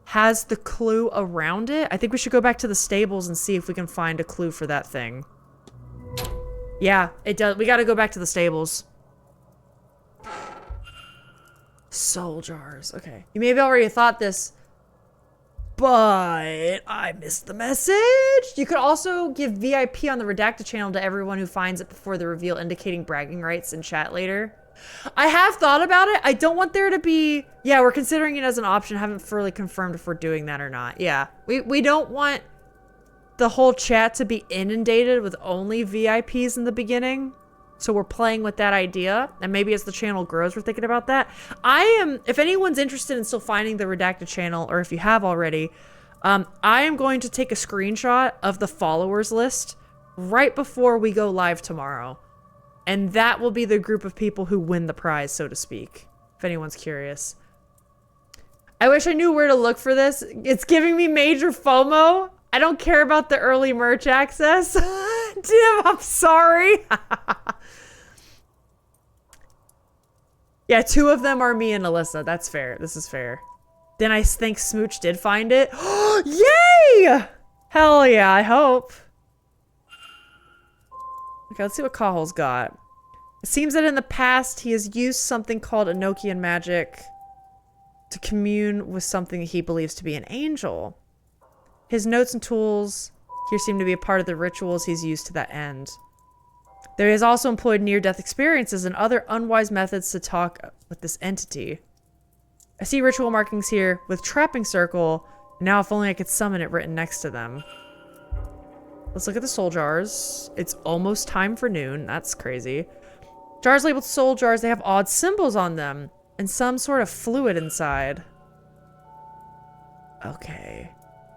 [SPEAKER 1] has the clue around it. I think we should go back to the stables and see if we can find a clue for that thing. Yeah, it does. We gotta go back to the stables. Soul jars. Okay. You maybe already thought this, but I missed the message. You could also give VIP on the redacted channel to everyone who finds it before the reveal, indicating bragging rights in chat later. I have thought about it. I don't want there to be... Yeah, we're considering it as an option. Haven't fully confirmed if we're doing that or not. Yeah, we don't want the whole chat to be inundated with only VIPs in the beginning. So we're playing with that idea. And maybe as the channel grows, we're thinking about that. If anyone's interested in still finding the redacted channel, or if you have already, I am going to take a screenshot of the followers list right before we go live tomorrow. And that will be the group of people who win the prize, so to speak, if anyone's curious. I wish I knew where to look for this. It's giving me major FOMO. I don't care about the early merch access. Dim, I'm sorry. Yeah, 2 of them are me and Alyssa. That's fair. This is fair. Then I think Smooch did find it. Yay! Hell yeah, I hope. Okay, let's see what Kahol's got. It seems that in the past, he has used something called Enochian magic to commune with something he believes to be an angel. His notes and tools here seem to be a part of the rituals he's used to that end. There is also employed near-death experiences and other unwise methods to talk with this entity. I see ritual markings here with trapping circle. Now if only I could summon it written next to them. Let's look at the soul jars. It's almost time for noon. That's crazy. Jars labeled soul jars, they have odd symbols on them and some sort of fluid inside. Okay.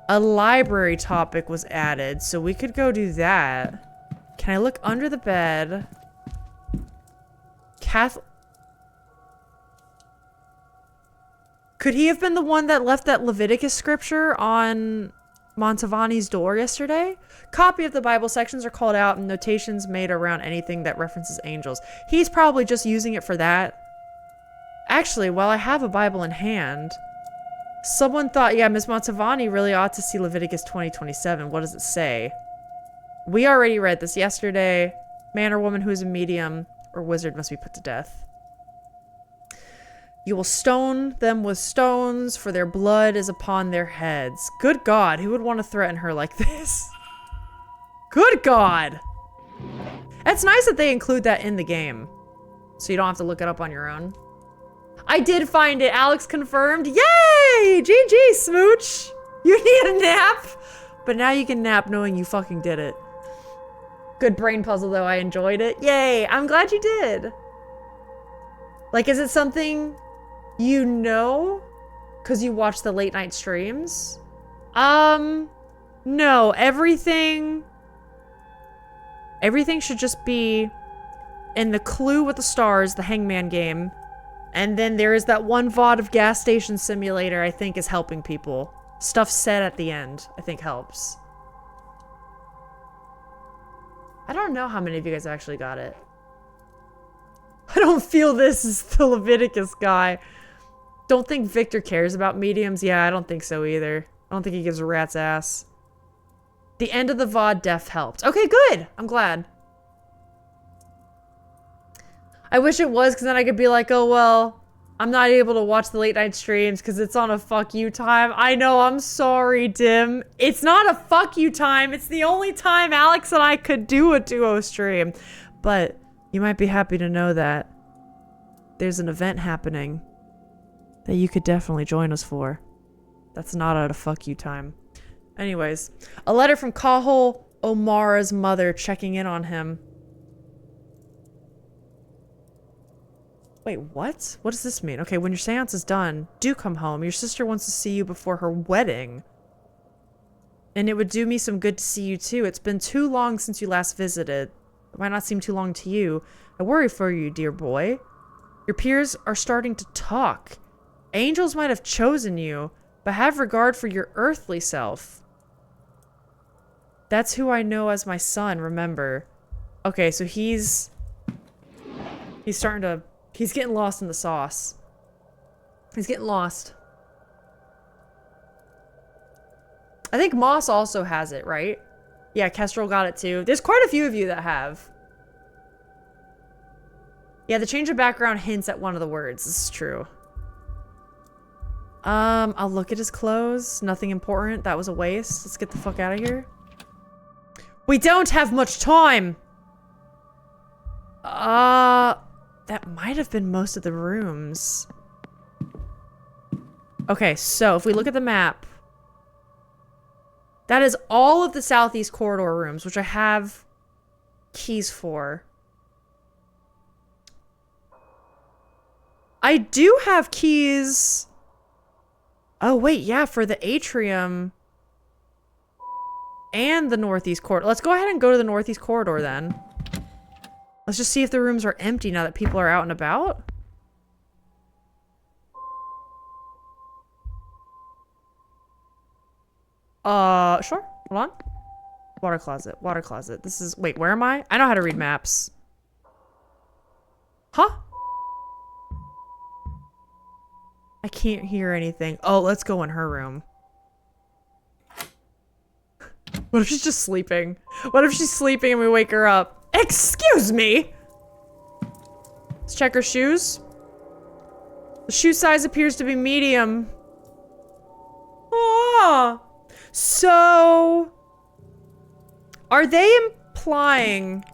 [SPEAKER 1] A library topic was added, so we could go do that. Can I look under the bed? Could he have been the one that left that Leviticus scripture on Montavani's door yesterday? Copy of the Bible sections are called out and notations made around anything that references angels. He's probably just using it for that. Actually, while I have a Bible in hand, someone thought, yeah, Miss Montavani really ought to see Leviticus 20:27. What does it say? We already read this yesterday. Man or woman who is a medium or wizard must be put to death. You will stone them with stones, for their blood is upon their heads. Good God, who would want to threaten her like this? Good God! It's nice that they include that in the game, so you don't have to look it up on your own. I did find it. Alex confirmed. Yay! GG, Smooch! You need a nap! But now you can nap knowing you fucking did it. Good brain puzzle, though. I enjoyed it. Yay! I'm glad you did. Like, is it something you know? Because you watch the late night streams? No. Everything should just be in the Clue with the Stars, the Hangman game. And then there is that one VOD of Gas Station Simulator I think is helping people. Stuff said at the end, I think helps. I don't know how many of you guys actually got it. I don't feel this is the Leviticus guy. Don't think Victor cares about mediums. Yeah, I don't think so either. I don't think he gives a rat's ass. The end of the VOD def helped. Okay, good. I'm glad. I wish it was, because then I could be like, oh, well, I'm not able to watch the late night streams because it's on a fuck you time. I know, I'm sorry, Dim. It's not a fuck you time. It's the only time Alex and I could do a duo stream. But you might be happy to know that there's an event happening that you could definitely join us for. That's not at a fuck you time. Anyways, a letter from Kahul Omara's mother checking in on him. Wait, what? What does this mean? Okay, when your seance is done, do come home. Your sister wants to see you before her wedding. And it would do me some good to see you too. It's been too long since you last visited. It might not seem too long to you. I worry for you, dear boy. Your peers are starting to talk. Angels might have chosen you, but have regard for your earthly self. That's who I know as my son, remember. Okay, so he's starting to... He's getting lost in the sauce. He's getting lost. I think Moss also has it, right? Yeah, Kestrel got it too. There's quite a few of you that have. Yeah, the change of background hints at one of the words. This is true. I'll look at his clothes. Nothing important. That was a waste. Let's get the fuck out of here. We don't have much time! That might have been most of the rooms. Okay, so if we look at the map, that is all of the southeast corridor rooms, which I have keys for. I do have keys. Oh, wait, yeah, for the atrium and the northeast corridor. Let's go ahead and go to the northeast corridor then. Let's just see if the rooms are empty now that people are out and about. Sure. Hold on. Water closet. Water closet. This is... Wait, where am I? I know how to read maps. Huh? I can't hear anything. Oh, let's go in her room. What if she's just sleeping? What if she's sleeping and we wake her up? Excuse me! Let's check her shoes. The shoe size appears to be medium. Ah! So... Are they implying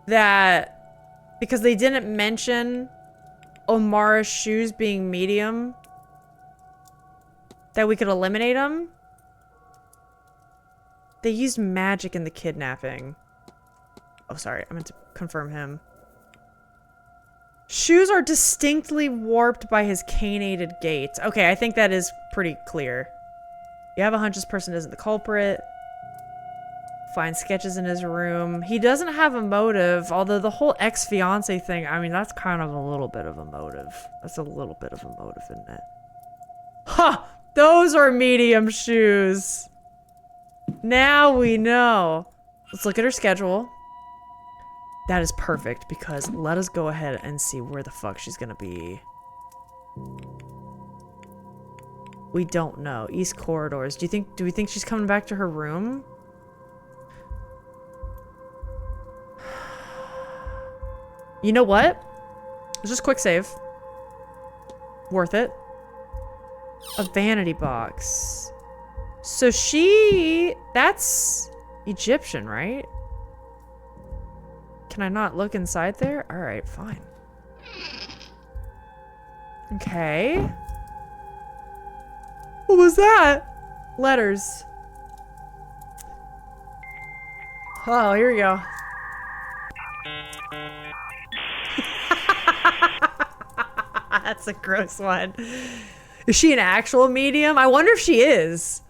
[SPEAKER 1] that because they didn't mention Omara's shoes being medium, that we could eliminate them? They used magic in the kidnapping. Oh, sorry. I meant to confirm him. Shoes are distinctly warped by his canated gait. Okay, I think that is pretty clear. You have a hunch this person isn't the culprit. Find sketches in his room. He doesn't have a motive, although the whole ex-fiance thing, I mean, that's kind of a little bit of a motive. That's a little bit of a motive, isn't it? Ha! Those are medium shoes. Now we know. Let's look at her schedule. That is perfect, because let us go ahead and see where the fuck she's gonna be. We don't know. East corridors. Do we think she's coming back to her room? You know what? Let's just quick save. Worth it. A vanity box. So that's Egyptian, right? Can I not look inside there? All right, fine. Okay. What was that? Letters. Oh, here we go. That's a gross one. Is she an actual medium? I wonder if she is.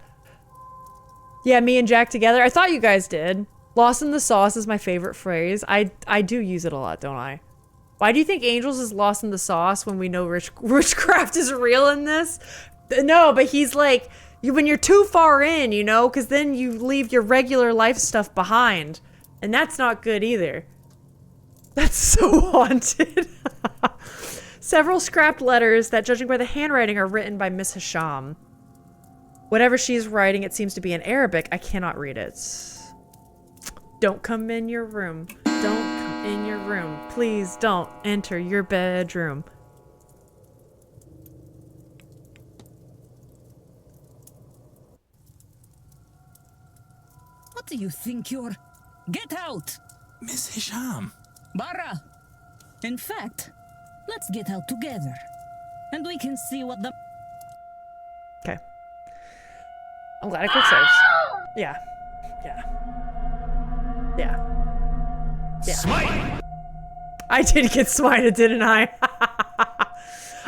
[SPEAKER 1] Yeah, me and Jack together. I thought you guys did. Lost in the sauce is my favorite phrase. I do use it a lot, don't I? Why do you think Angels is lost in the sauce when we know witchcraft is real in this? No, but he's like, when you're too far in, you know, because then you leave your regular life stuff behind. And that's not good either. That's so haunted. Several scrapped letters that, judging by the handwriting, are written by Miss Hisham. Whatever she's writing, it seems to be in Arabic. I cannot read it. Don't come in your room. Don't come in your room. Please don't enter your bedroom.
[SPEAKER 10] What do you think you're... Get out!
[SPEAKER 8] Miss Hisham.
[SPEAKER 10] Barra! In fact, let's get out together. And we can see what the...
[SPEAKER 1] Okay. I'm glad I quick saves. Yeah. Yeah. Yeah. Yeah.
[SPEAKER 9] Smite!
[SPEAKER 1] I did get smited, didn't I?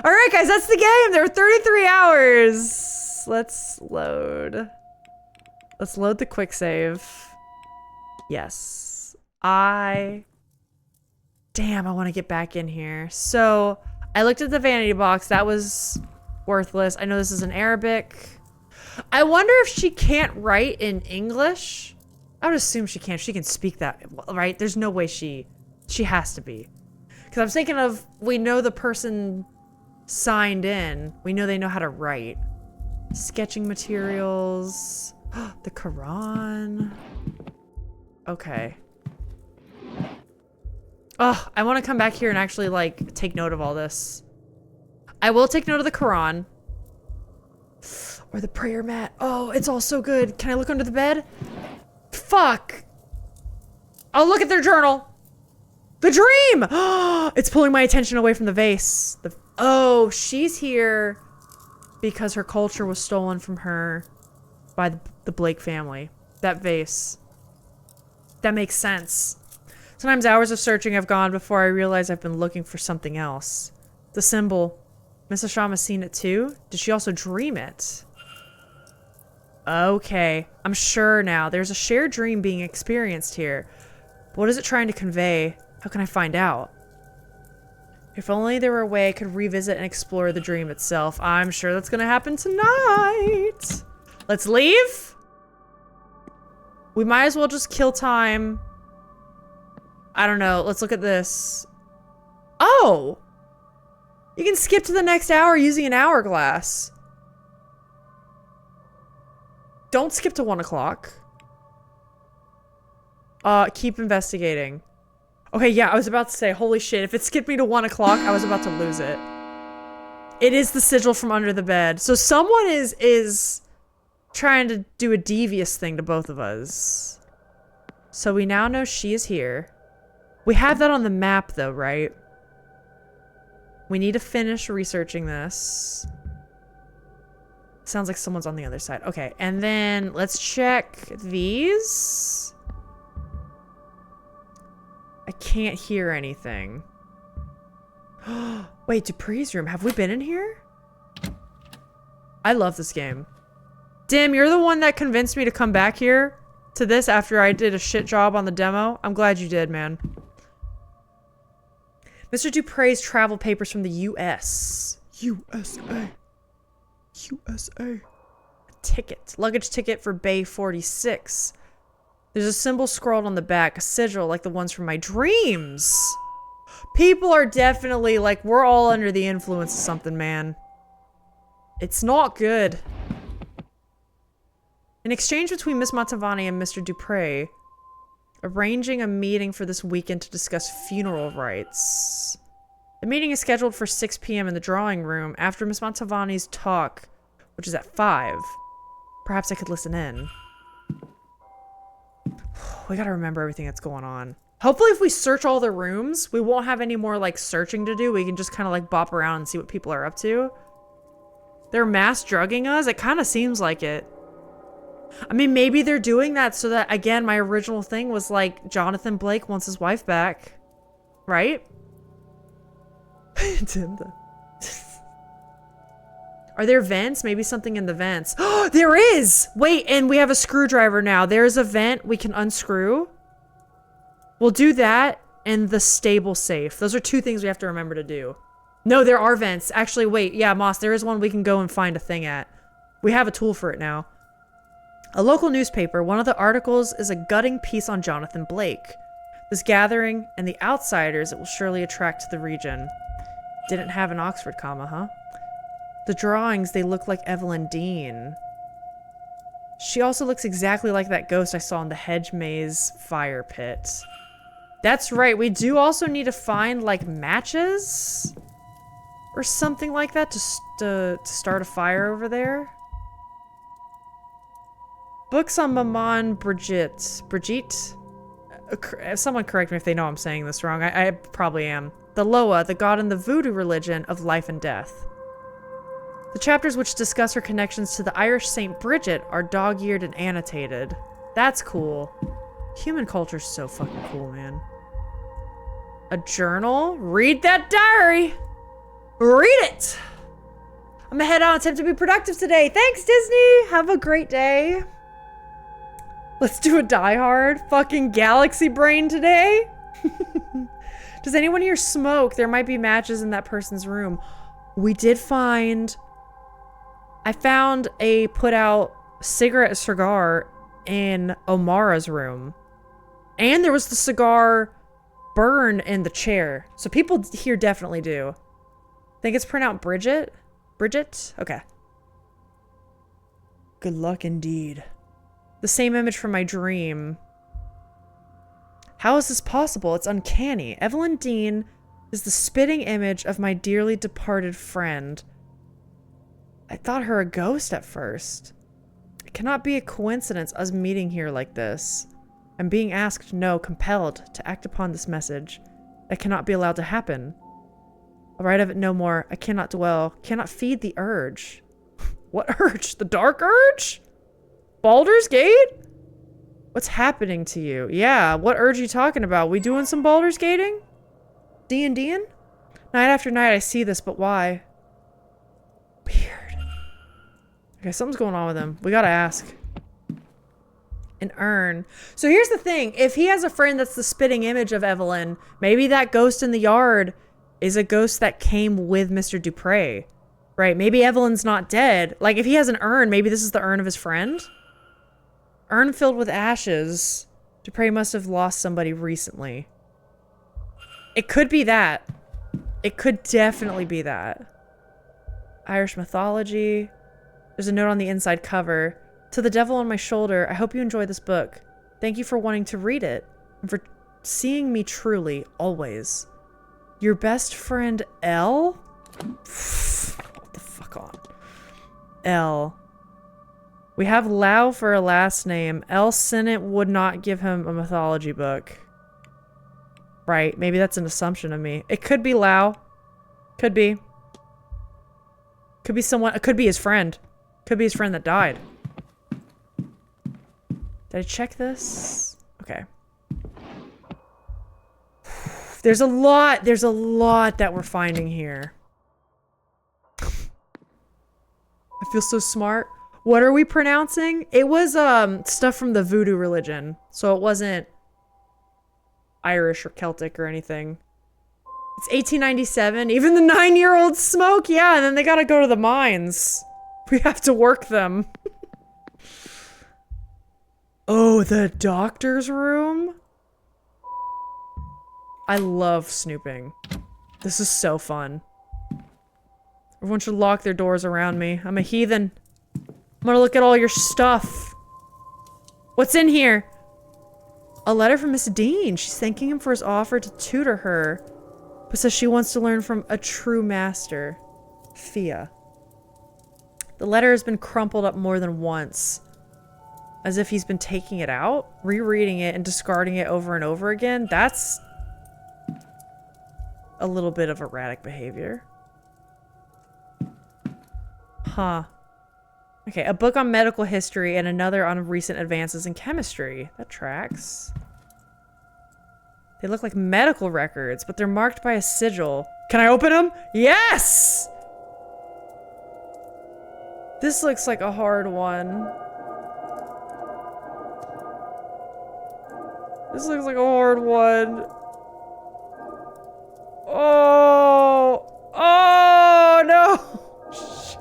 [SPEAKER 1] Alright, guys, that's the game. There are 33 hours. Let's load. Let's load the quick save. Yes. Damn, I want to get back in here. So, I looked at the vanity box. That was worthless. I know this is in Arabic. I wonder if she can't write in English. I would assume she can. She can speak that, right? There's no way she has to be. Because I'm thinking of, we know the person signed in. We know they know how to write. Sketching materials. The Quran. Okay. Oh, I want to come back here and actually, like, take note of all this. I will take note of the Quran. Or the prayer mat. Oh, it's all so good. Can I look under the bed? Fuck. Oh, look at their journal. The dream! It's pulling my attention away from the vase. Oh, she's here because her culture was stolen from her by the Blake family. That vase. That makes sense. Sometimes hours of searching have gone before I realize I've been looking for something else. The symbol. Miss Ashama's seen it too? Did she also dream it? Okay. I'm sure now. There's a shared dream being experienced here. What is it trying to convey? How can I find out? If only there were a way I could revisit and explore the dream itself. I'm sure that's gonna happen tonight. Let's leave. We might as well just kill time. I don't know. Let's look at this. Oh! You can skip to the next hour using an hourglass. Don't skip to 1 o'clock. Keep investigating. Okay, yeah, I was about to say, holy shit, if it skipped me to 1 o'clock, I was about to lose it. It is the sigil from under the bed. So someone is trying to do a devious thing to both of us. So we now know she is here. We have that on the map though, right? We need to finish researching this. Sounds like someone's on the other side. Okay, and then let's check these. I can't hear anything. Wait, Dupree's room. Have we been in here? I love this game. Dim, you're the one that convinced me to come back here to this after I did a shit job on the demo. I'm glad you did, man. Mr. Dupree's travel papers from the U.S. USA. USA. A ticket. Luggage ticket for Bay 46. There's a symbol scrawled on the back, a sigil like the ones from my dreams. People are definitely like, we're all under the influence of something, man. It's not good. An exchange between Miss Montavani and Mr. Dupree, arranging a meeting for this weekend to discuss funeral rites. The meeting is scheduled for 6 p.m. in the drawing room after Miss Montavani's talk, which is at 5. Perhaps I could listen in. We gotta remember everything that's going on. Hopefully if we search all the rooms, we won't have any more like searching to do. We can just kind of like bop around and see what people are up to. They're mass drugging us? It kind of seems like it. I mean, maybe they're doing that so that, again, my original thing was like, Jonathan Blake wants his wife back. Right? Are there vents? Maybe something in the vents. Oh, there is! Wait, and we have a screwdriver now. There's a vent we can unscrew. We'll do that and the stable safe. Those are 2 things we have to remember to do. No, there are vents. Actually, wait. Yeah, Moss, there is one we can go and find a thing at. We have a tool for it now. A local newspaper, one of the articles is a gutting piece on Jonathan Blake. This gathering and the outsiders it will surely attract to the region. Didn't have an Oxford comma, huh? The drawings, they look like Evelyn Dean. She also looks exactly like that ghost I saw in the hedge maze fire pit. That's right, we do also need to find, like, matches? Or something like that to start a fire over there. Books on Maman Brigitte. Brigitte? Someone correct me if they know I'm saying this wrong. I probably am. The Loa, the god in the voodoo religion of life and death. The chapters which discuss her connections to the Irish Saint Bridget are dog-eared and annotated. That's cool. Human culture's so fucking cool, man. A journal? Read that diary! Read it! I'm gonna head out and attempt to be productive today. Thanks, Disney! Have a great day. Let's do a Die Hard fucking galaxy brain today. Does anyone hear smoke? There might be matches in that person's room. We did find... I found a put out cigarette cigar in Omara's room. And there was the cigar burn in the chair. So people here definitely do. Think it's pronounced Bridget? Bridget? Okay. Good luck indeed. The same image from my dream. How is this possible? It's uncanny. Evelyn Dean is the spitting image of my dearly departed friend. I thought her a ghost at first. It cannot be a coincidence us meeting here like this. I'm being asked, no, compelled to act upon this message. It cannot be allowed to happen. I'll write of it no more. I cannot dwell, cannot feed the urge. What urge? The dark urge? Baldur's Gate? What's happening to you? Yeah, what urge are you talking about? We doing some Baldur's Gating? D&D'ing? Night after night I see this, but why? Weird. Okay, something's going on with him. We gotta ask. An urn. So here's the thing. If he has a friend that's the spitting image of Evelyn, maybe that ghost in the yard is a ghost that came with Mr. Dupre. Right? Maybe Evelyn's not dead. Like, if he has an urn, maybe this is the urn of his friend? Urn filled with ashes. Dupre must have lost somebody recently. It could be that. It could definitely be that. Irish mythology. There's a note on the inside cover. To the devil on my shoulder, I hope you enjoy this book. Thank you for wanting to read it. And for seeing me truly, always. Your best friend, L? What the fuck on? L. We have Lau for a last name. L. Sinnott would not give him a mythology book. Right, maybe that's an assumption of me. It could be Lau. Could be. Could be someone, it could be his friend. Could be his friend that died. Did I check this? Okay. There's a lot that we're finding here. I feel so smart. What are we pronouncing? It was stuff from the voodoo religion. So it wasn't Irish or Celtic or anything. It's 1897. Even the 9-year-olds smoke. Yeah, and then they gotta go to the mines. We have to work them. Oh, the doctor's room? I love snooping. This is so fun. Everyone should lock their doors around me. I'm a heathen. I'm gonna look at all your stuff. What's in here? A letter from Miss Dean. She's thanking him for his offer to tutor her, but says she wants to learn from a true master. Fia. The letter has been crumpled up more than once. As if he's been taking it out, rereading it, and discarding it over and over again. That's a little bit of erratic behavior. Huh. Okay, a book on medical history and another on recent advances in chemistry. That tracks. They look like medical records, but they're marked by a sigil. Can I open them? Yes! This looks like a hard one. This looks like a hard one. Oh! Oh no! Shit.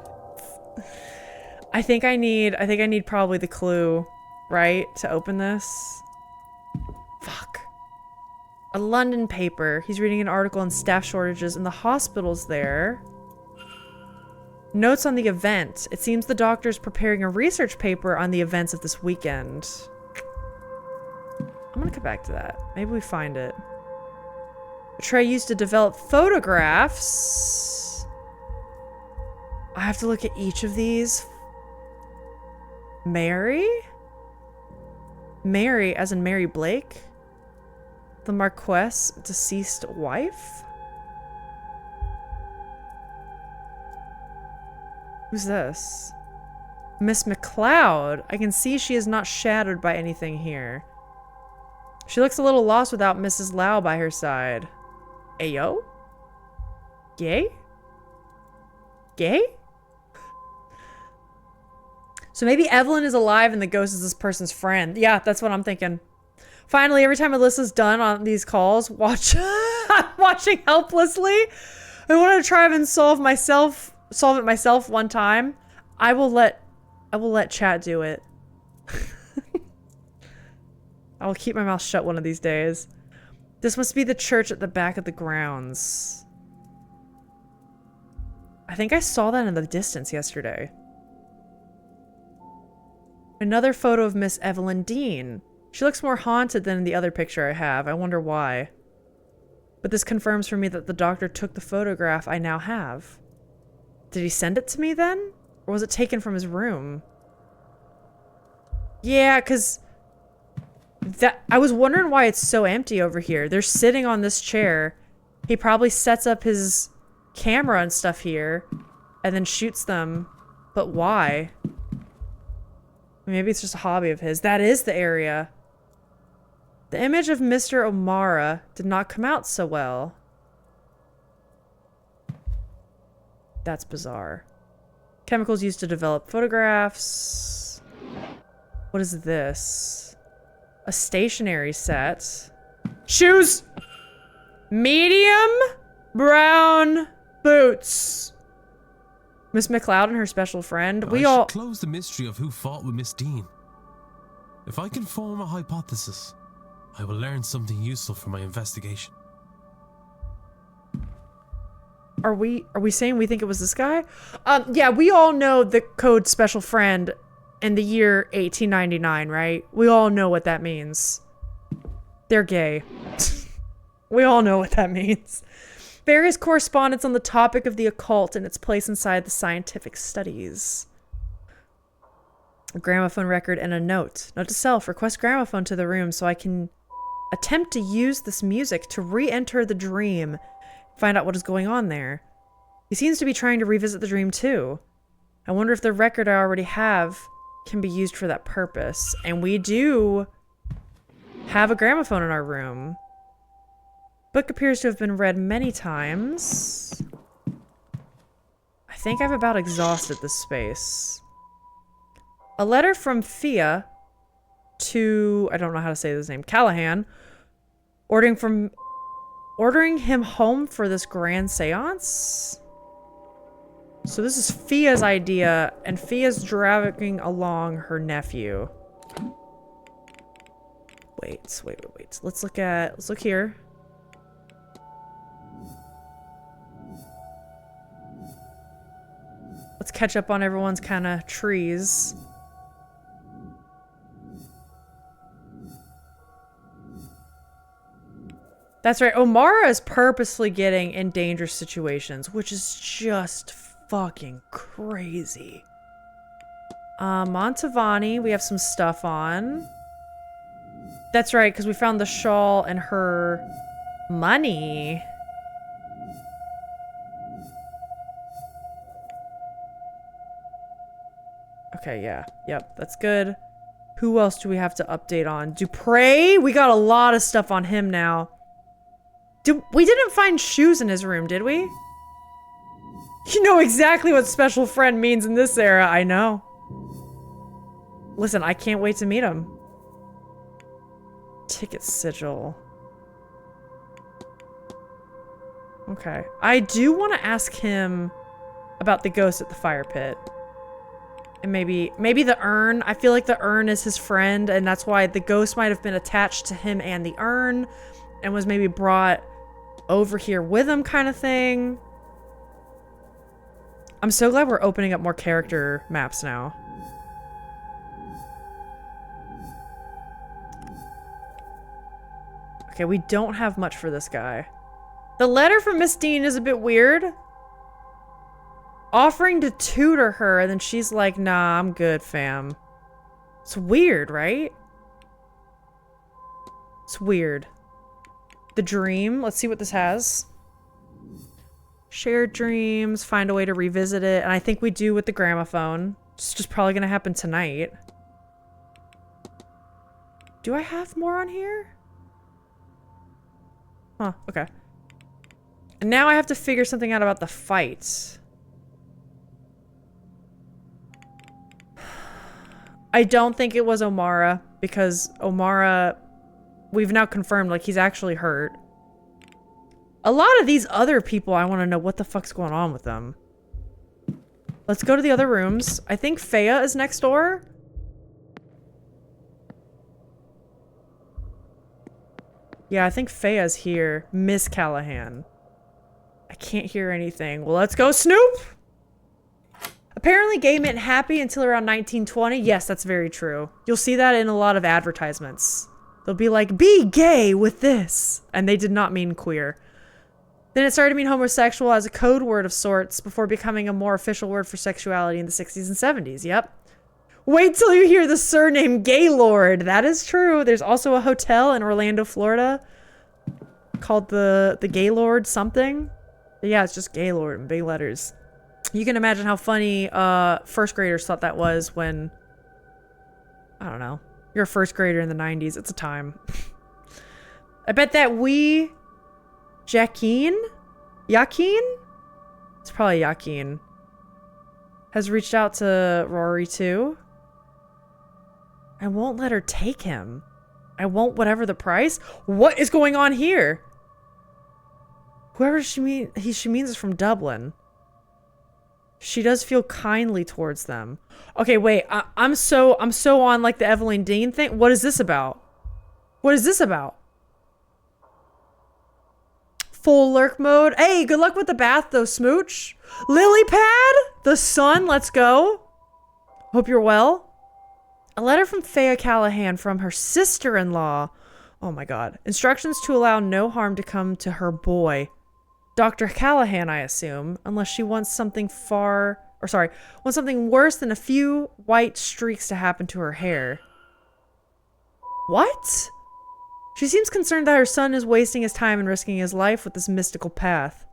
[SPEAKER 1] I think I need probably the clue, right? To open this. Fuck. A London paper. He's reading an article on staff shortages in the hospitals there. Notes on the event. It seems the doctor's preparing a research paper on the events of this weekend. I'm gonna come back to that. Maybe we find it. A tray used to develop photographs. I have to look at each of these. Mary? Mary, as in Mary Blake? The Marquess' deceased wife? Who's this? Miss McLeod. I can see she is not shattered by anything here. She looks a little lost without Mrs. Lau by her side. Ayo? Gay? Gay? So maybe Evelyn is alive and the ghost is this person's friend. Yeah, that's what I'm thinking. Finally, every time Alyssa's done on these calls, watching helplessly, I want to try and solve it myself one time. I will let chat do it. I will keep my mouth shut one of these days. This must be the church at the back of the grounds. I think I saw that in the distance yesterday. Another photo of Miss Evelyn Dean. She looks more haunted than in the other picture I have. I wonder why. But this confirms for me that the doctor took the photograph I now have. Did he send it to me then? Or was it taken from his room? Yeah, because I was wondering why it's so empty over here. They're sitting on this chair. He probably sets up his camera and stuff here and then shoots them. But why? Maybe it's just a hobby of his. That is the area. The image of Mr. O'Mara did not come out so well. That's bizarre. Chemicals used to develop photographs. What is this? A stationary set. Shoes! Medium brown boots. Miss McLeod and her special friend.
[SPEAKER 6] I should close the mystery of who fought with Miss Dean. If I can form a hypothesis, I will learn something useful for my investigation.
[SPEAKER 1] Are we saying we think it was this guy? Yeah, we all know the code special friend in the year 1899, right? We all know what that means. They're gay. We all know what that means. Various correspondence on the topic of the occult and its place inside the scientific studies. A gramophone record and a note. Note to self, request gramophone to the room so I can attempt to use this music to re-enter the dream. Find out what is going on there. He seems to be trying to revisit the dream too. I wonder if the record I already have can be used for that purpose. And we do have a gramophone in our room. Book appears to have been read many times. I think I've about exhausted this space. A letter from Fia to, I don't know how to say this name, Callahan, ordering him home for this grand seance? So this is Fia's idea, and Fia's dragging along her nephew. Wait. Let's look here. Let's catch up on everyone's kind of trees. That's right. O'Mara is purposely getting in dangerous situations, which is just fucking crazy. Montavani, we have some stuff on. That's right, because we found the shawl and her money. Okay, yeah. Yep, that's good. Who else do we have to update on? Dupre? We got a lot of stuff on him now. We didn't find shoes in his room, did we? You know exactly what special friend means in this era, I know. Listen, I can't wait to meet him. Ticket sigil. Okay. I do want to ask him about the ghost at the fire pit. And maybe the urn. I feel like the urn is his friend, and that's why the ghost might have been attached to him and the urn, and was maybe brought over here with him, kind of thing. I'm so glad we're opening up more character maps now. Okay, we don't have much for this guy. The letter from Miss Dean is a bit weird. Offering to tutor her, and then she's like, nah, I'm good, fam. It's weird, right? It's weird. The dream. Let's see what this has. Shared dreams. Find a way to revisit it. And I think we do with the gramophone. It's just probably going to happen tonight. Do I have more on here? Huh, okay. And now I have to figure something out about the fight. I don't think it was O'Mara, because O'Mara, we've now confirmed, like, he's actually hurt. A lot of these other people, I want to know what the fuck's going on with them. Let's go to the other rooms. I think Fea is next door. Yeah, I think Fea's here. Miss Callahan. I can't hear anything. Well, let's go Snoop! Apparently gay meant happy until around 1920. Yes, that's very true. You'll see that in a lot of advertisements. They'll be like, be gay with this. And they did not mean queer. Then it started to mean homosexual as a code word of sorts before becoming a more official word for sexuality in the 60s and 70s. Yep. Wait till you hear the surname Gaylord. That is true. There's also a hotel in Orlando, Florida called the Gaylord something. But yeah, it's just Gaylord in big letters. You can imagine how funny first graders thought that was when, I don't know, you're a first grader in the 90s. It's a time. I bet that Yakin? It's probably Yakin. Has reached out to Rory too. I won't let her take him. I won't whatever the price. What is going on here? Whoever she means is from Dublin. She does feel kindly towards them. Okay, wait. I'm so on like the Evelyn Dean thing. What is this about? What is this about? Full lurk mode. Hey, good luck with the bath though, smooch. Lily pad? The sun, let's go. Hope you're well. A letter from Thea Callahan from her sister-in-law. Oh my god. Instructions to allow no harm to come to her boy. Dr. Callahan, I assume, unless she wants something wants something worse than a few white streaks to happen to her hair. What? She seems concerned that her son is wasting his time and risking his life with this mystical path.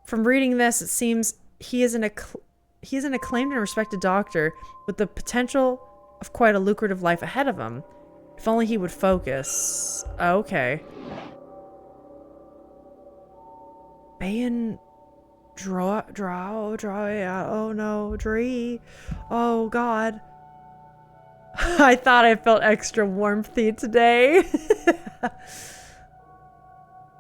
[SPEAKER 1] From reading this, it seems he is an acclaimed and respected doctor with the potential of quite a lucrative life ahead of him. If only he would focus. Oh, okay. Bayan oh no, Dree. Oh god. I thought I felt extra warmthy today.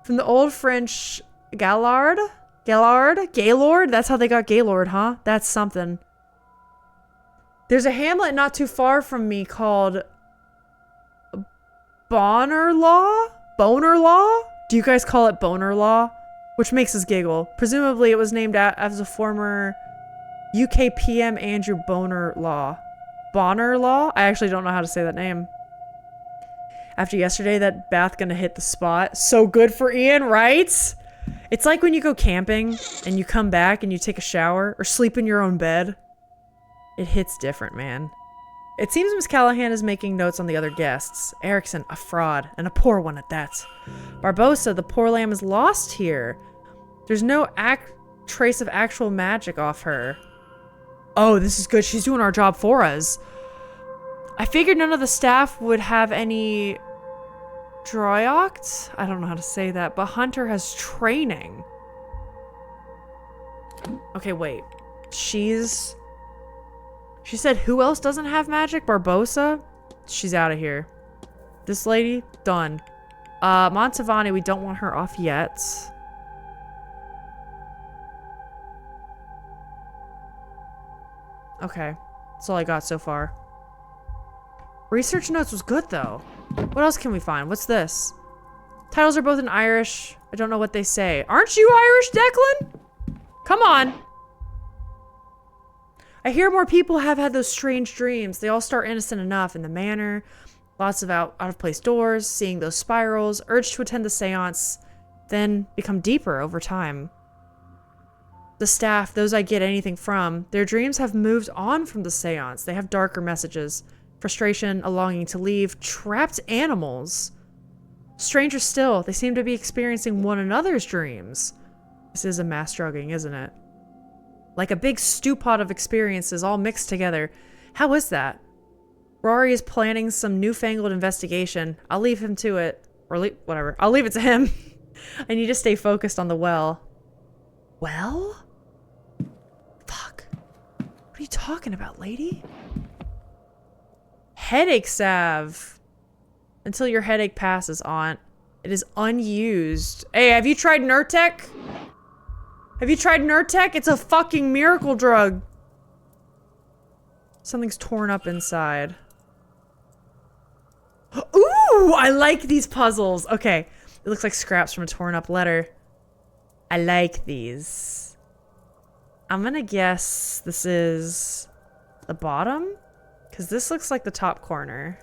[SPEAKER 1] From the old French Gaylord? That's how they got Gaylord, huh? That's something. There's a hamlet not too far from me called Bonerlaw? Do you guys call it Bonerlaw? Which makes us giggle. Presumably it was named as a former UK PM Andrew Bonerlaw. Bonerlaw? I actually don't know how to say that name. After yesterday, that bath gonna hit the spot. So good for Ian, right? It's like when you go camping and you come back and you take a shower or sleep in your own bed. It hits different, man. It seems Miss Callahan is making notes on the other guests. Erickson, a fraud, and a poor one at that. Barbosa, the poor lamb, is lost here. There's no trace of actual magic off her. Oh, this is good. She's doing our job for us. I figured none of the staff would have any Dryoct? I don't know how to say that, but Hunter has training. Okay, wait. She said who else doesn't have magic? Barbosa? She's out of here. This lady? Done. Montavani, we don't want her off yet. Okay. That's all I got so far. Research notes was good, though. What else can we find? What's this? Titles are both in Irish. I don't know what they say. Aren't you Irish, Declan? Come on. I hear more people have had those strange dreams. They all start innocent enough in the manor. Lots of out-of-place doors, seeing those spirals, urge to attend the seance, then become deeper over time. The staff, those I get anything from, their dreams have moved on from the seance. They have darker messages. Frustration, a longing to leave, trapped animals. Stranger still, they seem to be experiencing one another's dreams. This is a mass drugging, isn't it? Like a big stew pot of experiences all mixed together. How is that? Rory is planning some newfangled investigation. I'll leave him to it. Or whatever. I'll leave it to him. I need to stay focused on the well. Well? Fuck. What are you talking about, lady? Headache salve. Until your headache passes, aunt. It is unused. Hey, have you tried Nurtec? Have you tried Nurtec? It's a fucking miracle drug. Something's torn up inside. Ooh, I like these puzzles. Okay, it looks like scraps from a torn up letter. I like these. I'm gonna guess this is the bottom, because this looks like the top corner.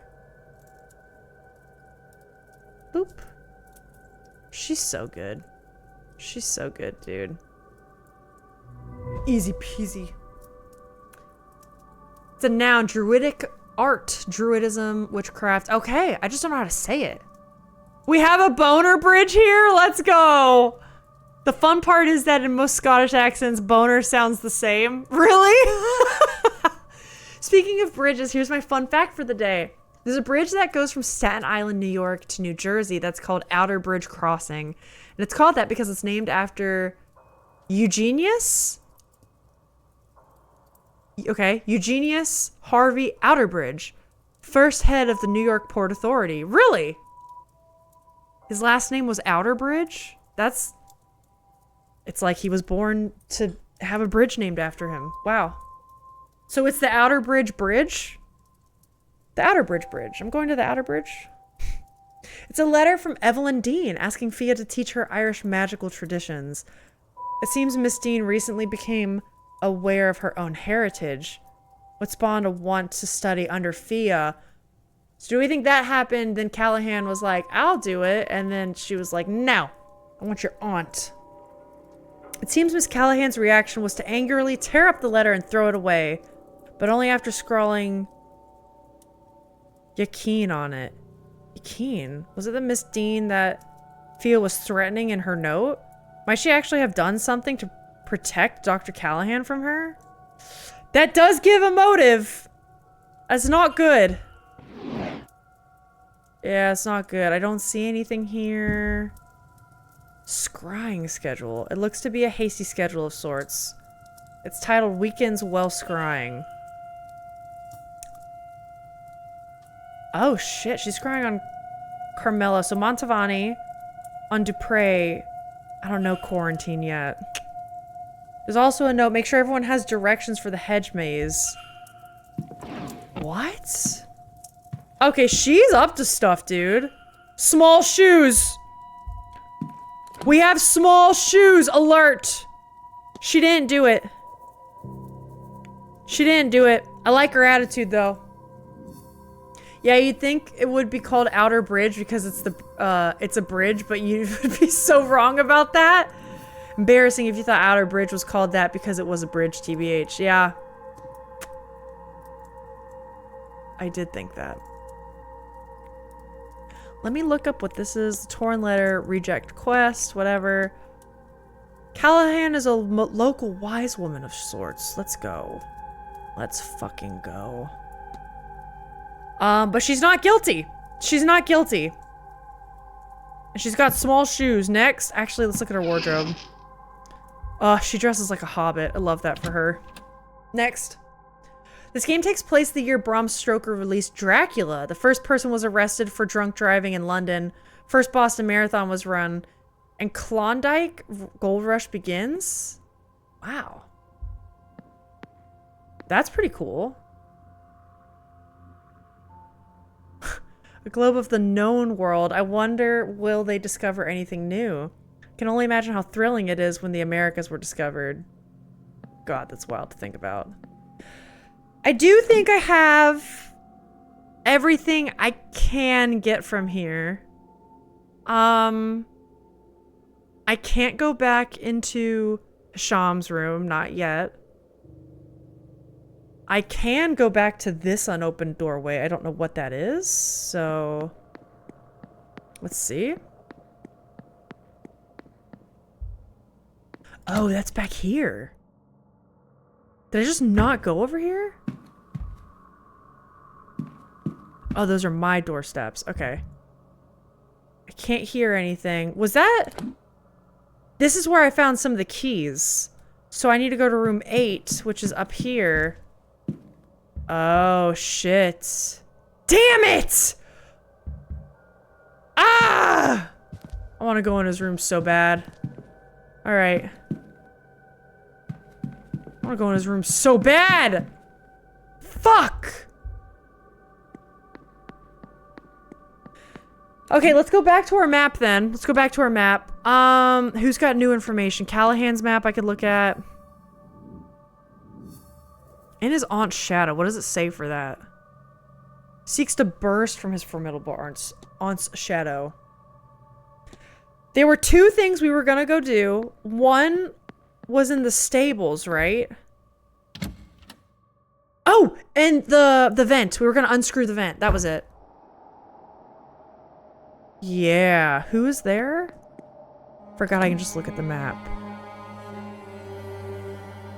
[SPEAKER 1] Boop. She's so good. She's so good, dude. Easy peasy. It's a noun. Druidic art. Druidism, witchcraft. Okay, I just don't know how to say it. We have a boner bridge here? Let's go! The fun part is that in most Scottish accents, boner sounds the same. Really? Speaking of bridges, here's my fun fact for the day. There's a bridge that goes from Staten Island, New York to New Jersey that's called Outer Bridge Crossing. And it's called that because it's named after Eugenius? Okay, Eugenius Harvey Outerbridge, first head of the New York Port Authority. Really? His last name was Outerbridge? It's like he was born to have a bridge named after him. Wow. So it's the Outerbridge Bridge? The Outerbridge Bridge. I'm going to the Outerbridge. It's a letter from Evelyn Dean asking Fia to teach her Irish magical traditions. It seems Miss Dean recently became aware of her own heritage, what spawned a want to study under Fia. So do we think that happened? Then Callahan was like, I'll do it. And then she was like, no, I want your aunt. It seems Miss Callahan's reaction was to angrily tear up the letter and throw it away, but only after scrawling Yakeen on it. Yakeen? Was it the Miss Dean that Fia was threatening in her note? Might she actually have done something to protect Dr. Callahan from her? That does give a motive. That's not good. Yeah, it's not good. I don't see anything here. Scrying schedule. It looks to be a hasty schedule of sorts. It's titled Weekends Well Scrying. Oh shit, she's scrying on Carmela. So Montavani on Dupre. I don't know quarantine yet. There's also a note, make sure everyone has directions for the hedge maze. What? Okay, she's up to stuff, dude. Small shoes. We have small shoes. Alert. She didn't do it. She didn't do it. I like her attitude, though. Yeah, you'd think it would be called Outer Bridge because it's a bridge, but you would be so wrong about that. Embarrassing if you thought Outer Bridge was called that because it was a bridge, TBH. Yeah. I did think that. Let me look up what this is. Torn letter, reject quest, whatever. Callahan is a local wise woman of sorts. Let's go. Let's fucking go. But she's not guilty. She's not guilty. And she's got small shoes. Next. Actually, let's look at her wardrobe. She dresses like a hobbit. I love that for her. Next. This game takes place the year Bram Stoker released Dracula. The first person was arrested for drunk driving in London. First Boston Marathon was run. And Klondike Gold Rush begins? Wow. That's pretty cool. A globe of the known world. I wonder, will they discover anything new? I can only imagine how thrilling it is when the Americas were discovered. God, that's wild to think about. I do think I have everything I can get from here. I can't go back into Sham's room, not yet. I can go back to this unopened doorway. I don't know what that is, so let's see. Oh, that's back here. Did I just not go over here? Oh, those are my doorsteps. Okay. I can't hear anything. Was that... This is where I found some of the keys. So I need to go to room 8, which is up here. Oh, shit. Damn it! Ah! I want to go in his room so bad. Alright. I want to go in his room so bad! Fuck! Okay, let's go back to our map then. Let's go back to our map. Who's got new information? Callahan's map I could look at. In his aunt's shadow. What does it say for that? Seeks to burst from his formidable aunt's shadow. There were two things we were gonna go do. One was in the stables, right? Oh, and the vent. We were gonna unscrew the vent. That was it. Yeah. Who is there? Forgot I can just look at the map.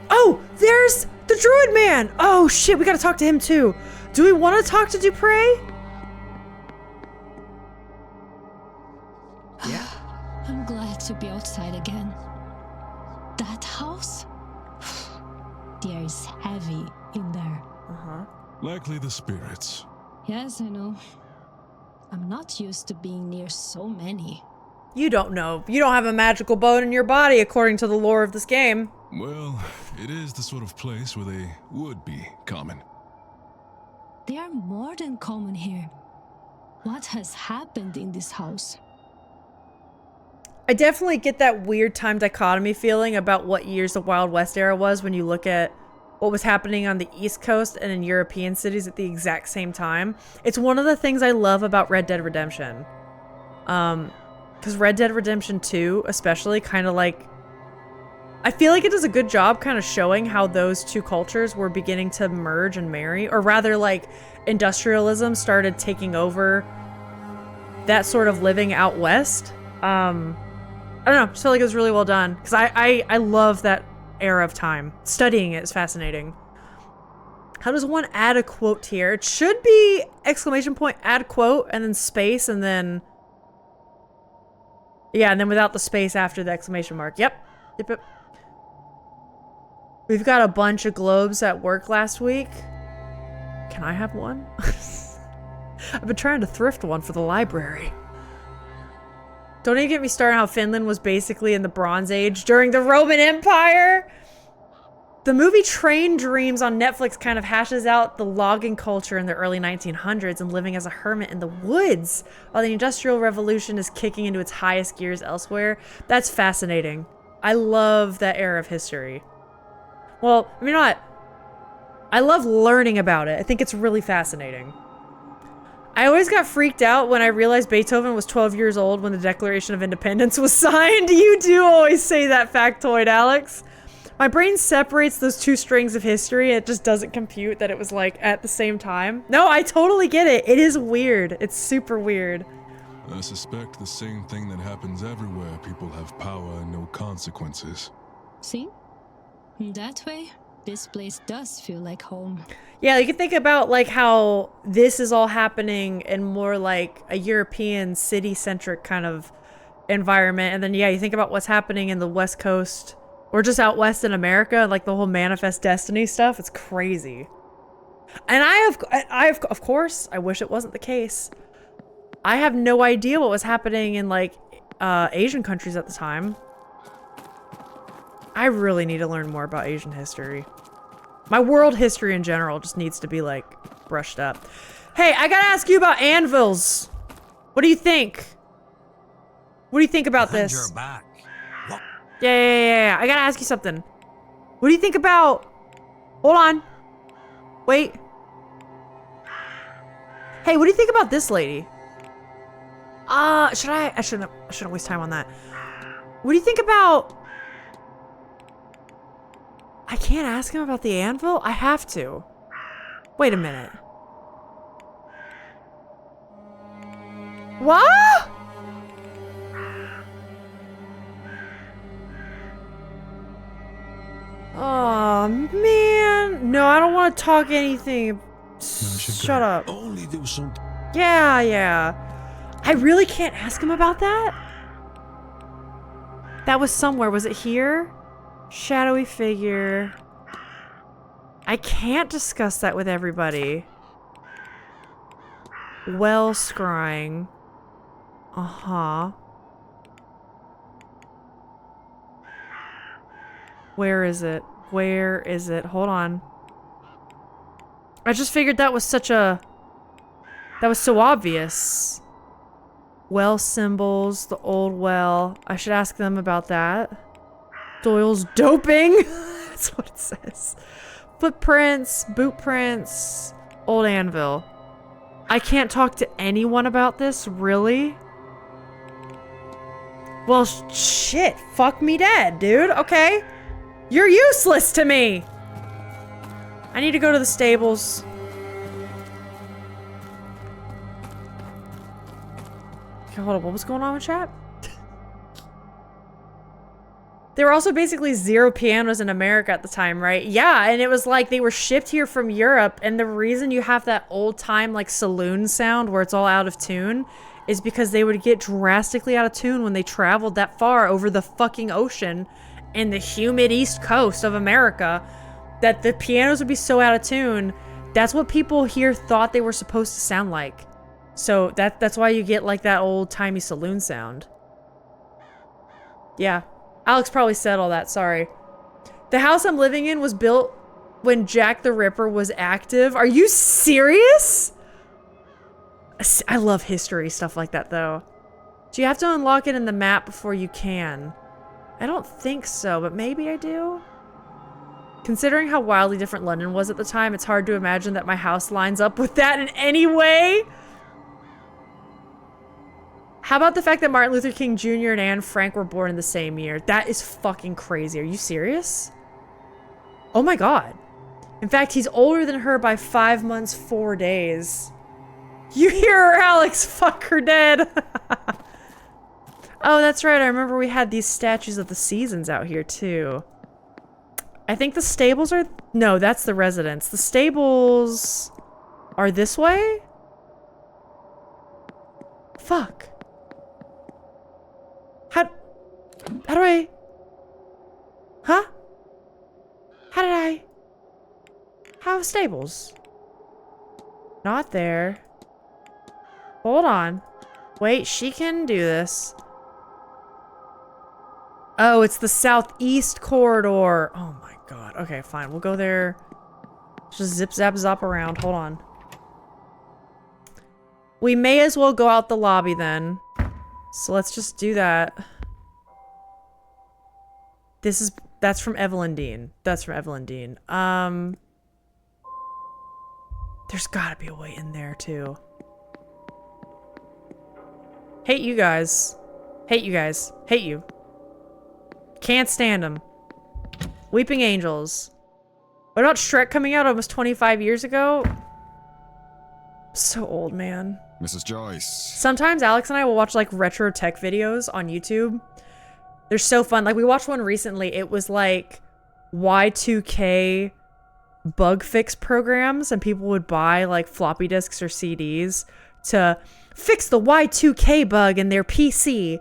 [SPEAKER 1] Oh, there's the druid man. Oh shit, we gotta talk to him too. Do we want to talk to Dupre?
[SPEAKER 11] Yeah. I'm glad to be outside again. That house? The air is heavy in there.
[SPEAKER 1] Uh-huh.
[SPEAKER 12] Likely the spirits.
[SPEAKER 11] Yes, I know. I'm not used to being near so many.
[SPEAKER 1] You don't know. You don't have a magical bone in your body, according to the lore of this game.
[SPEAKER 12] Well, it is the sort of place where they would be common.
[SPEAKER 11] They are more than common here. What has happened in this house?
[SPEAKER 1] I definitely get that weird time dichotomy feeling about what years the Wild West era was when you look at what was happening on the East Coast and in European cities at the exact same time. It's one of the things I love about Red Dead Redemption. Because Red Dead Redemption 2, especially, kind of like... I feel like it does a good job kind of showing how those two cultures were beginning to merge and marry. Or rather, like, industrialism started taking over that sort of living out west. I don't know, I just feel like it was really well done. Because I love that era of time. Studying it is fascinating. How does one add a quote here? It should be exclamation point, add quote, and then space, and then... Yeah, and then without the space after the exclamation mark. Yep. Yep. We've got a bunch of globes at work last week. Can I have one? I've been trying to thrift one for the library. Don't even get me started on how Finland was basically in the Bronze Age during the Roman Empire. The movie Train Dreams on Netflix kind of hashes out the logging culture in the early 1900s and living as a hermit in the woods while the Industrial Revolution is kicking into its highest gears elsewhere. That's fascinating. I love that era of history. Well, I mean, I love learning about it. I think it's really fascinating. I always got freaked out when I realized Beethoven was 12 years old when the Declaration of Independence was signed. You do always say that factoid, Alex. My brain separates those two strings of history. It just doesn't compute that it was like at the same time. No, I totally get it. It is weird. It's super weird.
[SPEAKER 12] I suspect the same thing that happens everywhere people have power and no consequences.
[SPEAKER 11] See? In that way, this place does feel like home.
[SPEAKER 1] Yeah, you can think about like how this is all happening in more like a European city-centric kind of environment. And then, yeah, you think about what's happening in the West Coast or just out west in America, like the whole Manifest Destiny stuff. It's crazy. And of course, I wish it wasn't the case. I have no idea what was happening in like Asian countries at the time. I really need to learn more about Asian history. My world history in general just needs to be like brushed up. Hey, I gotta ask you about anvils. What do you think? What do you think about this?
[SPEAKER 5] You're back.
[SPEAKER 1] Yeah. I gotta ask you something. What do you think about... Hold on. Wait. Hey, what do you think about this lady? I shouldn't waste time on that. What do you think about... I can't ask him about the anvil? I have to. Wait a minute. What? Oh, man. No, I don't want to talk anything. Shut up.
[SPEAKER 12] Only do something.
[SPEAKER 1] Yeah. I really can't ask him about that? That was somewhere. Was it here? Shadowy figure. I can't discuss that with everybody. Well scrying. Uh-huh. Where is it? Where is it? Hold on. I just figured that was such a... That was so obvious. Well symbols, the old well. I should ask them about that. Doyle's doping. That's what it says. Footprints, boot prints, old anvil. I can't talk to anyone about this, really? Well, shit. Fuck me dead, dude. Okay. You're useless to me. I need to go to the stables. Okay, hold on. What was going on with chat? There were also basically 0 pianos in America at the time, right? Yeah, and it was like they were shipped here from Europe, and the reason you have that old-time, like, saloon sound where it's all out of tune is because they would get drastically out of tune when they traveled that far over the fucking ocean in the humid East Coast of America, that the pianos would be so out of tune. That's what people here thought they were supposed to sound like. So that's why you get, like, that old-timey saloon sound. Yeah. Alex probably said all that, sorry. The house I'm living in was built when Jack the Ripper was active. Are you serious? I love history, stuff like that, though. Do you have to unlock it in the map before you can? I don't think so, but maybe I do? Considering how wildly different London was at the time, it's hard to imagine that my house lines up with that in any way. How about the fact that Martin Luther King Jr. and Anne Frank were born in the same year? That is fucking crazy. Are you serious? Oh my god. In fact, he's older than her by 5 months, 4 days. You hear her, Alex. Fuck her dead. Oh, that's right. I remember we had these statues of the seasons out here, too. I think the stables are... No, that's the residence. The stables are this way? Fuck. How do I... Huh? How did I... How have stables? Not there. Hold on. Wait, she can do this. Oh, it's the southeast corridor. Oh my god. Okay, fine. We'll go there. Just zip, zap, zop around. Hold on. We may as well go out the lobby then. So let's just do that. That's from Evelyn Dean. That's from Evelyn Dean. There's gotta be a way in there too. Hate you guys. Hate you guys. Hate you. Can't stand them. Weeping Angels. What about Shrek coming out almost 25 years ago? So old, man.
[SPEAKER 13] Mrs. Joyce.
[SPEAKER 1] Sometimes Alex and I will watch like retro tech videos on YouTube. They're so fun. Like we watched one recently. It was like Y2K bug fix programs, and people would buy like floppy disks or CDs to fix the Y2K bug in their PC.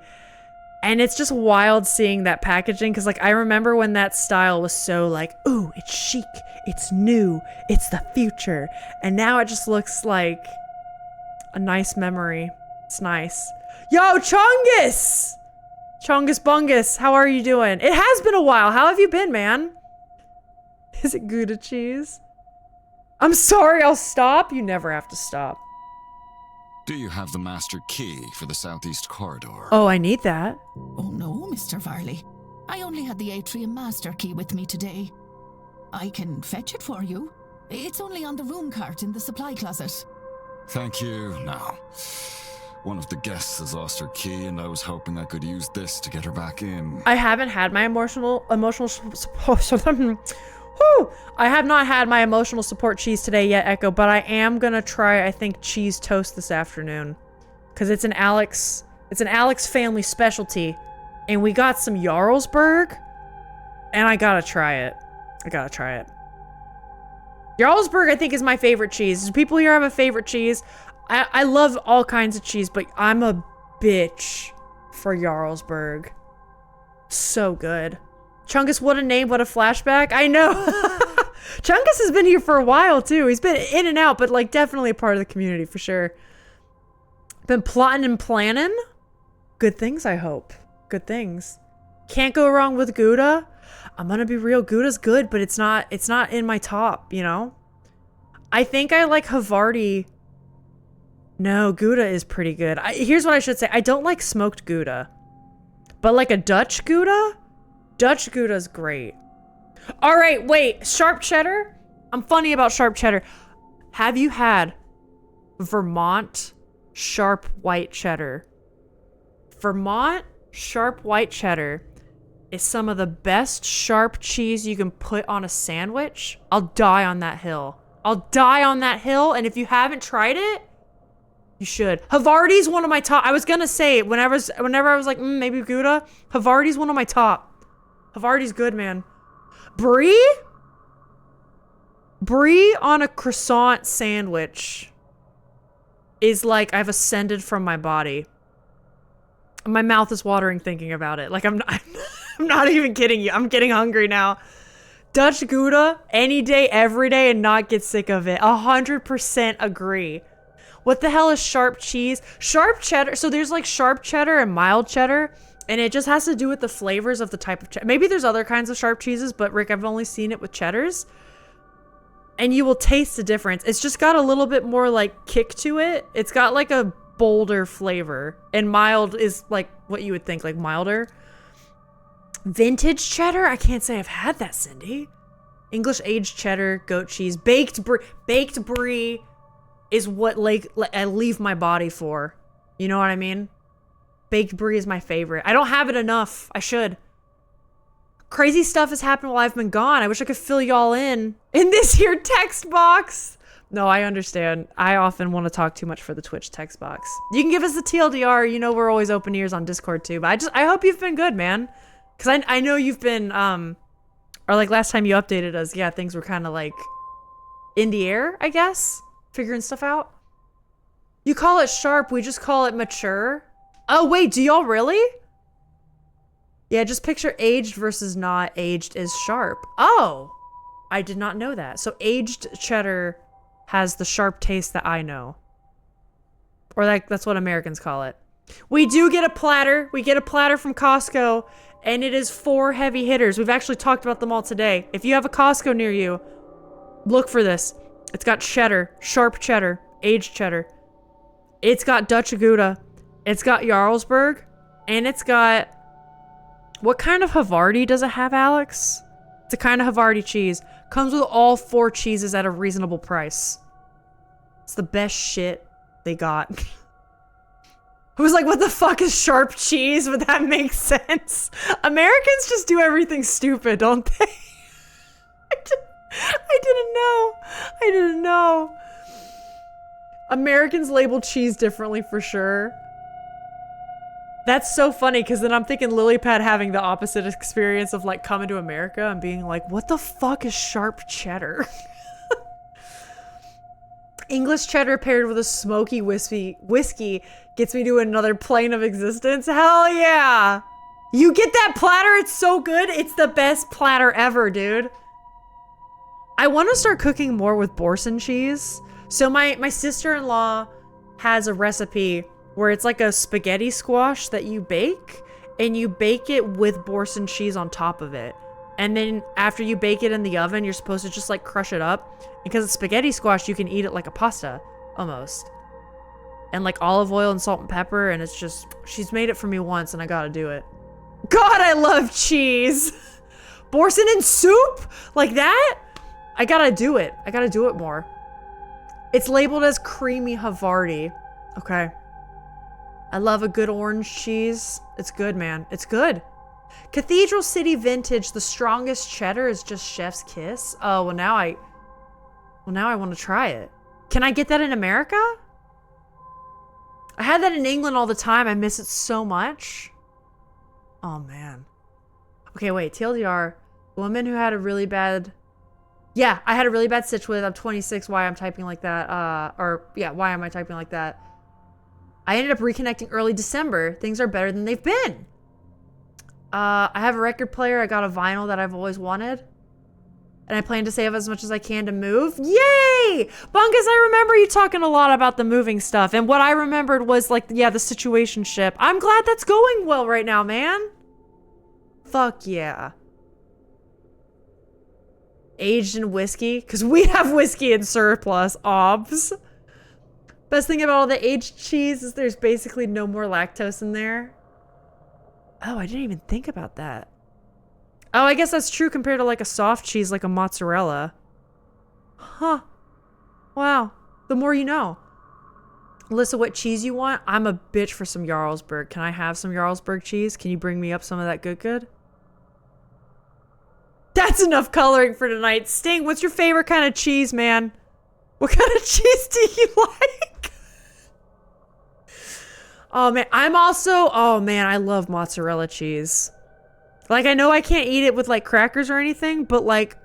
[SPEAKER 1] And it's just wild seeing that packaging, because like I remember when that style was so like, ooh, it's chic, it's new, it's the future. And now it just looks like a nice memory. It's nice. Yo, Chungus! Chungus Bungus, how are you doing? It has been a while. How have you been, man? Is it Gouda cheese? I'm sorry, I'll stop. You never have to stop.
[SPEAKER 13] Do you have the master key for the southeast corridor?
[SPEAKER 1] Oh, I need that.
[SPEAKER 10] Oh no, Mr. Varley. I only had the atrium master key with me today. I can fetch it for you. It's only on the room cart in the supply closet.
[SPEAKER 13] Thank you. Now, one of the guests has lost her key, and I was hoping I could use this to get her back in.
[SPEAKER 1] I haven't had my emotional support. I have not had my emotional support cheese today yet, Echo, but I am gonna try, I think, cheese toast this afternoon. Cause it's an Alex family specialty. And we got some Jarlsberg. And I gotta try it. Jarlsberg, I think, is my favorite cheese. Does people here have a favorite cheese? I love all kinds of cheese, but I'm a bitch for Jarlsberg. So good. Chungus, what a name, what a flashback. I know. Chungus has been here for a while, too. He's been in and out, but, like, definitely a part of the community, for sure. Been plotting and planning. Good things, I hope. Good things. Can't go wrong with Gouda. I'm gonna be real. Gouda's good, but it's not in my top, you know? I think I like Havarti. No, Gouda is pretty good. Here's what I should say. I don't like smoked Gouda. But, like, a Dutch Gouda? Dutch Gouda's great. All right, wait. Sharp cheddar? I'm funny about sharp cheddar. Have you had Vermont sharp white cheddar? Vermont Sharp white cheddar is some of the best sharp cheese you can put on a sandwich. I'll die on that hill. I'll die on that hill, and if you haven't tried it, you should. Havarti's one of my top. I was gonna say it whenever I was like, maybe Gouda. Havarti's one of my top. Havarti's good, man. Brie on a croissant sandwich is like I've ascended from my body. My mouth is watering thinking about it. Like I'm not even kidding you. I'm getting hungry now. Dutch Gouda any day, every day, and not get sick of it. 100% agree. What the hell is sharp cheese? Sharp cheddar. So there's like sharp cheddar and mild cheddar, and it just has to do with the flavors of the type of cheddar. Maybe there's other kinds of sharp cheeses, but Rick, I've only seen it with cheddars. And you will taste the difference. It's just got a little bit more like kick to it. It's got like a bolder flavor, and mild is like what you would think, like milder. Vintage cheddar? I can't say I've had that, Cindy. English aged cheddar, goat cheese, baked brie is what like I leave my body for. You know what I mean? Baked brie is my favorite. I don't have it enough. I should. Crazy stuff has happened while I've been gone. I wish I could fill y'all in this here text box. No, I understand. I often want to talk too much for the Twitch text box. You can give us the TLDR. You know we're always open ears on Discord too. But I hope you've been good, man. Because I know you've been, or like last time you updated us, yeah, things were kind of like in the air, I guess. Figuring stuff out. You call it sharp, we just call it mature. Oh, wait, do y'all really? Yeah, just picture aged versus not aged is sharp. Oh, I did not know that. So aged cheddar has the sharp taste that I know. Or that's what Americans call it. We do get a platter. We get a platter from Costco, and it is 4 heavy hitters. We've actually talked about them all today. If you have a Costco near you, look for this. It's got cheddar, sharp cheddar, aged cheddar. It's got Dutch Gouda. It's got Jarlsberg, and it's got... What kind of Havarti does it have, Alex? It's a kind of Havarti cheese. Comes with all 4 cheeses at a reasonable price. It's the best shit they got. I was like, what the fuck is sharp cheese? But that makes sense. Americans just do everything stupid, don't they? I didn't know. Americans label cheese differently for sure. That's so funny, because then I'm thinking Lilypad having the opposite experience of like coming to America and being like, what the fuck is sharp cheddar? English cheddar paired with a smoky whiskey gets me to another plane of existence. Hell yeah! You get that platter, it's so good. It's the best platter ever, dude. I want to start cooking more with Boursin cheese. So my sister-in-law has a recipe where it's like a spaghetti squash that you bake, and you bake it with Boursin cheese on top of it. And then after you bake it in the oven, you're supposed to just like crush it up. Because it's spaghetti squash, you can eat it like a pasta, almost. And like olive oil and salt and pepper, and it's just, she's made it for me once and I gotta do it. God, I love cheese! Boursin in soup? Like that? I gotta do it. I gotta do it more. It's labeled as creamy Havarti. Okay. I love a good orange cheese. It's good, man. It's good. Cathedral City Vintage, the strongest cheddar is just Chef's Kiss. Oh, well now I want to try it. Can I get that in America? I had that in England all the time. I miss it so much. Oh, man. Okay, wait. TLDR. Woman who had a really bad... Yeah, I had a really bad stitch with. I'm 26. Why I'm typing like that. Why am I typing like that? I ended up reconnecting early December. Things are better than they've been. I have a record player. I got a vinyl that I've always wanted. And I plan to save as much as I can to move. Yay! Bungus, I remember you talking a lot about the moving stuff. And what I remembered was like, yeah, the situationship. I'm glad that's going well right now, man. Fuck yeah. Aged in whiskey. Because we have whiskey in surplus. Obs. Best thing about all the aged cheese is there's basically no more lactose in there. Oh, I didn't even think about that. Oh, I guess that's true compared to like a soft cheese like a mozzarella. Huh. Wow. The more you know. Alyssa, what cheese you want? I'm a bitch for some Jarlsberg. Can I have some Jarlsberg cheese? Can you bring me up some of that good? That's enough coloring for tonight. Sting, what's your favorite kind of cheese, man? What kind of cheese do you like? Oh, man. Oh, man, I love mozzarella cheese. Like, I know I can't eat it with, like, crackers or anything, but, like,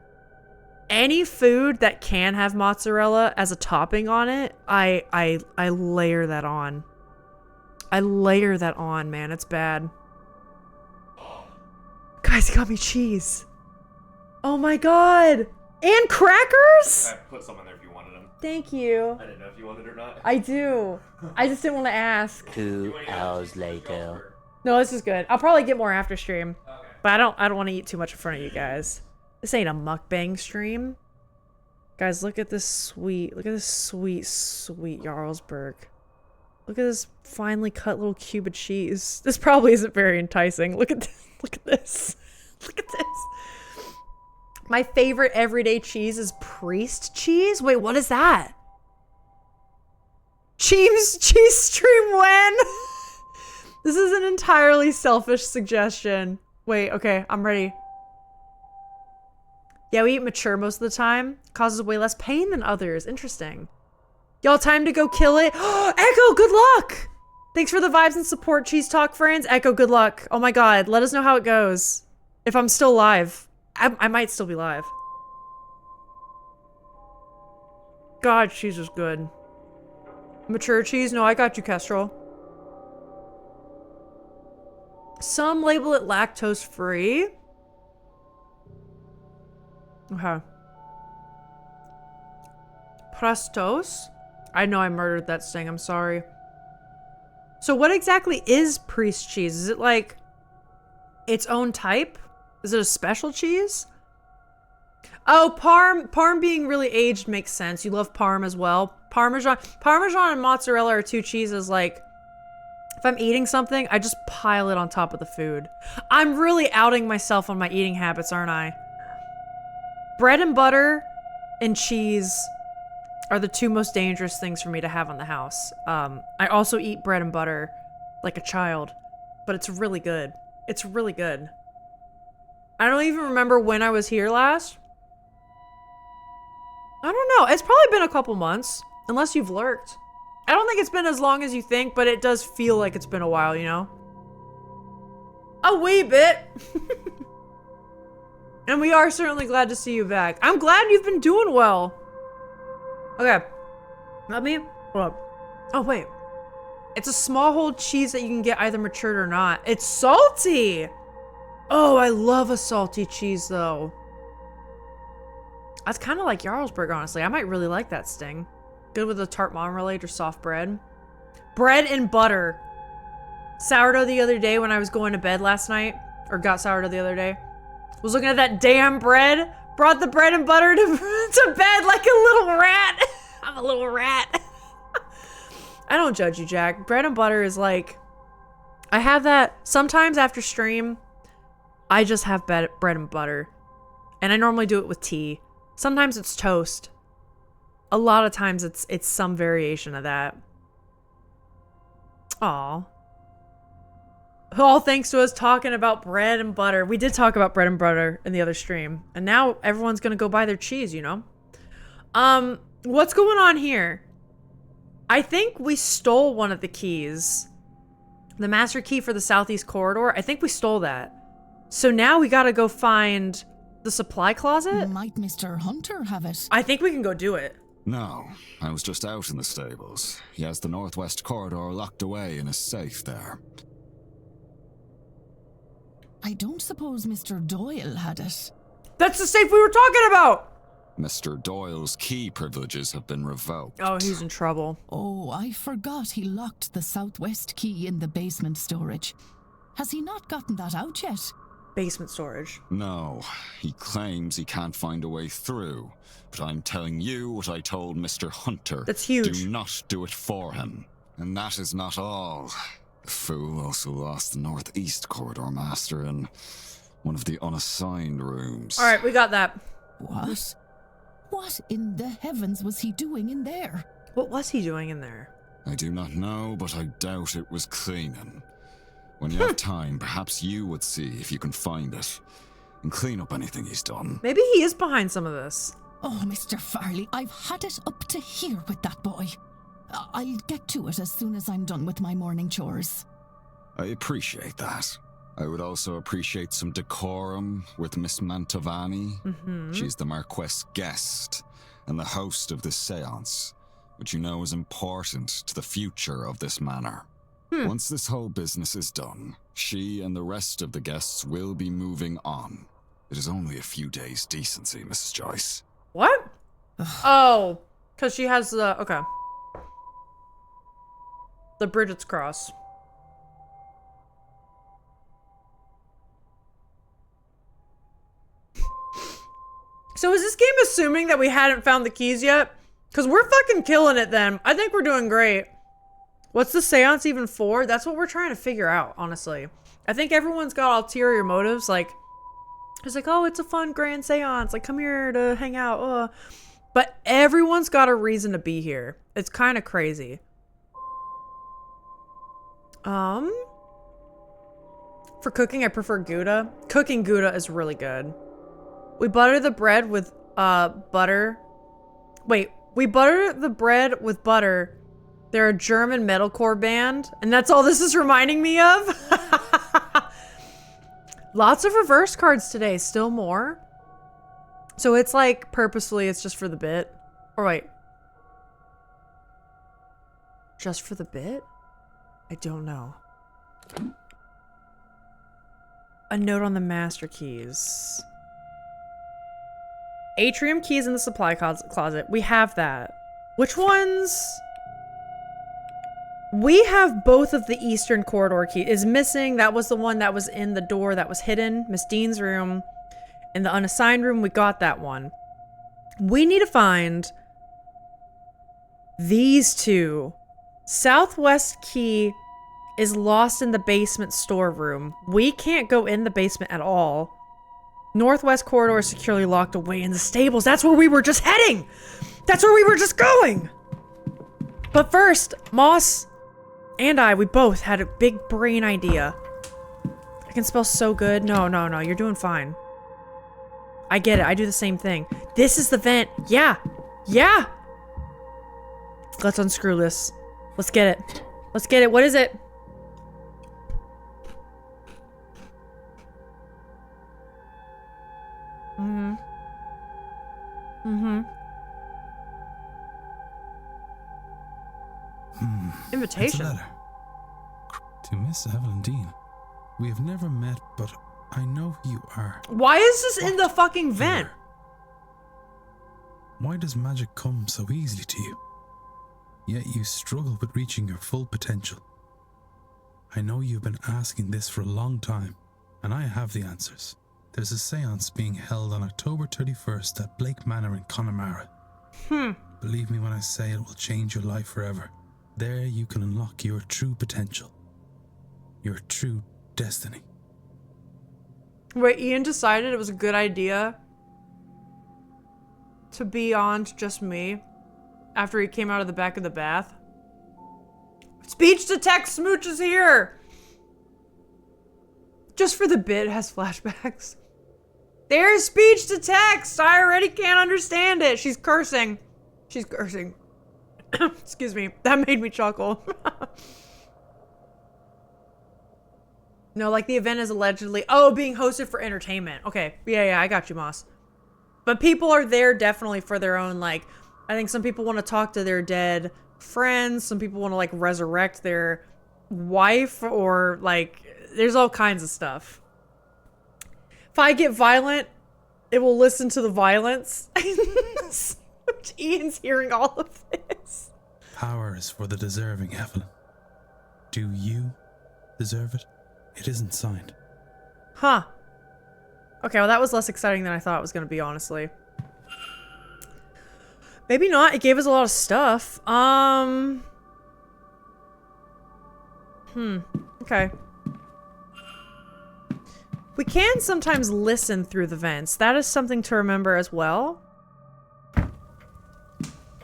[SPEAKER 1] any food that can have mozzarella as a topping on it, I layer that on. I layer that on, man. It's bad. Guys, he got me cheese. Oh my god. And crackers?
[SPEAKER 2] I put some in there if you wanted them.
[SPEAKER 1] Thank you.
[SPEAKER 2] I didn't know if you wanted it or not.
[SPEAKER 1] I do. I just didn't want to ask.
[SPEAKER 14] 2 hours later.
[SPEAKER 1] No, this is good. I'll probably get more after stream. Okay. But I don't want to eat too much in front of you guys. This ain't a mukbang stream. Guys, look at this sweet Jarlsberg. Look at this finely cut little cube of cheese. This probably isn't very enticing. Look at this. Look at this. Look at this. My favorite everyday cheese is Priest cheese. Wait, what is that? Cheese stream when? This is an entirely selfish suggestion. Wait, okay, I'm ready. Yeah, we eat mature most of the time. Causes way less pain than others. Interesting. Y'all, time to go kill it. Echo, good luck! Thanks for the vibes and support, Cheese Talk friends. Echo, good luck. Oh my god, let us know how it goes. If I'm still live. I might still be live. God, cheese is good. Mature cheese? No, I got you, Kestrel. Some label it lactose free. Okay. Prestos? I know I murdered that Sting, I'm sorry. So what exactly is Priest cheese? Is it like its own type? Is it a special cheese? Oh, Parm being really aged makes sense. You love Parm as well. Parmesan and mozzarella are two cheeses like, if I'm eating something, I just pile it on top of the food. I'm really outing myself on my eating habits, aren't I? Bread and butter and cheese are the two most dangerous things for me to have on the house. I also eat bread and butter like a child, but it's really good. It's really good. I don't even remember when I was here last. I don't know. It's probably been a couple months, unless you've lurked. I don't think it's been as long as you think, but it does feel like it's been a while, you know? A wee bit. And we are certainly glad to see you back. I'm glad you've been doing well. Okay. Let me... Oh, wait. It's a small whole cheese that you can get either matured or not. It's salty! Oh, I love a salty cheese, though. That's kind of like Jarlsberg, honestly. I might really like that, Sting. Good with a tart marmalade or soft bread. Bread and butter. Sourdough the other day when I was going to bed last night. Or got sourdough the other day. Was looking at that damn bread. Brought the bread and butter to bed like a little rat. I'm a little rat. I don't judge you, Jack. Bread and butter is like... I have that sometimes after stream. I just have bread and butter. And I normally do it with tea. Sometimes it's toast. A lot of times it's some variation of that. Aw. All thanks to us talking about bread and butter. We did talk about bread and butter in the other stream. And now everyone's gonna go buy their cheese, you know? What's going on here? I think we stole one of the keys. The master key for the southeast corridor. I think we stole that. So now we gotta go find the supply closet?
[SPEAKER 10] Might Mr. Hunter have it?
[SPEAKER 1] I think we can go do it.
[SPEAKER 13] No, I was just out in the stables. He has the northwest corridor locked away in a safe there.
[SPEAKER 10] I don't suppose Mr. Doyle had it.
[SPEAKER 1] That's the safe we were talking about!
[SPEAKER 13] Mr. Doyle's key privileges have been revoked.
[SPEAKER 1] Oh, he's in trouble.
[SPEAKER 10] Oh, I forgot he locked the southwest key in the basement storage. Has he not gotten that out yet?
[SPEAKER 1] Basement storage.
[SPEAKER 13] No, he claims he can't find a way through. But I'm telling you what I told Mr. Hunter.
[SPEAKER 1] That's huge.
[SPEAKER 13] Do not do it for him. And that is not all. The fool also lost the northeast corridor master in one of the unassigned rooms.
[SPEAKER 1] Alright, we got that.
[SPEAKER 10] What? What in the heavens was he doing in there?
[SPEAKER 1] What was he doing in there?
[SPEAKER 13] I do not know, but I doubt it was cleaning. When you have time, perhaps you would see if you can find it and clean up anything he's done.
[SPEAKER 1] Maybe he is behind some of this.
[SPEAKER 10] Oh, Mr. Farley, I've had it up to here with that boy. I'll get to it as soon as I'm done with my morning chores.
[SPEAKER 13] I appreciate that. I would also appreciate some decorum with Miss Mantovani. She's the Marquess guest and the host of this seance, which you know is important to the future of this manor. Once this whole business is done, she and the rest of the guests will be moving on. It is only a few days' decency, Mrs. Joyce.
[SPEAKER 1] What? Oh, because she has the... Okay. The Bridget's Cross. So is this game assuming that we hadn't found the keys yet? Because we're fucking killing it then. I think we're doing great. What's the seance even for? That's what we're trying to figure out, honestly. I think everyone's got ulterior motives. Like, it's like, oh, it's a fun grand seance. Like, come here to hang out. But everyone's got a reason to be here. It's kind of crazy. For cooking, I prefer Gouda. Cooking Gouda is really good. We butter the bread with butter. Wait, we butter the bread with butter. They're a German metalcore band, and that's all this is reminding me of. Lots of reverse cards today, still more. So it's like purposefully, it's just for the bit. Or wait. Just for the bit? I don't know. A note on the master keys. Atrium keys in the supply closet. We have that. Which ones? We have both of the Eastern Corridor key. Is missing. That was the one that was in the door that was hidden. Miss Dean's room. In the unassigned room, we got that one. We need to find these two. Southwest key is lost in the basement storeroom. We can't go in the basement at all. Northwest corridor is securely locked away in the stables. That's where we were just heading! That's where we were just going! But first, Moss and I, we both had a big brain idea. I can spell so good. No, you're doing fine. I get it. I do the same thing. This is the vent. Yeah! Let's unscrew this. Let's get it. What is it? Invitation.
[SPEAKER 6] It's a letter. To Miss Evelyn Dean. We have never met, but I know who you are.
[SPEAKER 1] Why is this in the fucking vent?
[SPEAKER 6] Why does magic come so easily to you? Yet you struggle with reaching your full potential. I know you've been asking this for a long time, and I have the answers. There's a seance being held on October 31st at Blake Manor in Connemara. Believe me when I say it will change your life forever. There you can unlock your true potential. Your true destiny.
[SPEAKER 1] Wait, Ian decided it was a good idea to be on to just me after he came out of the back of the bath. Speech to text smooch is here! Just for the bit, it has flashbacks. There's speech to text! I already can't understand it. She's cursing. Excuse me. That made me chuckle. No, like the event is allegedly... Oh, being hosted for entertainment. Okay. Yeah, I got you, Moss. But people are there definitely for their own, like... I think some people want to talk to their dead friends. Some people want to, like, resurrect their wife or, like... There's all kinds of stuff. If I get violent, it will listen to the violence. Ian's hearing all of this.
[SPEAKER 6] Power is for the deserving, Evelyn. Do you deserve it? It isn't signed.
[SPEAKER 1] Huh. Okay, well that was less exciting than I thought it was going to be, honestly. Maybe not. It gave us a lot of stuff. Okay. We can sometimes listen through the vents. That is something to remember as well.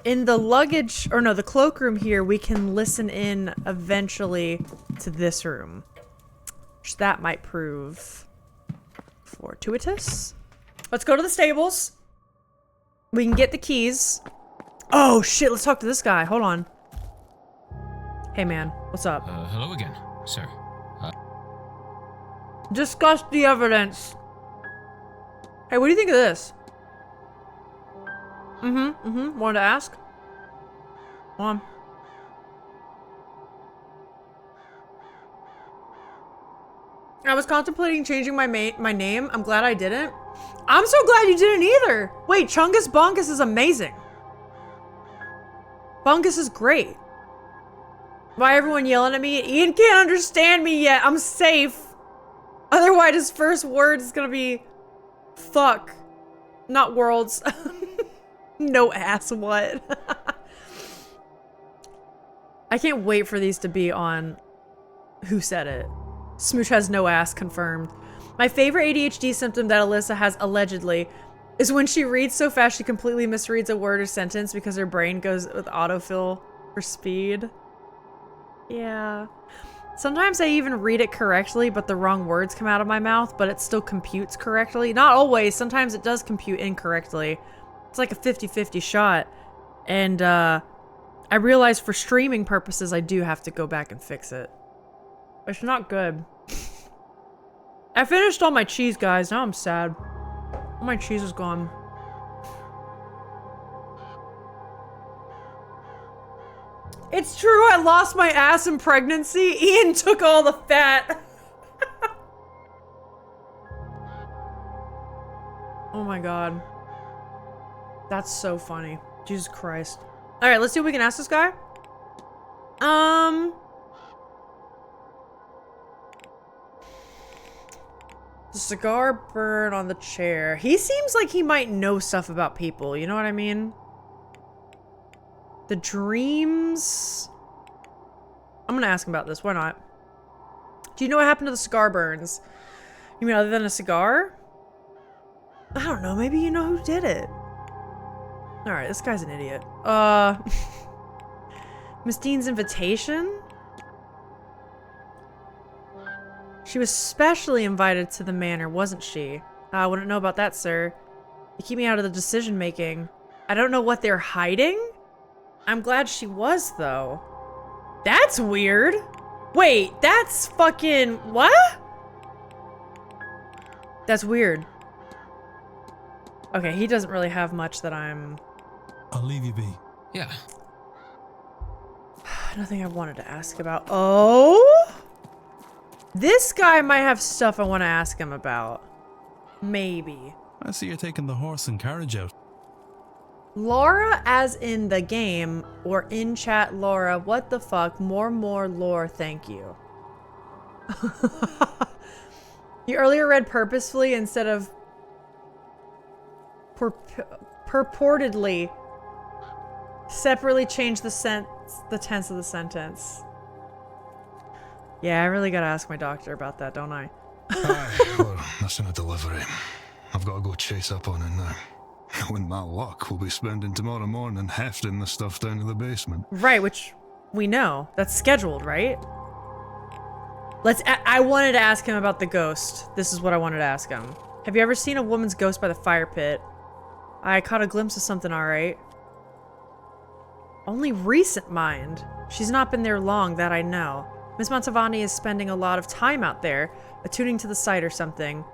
[SPEAKER 1] in the luggage, or no, the cloakroom here, we can listen in eventually to this room. Which that might prove fortuitous. Let's go to the stables. We can get the keys. Oh shit, let's talk to this guy. Hold on. Hey man, what's up?
[SPEAKER 15] Hello again, sir.
[SPEAKER 1] Discuss the evidence. Hey, what do you think of this? Wanted to ask? Hold on. I was contemplating changing my name. I'm glad I didn't. I'm so glad you didn't either. Wait, Chungus Bunkus is amazing. Bunkus is great. Why everyone yelling at me? Ian can't understand me yet. I'm safe. Otherwise, his first word is gonna be fuck. Not worlds. No ass what? I can't wait for these to be on Who Said It. Smooch has no ass confirmed. My favorite ADHD symptom that Alyssa has allegedly is when she reads so fast she completely misreads a word or sentence because her brain goes with autofill for speed. Yeah. Sometimes I even read it correctly, but the wrong words come out of my mouth, but it still computes correctly. Not always. Sometimes it does compute incorrectly. It's like a 50-50 shot. And I realize for streaming purposes, I do have to go back and fix it. It's not good. I finished all my cheese, guys. Now I'm sad. All my cheese is gone. It's true, I lost my ass in pregnancy. Ian took all the fat. Oh my god. That's so funny. Jesus Christ. Alright, let's see what we can ask this guy. The cigar burn on the chair. He seems like he might know stuff about people, you know what I mean? The dreams... I'm gonna ask him about this, why not? Do you know what happened to the cigar burns? You mean other than a cigar? I don't know, maybe you know who did it. Alright, this guy's an idiot. Miss Dean's invitation? She was specially invited to the manor, wasn't she? I wouldn't know about that, sir. You keep me out of the decision making. I don't know what they're hiding? I'm glad she was, though. That's weird. Wait, that's fucking... What? That's weird. Okay, he doesn't really have much that I'm...
[SPEAKER 6] I'll leave you be.
[SPEAKER 15] Yeah.
[SPEAKER 1] Nothing I wanted to ask about. Oh? This guy might have stuff I want to ask him about. Maybe.
[SPEAKER 8] I see you're taking the horse and carriage out.
[SPEAKER 1] Laura as in the game, or in chat Laura, what the fuck? More lore, thank you. You earlier read purposefully instead of purportedly. Separately change the tense of the sentence. Yeah, I really gotta ask my doctor about that, don't I?
[SPEAKER 4] Aye, well, that's in a delivery. I've got to go chase up on it now. With my luck, we'll be spending tomorrow morning hefting the stuff down to the basement.
[SPEAKER 1] Right, which we know. That's scheduled, right? I wanted to ask him about the ghost. This is what I wanted to ask him. Have you ever seen a woman's ghost by the fire pit? I caught a glimpse of something, alright. Only recent, mind. She's not been there long, that I know. Miss Montavani is spending a lot of time out there, attuning to the site or something.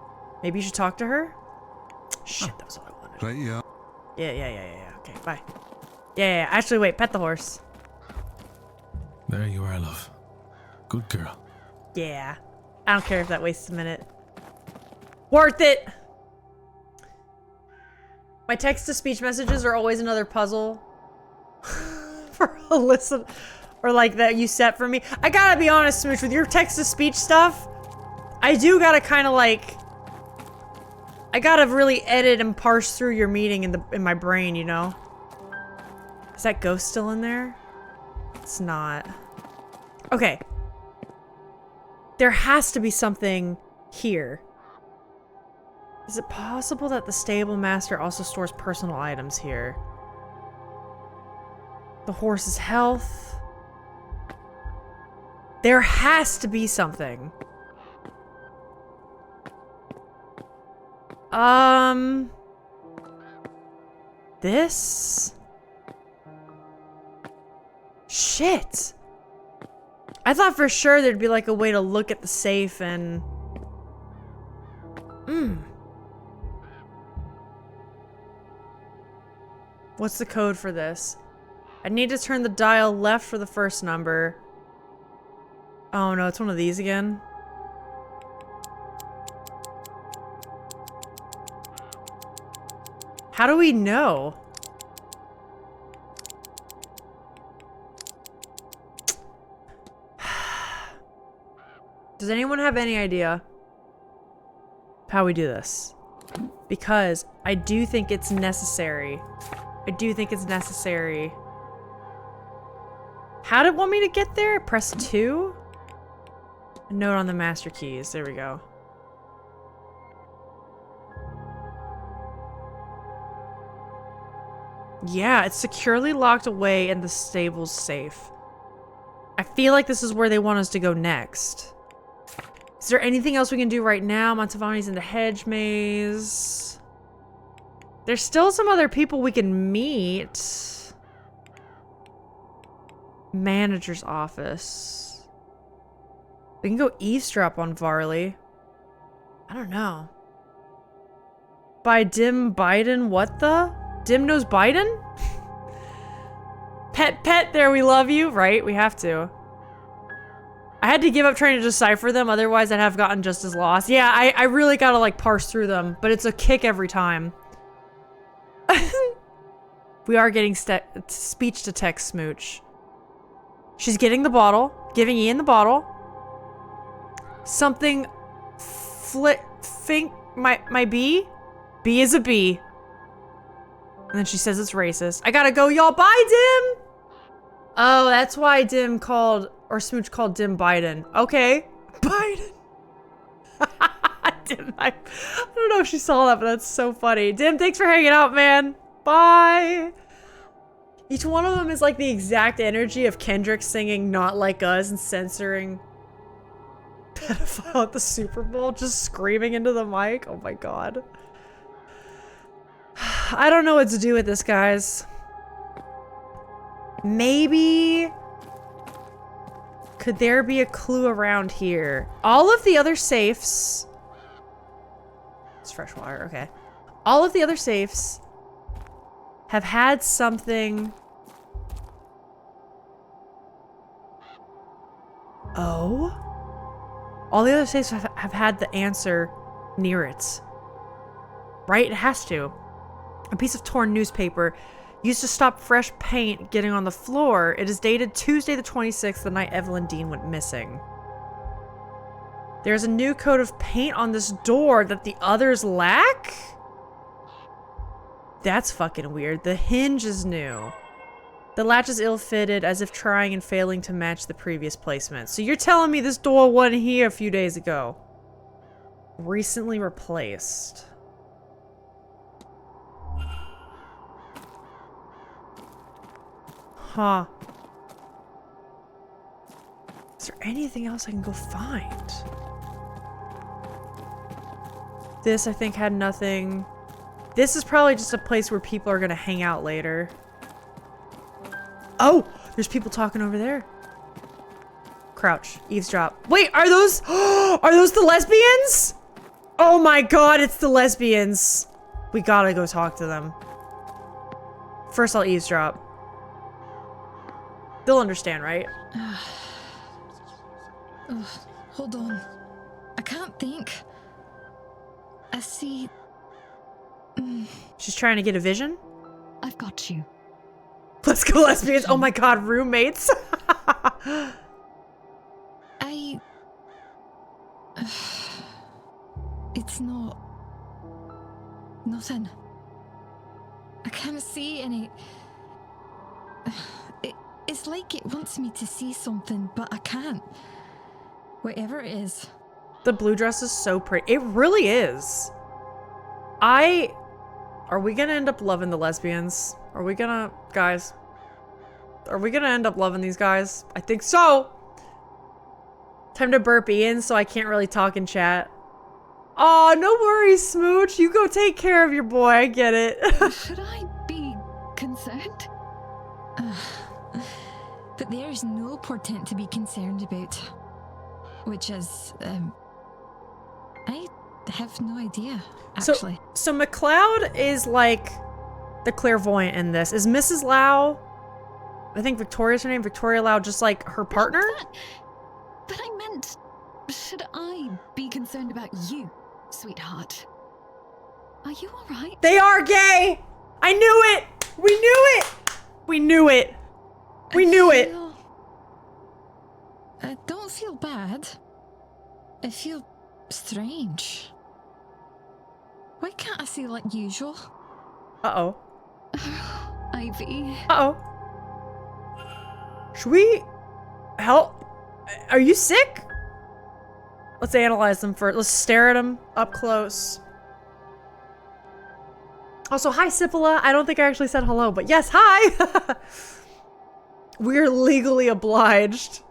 [SPEAKER 1] Maybe you should talk to her? Shit, that was all I wanted.
[SPEAKER 4] Right, yeah.
[SPEAKER 1] Yeah. Okay, bye. Yeah. Actually, wait, pet the horse.
[SPEAKER 6] There you are, love. Good girl.
[SPEAKER 1] Yeah. I don't care if that wastes a minute. Worth it! My text-to-speech messages are always another puzzle. For Alyssa. Or like that you set for me. I gotta be honest, Smooch, with your text-to-speech stuff, I do gotta kind of like... I gotta really edit and parse through your meeting in my brain, you know? Is that ghost still in there? It's not. Okay. There has to be something here. Is it possible that the stable master also stores personal items here? The horse's health. There has to be something. This? Shit. I thought for sure there'd be like a way to look at the safe and... What's the code for this? I need to turn the dial left for the first number. Oh no, it's one of these again. How do we know? Does anyone have any idea how we do this? Because I do think it's necessary. I do think it's necessary. How did it want me to get there? Press 2? A note on the master keys. There we go. Yeah, it's securely locked away in the stable's safe. I feel like this is where they want us to go next. Is there anything else we can do right now? Montavani's in the hedge maze. There's still some other people we can meet. Manager's office. We can go eavesdrop on Varley. I don't know. By Dim Biden, what the? Dim knows Biden? Pet, there, we love you. Right, we have to. I had to give up trying to decipher them, otherwise I'd have gotten just as lost. Yeah, I really gotta like parse through them, but it's a kick every time. We are getting speech to text smooch. She's getting the bottle, giving Ian the bottle. Something my B? B is a B. And then she says it's racist. I gotta go, y'all. Bye, Dim! Oh, that's why Dim called, or Smooch called Dim Biden. Okay. Biden. Dim, I don't know if she saw that, but that's so funny. Dim, thanks for hanging out, man. Bye. Each one of them is like the exact energy of Kendrick singing Not Like Us and censoring pedophile at the Super Bowl, just screaming into the mic. Oh my god. I don't know what to do with this, guys. Maybe... Could there be a clue around here? All of the other safes... It's fresh water, okay. All of the other safes have had something... Oh? All the other safes have had the answer near it. Right? It has to. A piece of torn newspaper used to stop fresh paint getting on the floor. It is dated Tuesday the 26th, the night Evelyn Dean went missing. There's a new coat of paint on this door that the others lack? That's fucking weird. The hinge is new. The latch is ill-fitted, as if trying and failing to match the previous placement. So you're telling me this door wasn't here a few days ago? Recently replaced. Huh. Is there anything else I can go find? This, I think, had nothing. This is probably just a place where people are gonna hang out later. Oh! There's people talking over there. Crouch. Eavesdrop. Wait, are those... Are those the lesbians? Oh my god, it's the lesbians. We gotta go talk to them. First, I'll eavesdrop. They'll understand, right?
[SPEAKER 10] Hold on. I can't think. I see...
[SPEAKER 1] She's trying to get a vision?
[SPEAKER 10] I've got you.
[SPEAKER 1] Let's go, lesbians! Oh my god, roommates!
[SPEAKER 10] It's not... Nothing. I can't see any... It's like it wants me to see something, but I can't. Whatever it is.
[SPEAKER 1] The blue dress is so pretty. It really is. Are we gonna end up loving the lesbians? Are we gonna... Guys. Are we gonna end up loving these guys? I think so. Time to burp Ian, so I can't really talk in chat. Oh, no worries, Smooch. You go take care of your boy. I get it.
[SPEAKER 15] Should I be concerned? But there is no portent to be concerned about. Which is, I have no idea, actually.
[SPEAKER 1] So McLeod is like the clairvoyant in this. Is Mrs. Lau, I think Victoria's her name, Victoria Lau, just like her partner?
[SPEAKER 15] But I meant, should I be concerned about you, sweetheart? Are you alright?
[SPEAKER 1] They are gay! I knew it! We knew it! We knew it! We knew it!
[SPEAKER 15] I don't feel bad. I feel strange. Why can't I say like usual?
[SPEAKER 1] Uh-oh.
[SPEAKER 15] Ivy.
[SPEAKER 1] Uh-oh. Should we help? Are you sick? Let's analyze them first. Let's stare at them up close. Also, hi, Sipila. I don't think I actually said hello, but yes, hi! We're legally obliged.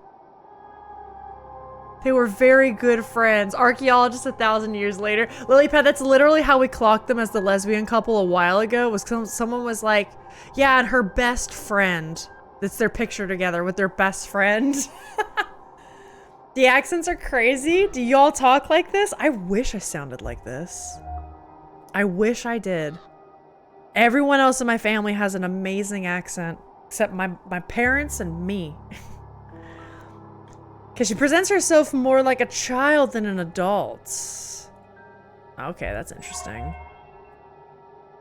[SPEAKER 1] They were very good friends. Archaeologists 1,000 years later. Lilypad, that's literally how we clocked them as the lesbian couple a while ago. Was someone was like, yeah, and her best friend. That's their picture together with their best friend. The accents are crazy. Do y'all talk like this? I wish I sounded like this. I wish I did. Everyone else in my family has an amazing accent, except my parents and me. Because she presents herself more like a child than an adult. Okay, that's interesting.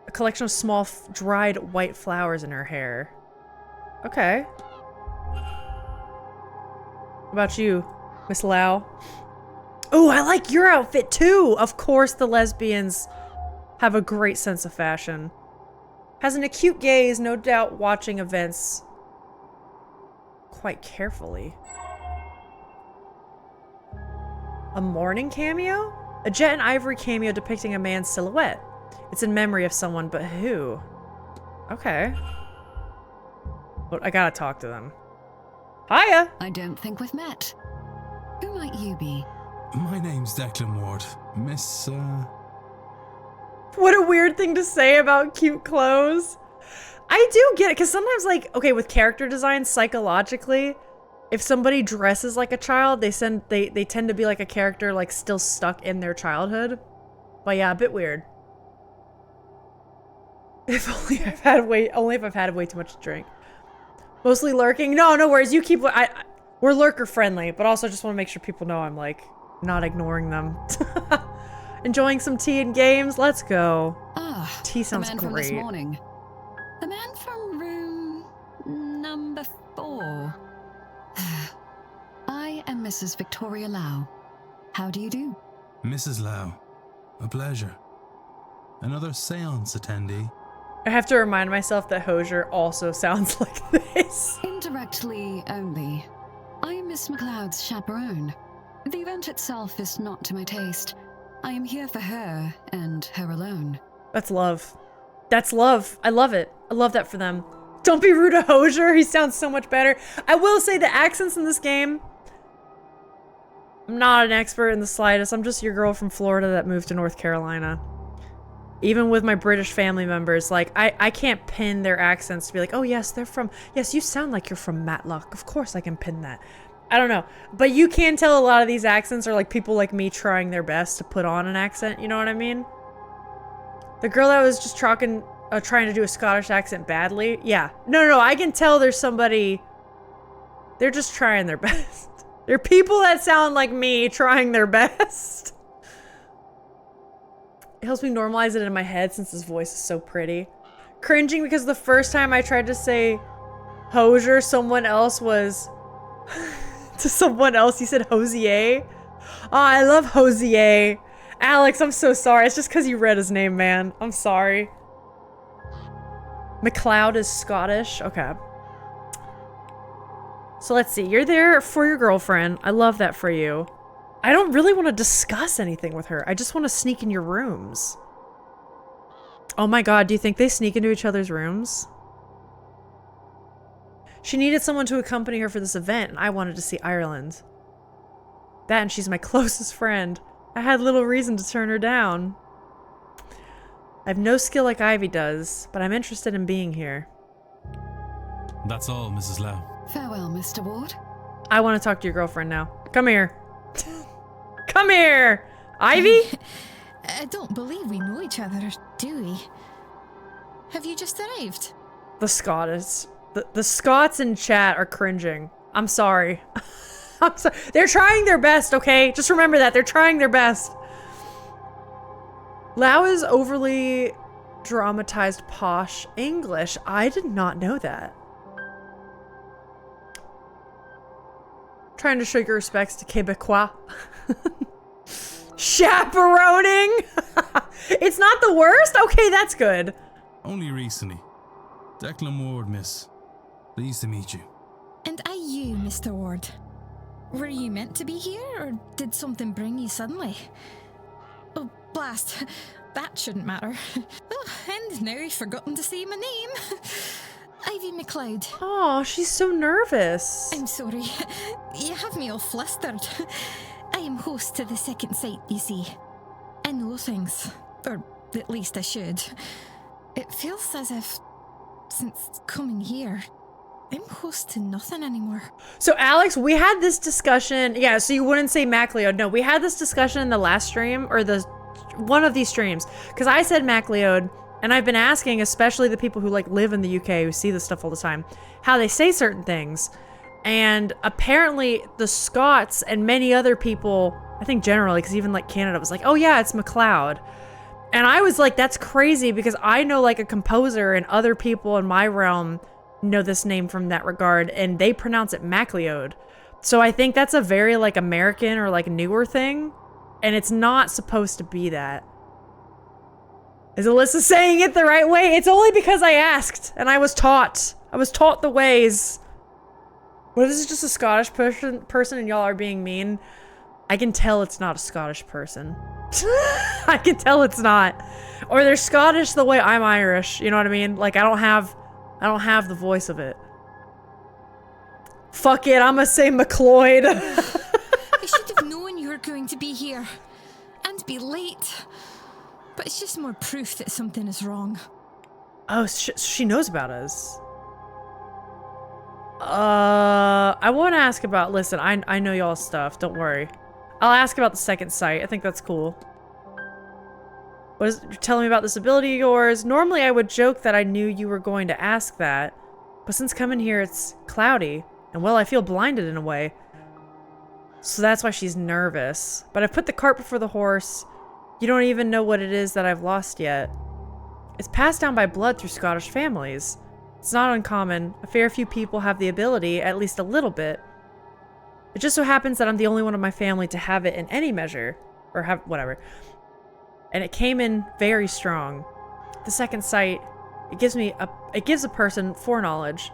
[SPEAKER 1] A collection of small, dried white flowers in her hair. Okay. What about you, Miss Lau? Oh, I like your outfit too! Of course the lesbians have a great sense of fashion. Has an acute gaze, no doubt watching events quite carefully. A morning cameo? A jet and ivory cameo depicting a man's silhouette. It's in memory of someone, but who? Okay. Well, I gotta talk to them. Hiya!
[SPEAKER 15] I don't think we've met. Who might you be?
[SPEAKER 6] My name's Declan Ward. Miss,
[SPEAKER 1] What a weird thing to say about cute clothes. I do get it, because sometimes, like, okay, with character design, psychologically, if somebody dresses like a child, they tend to be like a character, like, still stuck in their childhood. But yeah, a bit weird. If only I've had way too much to drink. Mostly lurking. No worries. You keep. We're lurker friendly, but also just want to make sure people know I'm like not ignoring them. Enjoying some tea and games. Let's go.
[SPEAKER 15] Ah,
[SPEAKER 1] tea sounds
[SPEAKER 15] the man
[SPEAKER 1] great.
[SPEAKER 15] from this morning. The man from room number 4. I am Mrs. Victoria Lau. How do you do?
[SPEAKER 6] Mrs. Lau. A pleasure. Another seance attendee.
[SPEAKER 1] I have to remind myself that Hosier also sounds like this.
[SPEAKER 15] Indirectly only. I am Miss McLeod's chaperone. The event itself is not to my taste. I am here for her and her alone.
[SPEAKER 1] That's love. That's love. I love it. I love that for them. Don't be rude to Hosier. He sounds so much better. I will say the accents in this game, I'm not an expert in the slightest. I'm just your girl from Florida that moved to North Carolina. Even with my British family members, like, I can't pin their accents to be like, oh yes, they're from, yes, you sound like you're from Matlock. Of course I can pin that. I don't know. But you can tell a lot of these accents are like people like me trying their best to put on an accent, you know what I mean? The girl that was just trying to do a Scottish accent badly, yeah. No, I can tell there's somebody, they're just trying their best. They're people that sound like me trying their best. It helps me normalize it in my head since his voice is so pretty. Cringing because the first time I tried to say Hosier, someone else was... to someone else, he said Hosier. Oh, I love Hosier. Alex, I'm so sorry. It's just because you read his name, man. I'm sorry. McLeod is Scottish. Okay. So let's see. You're there for your girlfriend. I love that for you. I don't really want to discuss anything with her. I just want to sneak in your rooms. Oh my god, do you think they sneak into each other's rooms? She needed someone to accompany her for this event, and I wanted to see Ireland. That, and she's my closest friend. I had little reason to turn her down. I have no skill like Ivy does, but I'm interested in being here.
[SPEAKER 6] That's all, Mrs. Lau.
[SPEAKER 15] Farewell, Mr. Ward.
[SPEAKER 1] I want to talk to your girlfriend now. Come here. Come here! Ivy?
[SPEAKER 10] I don't believe we know each other, do we? Have you just arrived?
[SPEAKER 1] The Scots in chat are cringing. I'm sorry. I'm sorry. They're trying their best, okay? Just remember that. They're trying their best. Lau is overly dramatized posh English. I did not know that. Trying to show your respects to Quebecois. Chaperoning? It's not the worst? Okay, that's good.
[SPEAKER 6] Only recently. Declan Ward, miss. Pleased to meet you.
[SPEAKER 10] And are you, Mr. Ward? Were you meant to be here, or did something bring you suddenly? Oh, blast. That shouldn't matter. Oh, and now I've forgotten to say my name. Ivy McLeod.
[SPEAKER 1] Oh, she's so nervous.
[SPEAKER 10] I'm sorry. You have me all flustered. I am host to the second site, you see. I know things. Or at least I should. It feels as if, since coming here, I'm host to nothing anymore.
[SPEAKER 1] So Alex, we had this discussion. Yeah, so you wouldn't say MacLeod. No, we had this discussion in the last stream, or one of these streams. Because I said MacLeod, and I've been asking, especially the people who like live in the UK, who see this stuff all the time, how they say certain things. And apparently the Scots and many other people, I think generally, because even like Canada was like, oh yeah, it's MacLeod. And I was like, that's crazy, because I know like a composer and other people in my realm know this name from that regard, and they pronounce it MacLeod. So I think that's a very like American or like newer thing, and it's not supposed to be that. Is Alyssa saying it the right way? It's only because I asked, and I was taught. I was taught the ways. What if this is just a Scottish person and y'all are being mean? I can tell it's not a Scottish person. I can tell it's not. Or they're Scottish the way I'm Irish, you know what I mean? Like I don't have the voice of it. Fuck it, I'm gonna say MacLeod.
[SPEAKER 10] I should have known you were going to be here. And be late. But it's just more proof that something is wrong.
[SPEAKER 1] Oh, she knows about us. I want to ask about, listen, I know y'all's stuff, don't worry. I'll ask about the second site, I think that's cool. You're telling me about this ability of yours? Normally I would joke that I knew you were going to ask that, but since coming here it's cloudy, and well, I feel blinded in a way. So that's why she's nervous. But I've put the cart before the horse. You don't even know what it is that I've lost yet. It's passed down by blood through Scottish families. It's not uncommon. A fair few people have the ability, at least a little bit. It just so happens that I'm the only one of my family to have it in any measure. Or have, whatever. And it came in very strong. The second sight, it gives a person foreknowledge.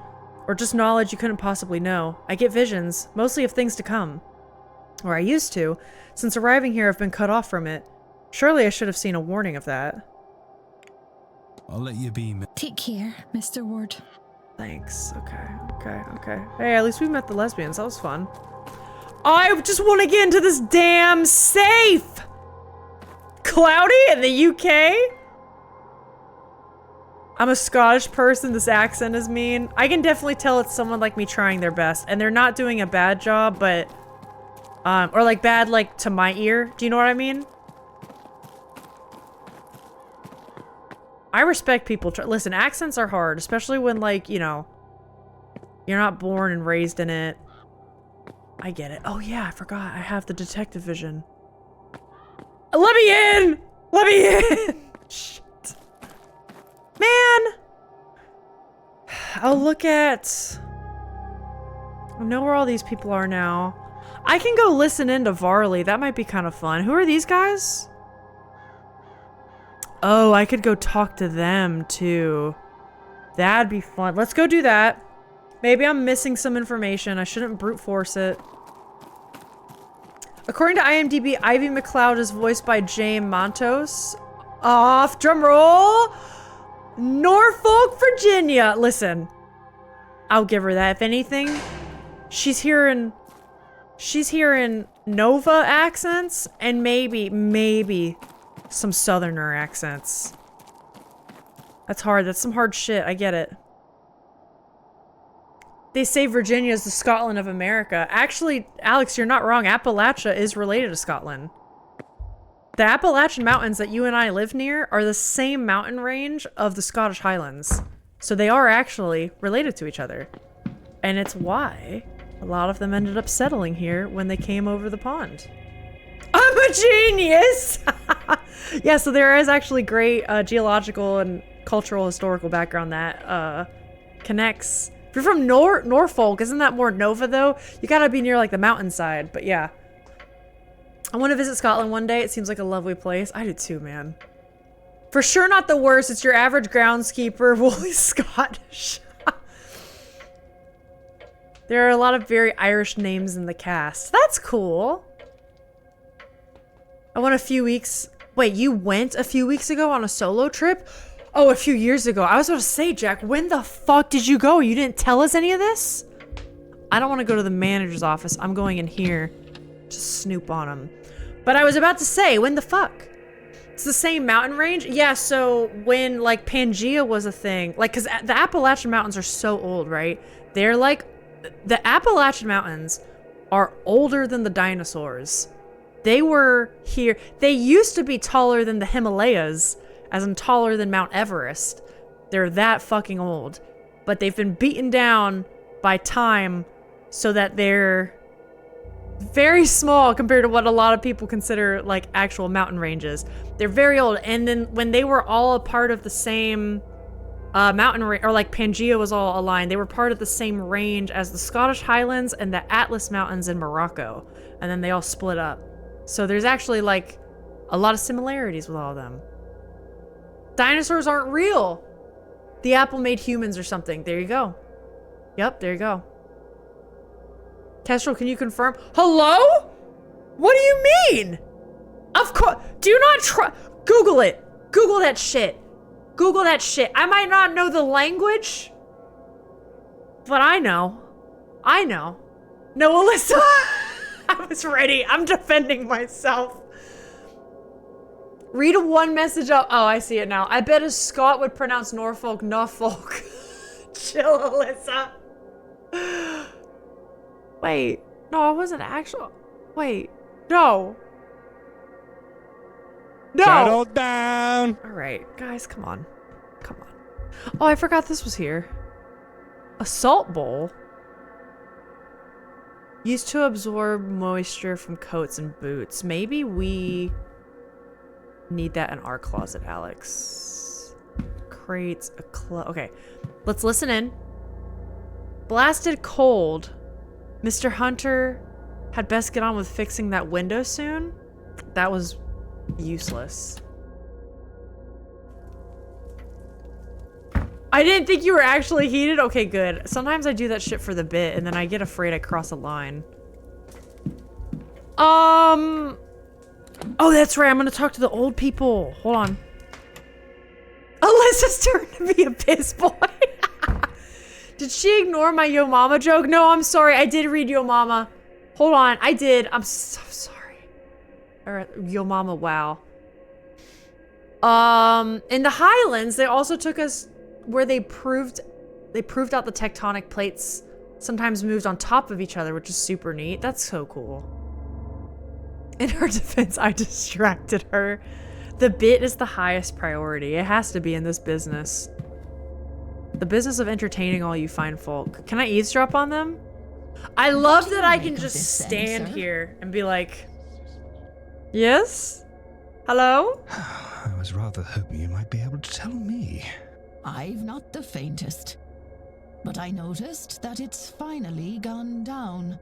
[SPEAKER 1] Or just knowledge you couldn't possibly know. I get visions, mostly of things to come. Or I used to. Since arriving here, I've been cut off from it. Surely I should have seen a warning of that.
[SPEAKER 6] I'll let you be.
[SPEAKER 10] Take care, Mr. Ward.
[SPEAKER 1] Thanks. Okay. Hey, at least we met the lesbians. That was fun. I just want to get into this damn safe! Cloudy in the UK? I'm a Scottish person. This accent is mean. I can definitely tell it's someone like me trying their best. And they're not doing a bad job, but... or like bad, like, to my ear. Do you know what I mean? I respect people. Listen, accents are hard, especially when, like, you know, you're not born and raised in it. I get it. Oh, yeah, I forgot. I have the detective vision. Let me in! Let me in! Shit. Man! I'll look at... I know where all these people are now. I can go listen into Varley. That might be kind of fun. Who are these guys? Oh, I could go talk to them, too. That'd be fun. Let's go do that. Maybe I'm missing some information. I shouldn't brute force it. According to IMDb, Ivy MacLeod is voiced by James Montos. Off drumroll! Norfolk, Virginia. Listen, I'll give her that. If anything, she's hearing Nova accents and maybe some Southerner accents. That's hard. That's some hard shit. I get it. They say Virginia is the Scotland of America. Actually, Alex, you're not wrong. Appalachia is related to Scotland. The Appalachian Mountains that you and I live near are the same mountain range of the Scottish Highlands. So they are actually related to each other. And it's why a lot of them ended up settling here when they came over the pond. I'm a genius! Yeah, so there is actually great geological and cultural historical background that connects. If you're from Norfolk, isn't that more Nova though? You gotta be near like the mountainside, but yeah. I want to visit Scotland one day. It seems like a lovely place. I do too, man. For sure not the worst. It's your average groundskeeper, Wooly Scottish. There are a lot of very Irish names in the cast. That's cool. I went a few weeks... Wait, you went a few weeks ago on a solo trip? Oh, a few years ago. I was about to say, Jack, when the fuck did you go? You didn't tell us any of this? I don't want to go to the manager's office. I'm going in here to snoop on him. But I was about to say, when the fuck? It's the same mountain range? Yeah, so when, like, Pangea was a thing, like, because the Appalachian Mountains are so old, right? They're, like, the Appalachian Mountains are older than the dinosaurs. They were here. They used to be taller than the Himalayas, as in taller than Mount Everest. They're that fucking old. But they've been beaten down by time so that they're very small compared to what a lot of people consider like actual mountain ranges. They're very old. And then when they were all a part of the same mountain range, or like Pangea was all aligned, they were part of the same range as the Scottish Highlands and the Atlas Mountains in Morocco. And then they all split up. So there's actually like a lot of similarities with all of them. Dinosaurs aren't real. The apple made humans or something. There you go. Yep, there you go. Kestrel, can you confirm? Hello? What do you mean? Of course. Do not try. Google it. Google that shit. Google that shit. I might not know the language, but I know. I know. No, Alyssa. I was ready. I'm defending myself. Read one message up. Oh, I see it now. I bet a Scot would pronounce Norfolk, Norfolk. Chill, Alyssa. Wait. No, I wasn't actually. Wait. No. No.
[SPEAKER 16] Settle down.
[SPEAKER 1] All right, guys, come on. Come on. Oh, I forgot this was here. A salt bowl. Used to absorb moisture from coats and boots. Maybe we need that in our closet, Alex. Crates, okay, let's listen in. Blasted cold. Mr. Hunter had best get on with fixing that window soon. That was useless. I didn't think you were actually heated. Okay, good. Sometimes I do that shit for the bit and then I get afraid I cross a line. Oh, that's right. I'm gonna talk to the old people. Hold on. Alyssa's turn to be a piss boy. Did she ignore my Yo Mama joke? No, I'm sorry. I did read Yo Mama. Hold on. I did. I'm so sorry. All right, Yo Mama, wow. In the Highlands, they also took us where they proved out the tectonic plates sometimes moved on top of each other, which is super neat. That's so cool. In her defense, I distracted her. The bit is the highest priority. It has to be in this business. The business of entertaining all you fine folk. Can I eavesdrop on them? I love that I can just stand here and be like, yes? Hello?
[SPEAKER 5] I was rather hoping you might be able to tell me.
[SPEAKER 17] I've not the faintest. But I noticed that it's finally gone down.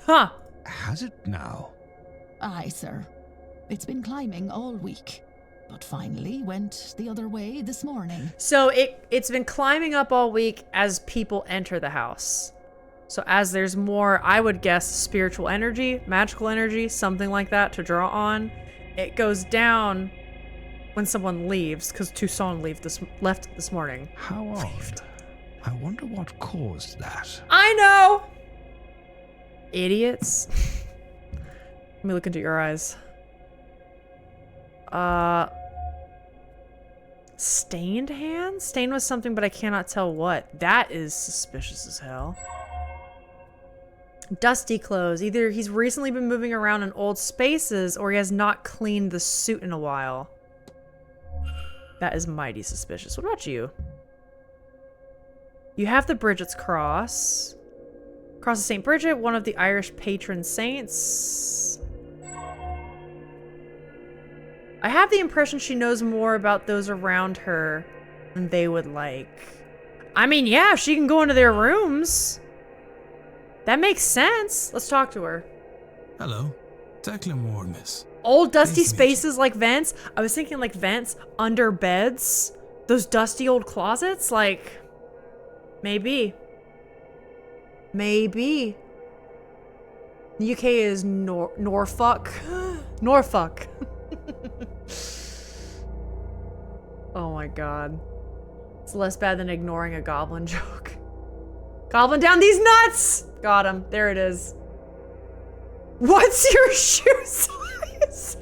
[SPEAKER 1] Huh.
[SPEAKER 5] Has it now?
[SPEAKER 17] Aye, sir. It's been climbing all week, but finally went the other way this morning.
[SPEAKER 1] So it's been climbing up all week as people enter the house. So as there's more, I would guess, spiritual energy, magical energy, something like that to draw on, it goes down when someone leaves, because Toussaint left this morning.
[SPEAKER 5] How odd. I wonder what caused that.
[SPEAKER 1] I know! Idiots. Let me look into your eyes. Stained hands? Stained with something, but I cannot tell what. That is suspicious as hell. Dusty clothes. Either he's recently been moving around in old spaces, or he has not cleaned the suit in a while. That is mighty suspicious. What about you? You have the Bridget's Cross. Cross of St. Bridget, one of the Irish patron saints. I have the impression she knows more about those around her than they would like. I mean, yeah, if she can go into their rooms. That makes sense. Let's talk to her.
[SPEAKER 6] Hello. Declan Ward, miss.
[SPEAKER 1] Old dusty spaces like vents. I was thinking like vents under beds. Those dusty old closets. Like, maybe. Maybe. The UK is Norfolk. Norfolk. Oh my god. It's less bad than ignoring a goblin joke. Goblin down these nuts! Got him. There it is. What's your shoe size?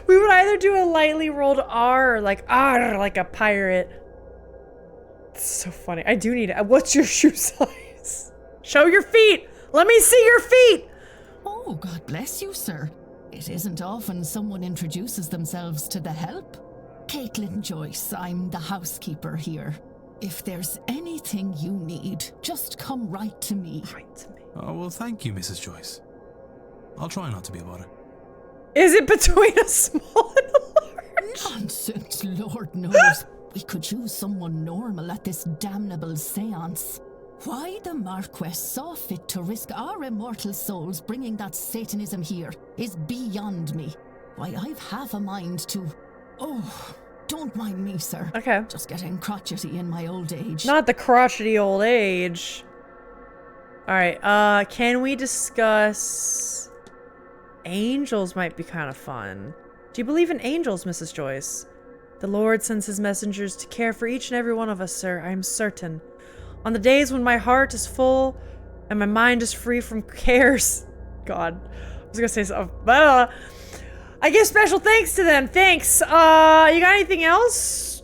[SPEAKER 1] We would either do a lightly rolled R or like R like a pirate. It's so funny. I do need it. What's your shoe size? Show your feet! Let me see your feet!
[SPEAKER 17] Oh, God bless you, sir. It isn't often someone introduces themselves to the help. Caitlin Joyce, I'm the housekeeper here. If there's anything you need, just come right to me.
[SPEAKER 1] Right to me.
[SPEAKER 6] Oh, well, thank you, Mrs. Joyce. I'll try not to be a bother.
[SPEAKER 1] Is it between a small and a large?
[SPEAKER 17] Nonsense, Lord knows. We could use someone normal at this damnable seance. Why the Marquess saw fit to risk our immortal souls bringing that Satanism here is beyond me. Why, I've half a mind to... Oh, don't mind me, sir.
[SPEAKER 1] Okay.
[SPEAKER 17] Just getting crotchety in my old age.
[SPEAKER 1] Not the crotchety old age. Alright, can we discuss... Angels might be kind of fun. Do you believe in angels, Mrs. Joyce? The Lord sends his messengers to care for each and every one of us, sir, I am certain. On the days when my heart is full and my mind is free from cares. God, I was gonna say something, but I give special thanks to them. Thanks. You got anything else?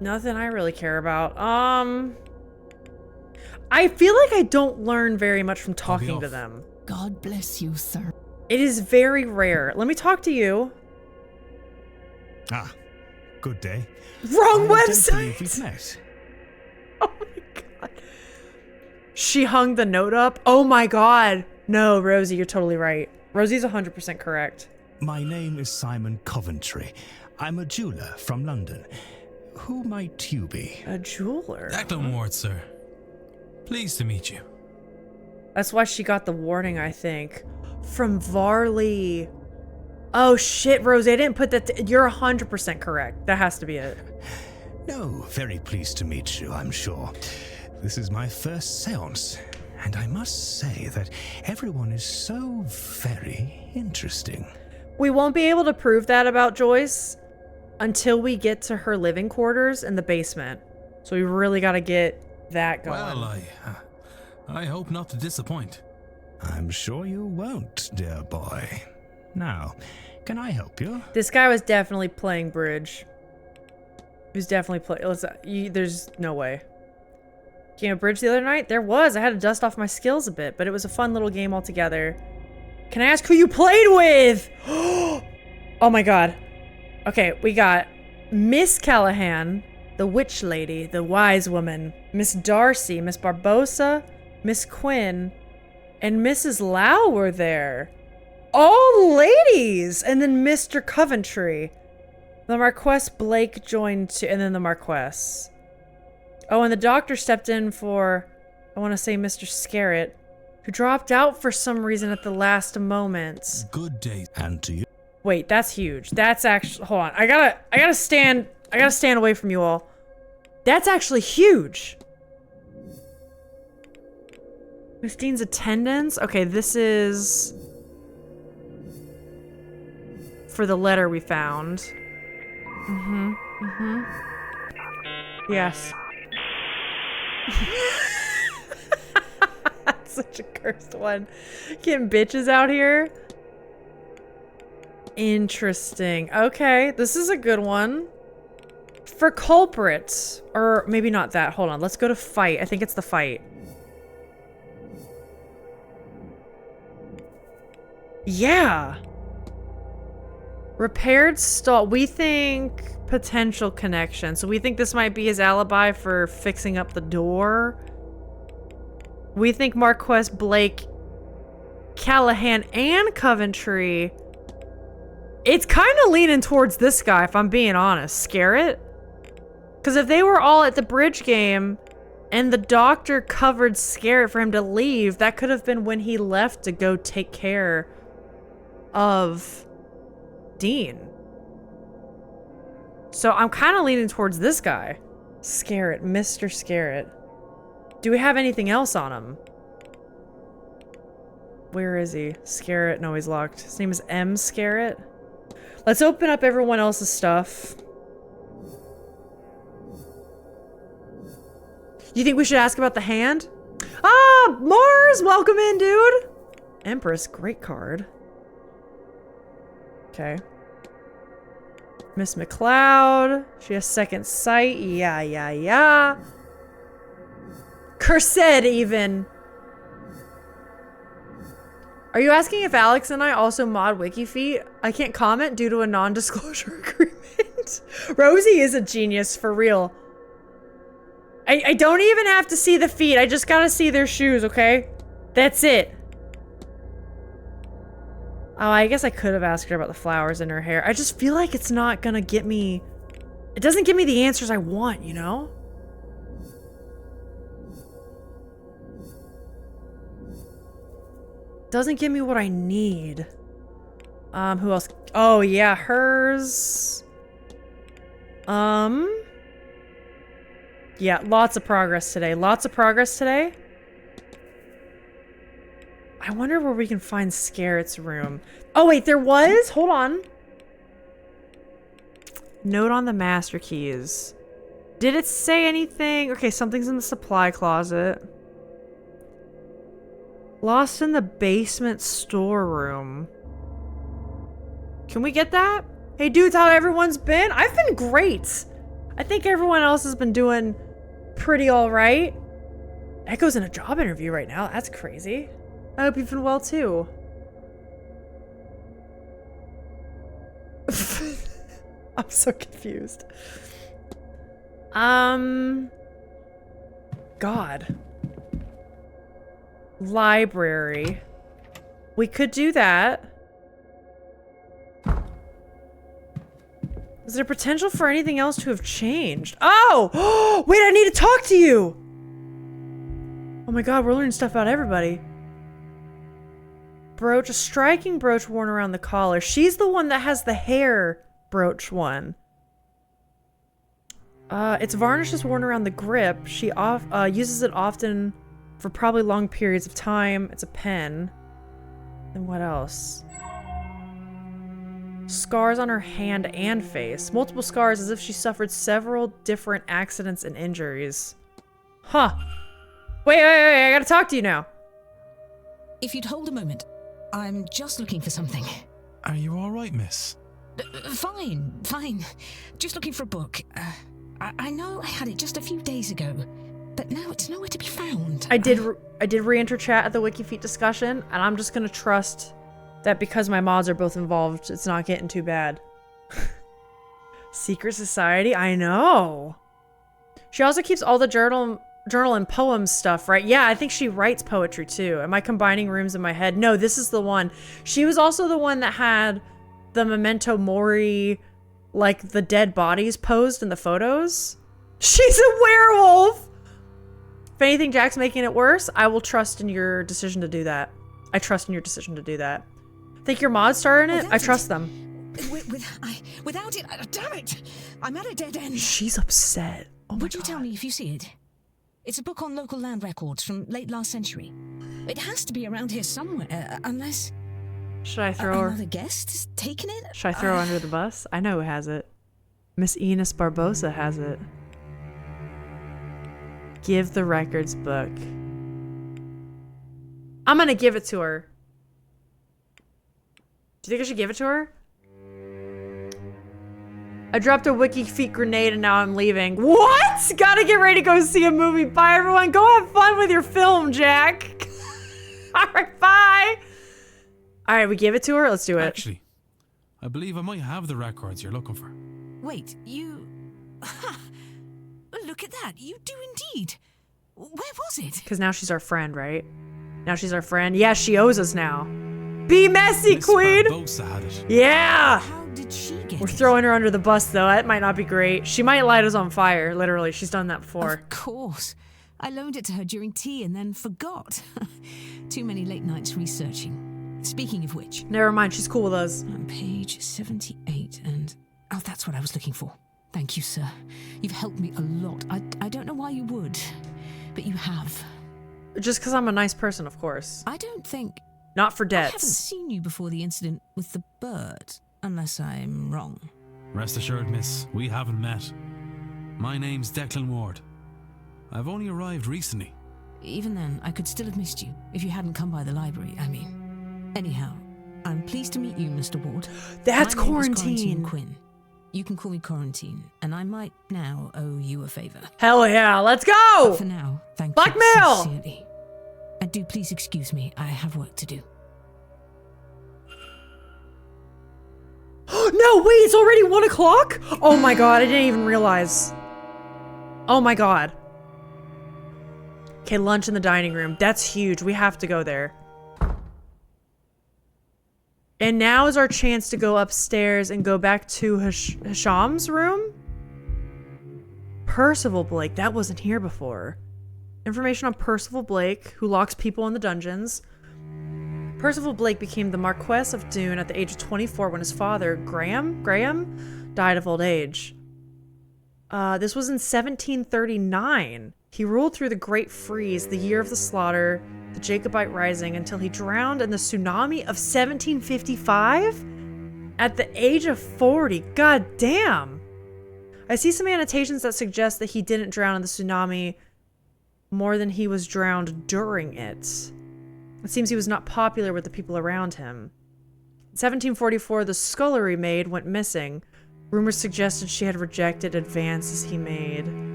[SPEAKER 1] Nothing I really care about. I feel like I don't learn very much from talking to them.
[SPEAKER 17] God bless you, sir.
[SPEAKER 1] It is very rare. Let me talk to you.
[SPEAKER 5] Ah, good day.
[SPEAKER 1] Wrong
[SPEAKER 5] I don't
[SPEAKER 1] website.
[SPEAKER 5] believe we've met.
[SPEAKER 1] Oh my god. She hung the note up? Oh my god. No, Rosie, you're totally right. Rosie's 100% correct.
[SPEAKER 5] My name is Simon Coventry. I'm a jeweler from London. Who might you be?
[SPEAKER 1] A jeweler?
[SPEAKER 6] Declan Ward, sir. Pleased to meet you.
[SPEAKER 1] That's why she got the warning, I think. From Varley. Oh shit, Rosie, I didn't put that. You're 100% correct. That has to be it.
[SPEAKER 5] No, very pleased to meet you, I'm sure. This is my first seance, and I must say that everyone is so very interesting.
[SPEAKER 1] We won't be able to prove that about Joyce until we get to her living quarters in the basement. So we really got to get that going.
[SPEAKER 6] Well, I hope not to disappoint.
[SPEAKER 5] I'm sure you won't, dear boy. Now, can I help you?
[SPEAKER 1] This guy was definitely playing bridge. He was definitely playing. There's no way. Game of bridge the other night? There was. I had to dust off my skills a bit, but it was a fun little game altogether. Can I ask who you played with? Oh my god. Okay, we got Miss Callahan, the witch lady, the wise woman, Miss Darcy, Miss Barbosa, Miss Quinn, and Mrs. Lau were there. All ladies! And then Mr. Coventry. The Marquess Blake joined too, and then the Marquess. Oh, and the doctor stepped in for, I want to say Mr. Scarrett, who dropped out for some reason at the last moment.
[SPEAKER 6] Good day.
[SPEAKER 5] And to you.
[SPEAKER 1] Wait, that's huge. That's actually, hold on. I gotta stand away from you all. That's actually huge. Miss Dean's attendance? Okay, this is for the letter we found. Yes. That's such a cursed one. Getting bitches out here. Interesting. Okay, this is a good one. For culprits, or maybe not that. Hold on, let's go to fight. I think it's the fight. Yeah. Repaired stall. We think potential connection. So we think this might be his alibi for fixing up the door. We think Marquess Blake, Callahan, and Coventry. It's kind of leaning towards this guy, if I'm being honest. Scarrett? Because if they were all at the bridge game and the doctor covered Scarrett for him to leave, that could have been when he left to go take care of Dean. So I'm kind of leaning towards this guy. Scarrett, Mr. Scarrett. Do we have anything else on him? Where is he? Scarrett? No, he's locked. His name is M. Scarrett. Let's open up everyone else's stuff. You think we should ask about the hand? Ah, Mars! Welcome in, dude! Empress, great card. Okay. Miss McLeod. She has second sight. Yeah. Cursed, even. Are you asking if Alex and I also mod WikiFeet? I can't comment due to a non-disclosure agreement. Rosie is a genius, for real. I don't even have to see the feet. I just gotta see their shoes, okay? That's it. Oh, I guess I could have asked her about the flowers in her hair. I just feel like it's not gonna get me... It doesn't give me the answers I want, you know? Doesn't give me what I need. Who else? Oh, yeah, hers. Yeah, lots of progress today. Lots of progress today. I wonder where we can find Scarrett's room. Oh, wait, there was? Hold on. Note on the master keys. Did it say anything? Okay, something's in the supply closet. Lost in the basement storeroom. Can we get that? Hey dudes, how everyone's been? I've been great. I think everyone else has been doing pretty alright. Echo's in a job interview right now. That's crazy. I hope you've been well too. I'm so confused. God. Library. We could do that. Is there potential for anything else to have changed? Oh! Wait, I need to talk to you! Oh my god, we're learning stuff about everybody. Brooch, a striking brooch worn around the collar. She's the one that has the hair brooch one. Its varnish is worn around the grip. She uses it often for probably long periods of time. It's a pen. And what else? Scars on her hand and face. Multiple scars as if she suffered several different accidents and injuries. Huh. Wait, I gotta talk to you now.
[SPEAKER 16] If you'd hold a moment, I'm just looking for something.
[SPEAKER 8] Are you alright, miss?
[SPEAKER 16] Fine. Just looking for a book. I know I had it just a few days ago, but now it's nowhere to be found.
[SPEAKER 1] I did re-enter chat at the WikiFeet discussion, and I'm just gonna trust that because my mods are both involved, it's not getting too bad. Secret Society? I know. She also keeps all the journal and poem stuff, right? Yeah, I think she writes poetry too. Am I combining rooms in my head? No, this is the one. She was also the one that had the Memento Mori, like the dead bodies posed in the photos. She's a werewolf! If anything, Jack's making it worse, I will trust in your decision to do that. I trust in your decision to do that. Think your mods star in it? I trust them.
[SPEAKER 16] Without it, damn it! I'm at a dead end.
[SPEAKER 1] She's upset. Oh my
[SPEAKER 16] Would you tell me if you see it? It's a book on local land records from late last century. It has to be around here somewhere, unless...
[SPEAKER 1] Should I throw her?
[SPEAKER 16] Another guest has taken it?
[SPEAKER 1] Should I throw her under the bus? I know who has it. Miss Enos Barbosa has it. Give the records book. I'm gonna give it to her. Do you think I should give it to her? I dropped a wiki feet grenade and now I'm leaving. What? Gotta get ready to go see a movie. Bye, everyone. Go have fun with your film, Jack. All right, bye. All right, we give it to her. Let's do it.
[SPEAKER 8] Actually, I believe I might have the records you're looking for.
[SPEAKER 16] Wait, you... Look at that. You do indeed. Where was it?
[SPEAKER 1] Because now she's our friend, right? Now she's our friend. Yeah, she owes us now. Be messy,
[SPEAKER 8] Miss
[SPEAKER 1] queen.
[SPEAKER 8] Barbosa had it.
[SPEAKER 1] Yeah.
[SPEAKER 16] How did she get
[SPEAKER 1] We're
[SPEAKER 16] it?
[SPEAKER 1] throwing her under the bus, though. That might not be great. She might light us on fire, literally. She's done that before.
[SPEAKER 16] Of course. I loaned it to her during tea and then forgot. Too many late nights researching. Speaking of which...
[SPEAKER 1] Never mind, she's cool with us.
[SPEAKER 16] On page 78 and... Oh, that's what I was looking for. Thank you, sir. You've helped me a lot. I don't know why you would, but you have.
[SPEAKER 1] Just because I'm a nice person, of course.
[SPEAKER 16] I don't think...
[SPEAKER 1] Not for
[SPEAKER 16] I haven't
[SPEAKER 1] debts.
[SPEAKER 16] seen you before the incident with the bird, unless I'm wrong.
[SPEAKER 8] Rest assured, miss, we haven't met. My name's Declan Ward. I've only arrived recently.
[SPEAKER 16] Even then, I could still have missed you if you hadn't come by the library, I mean. Anyhow, I'm pleased to meet you, Mr. Ward.
[SPEAKER 1] That's
[SPEAKER 16] My name is
[SPEAKER 1] Quarantine.
[SPEAKER 16] Quinn. You can call me Quarantine, and I might now owe you a favor.
[SPEAKER 1] Hell yeah, let's
[SPEAKER 16] But
[SPEAKER 1] go!
[SPEAKER 16] for now, thank
[SPEAKER 1] Blackmail!
[SPEAKER 16] you sincerely. And do please excuse me, I have work to do.
[SPEAKER 1] No, wait, it's already 1 o'clock? Oh my god, I didn't even realize. Oh my god. Okay, lunch in the dining room. That's huge. We have to go there. And now is our chance to go upstairs and go back to Hisham's room? Percival Blake. That wasn't here before. Information on Percival Blake, who locks people in the dungeons. Percival Blake became the Marquess of Dune at the age of 24 when his father, Graham, died of old age. This was in 1739. He ruled through the Great Freeze, the year of the slaughter, the Jacobite Rising, until he drowned in the tsunami of 1755? At the age of 40. God damn. I see some annotations that suggest that he didn't drown in the tsunami more than he was drowned during it. It seems he was not popular with the people around him. In 1744, the scullery maid went missing. Rumors suggested she had rejected advances he made.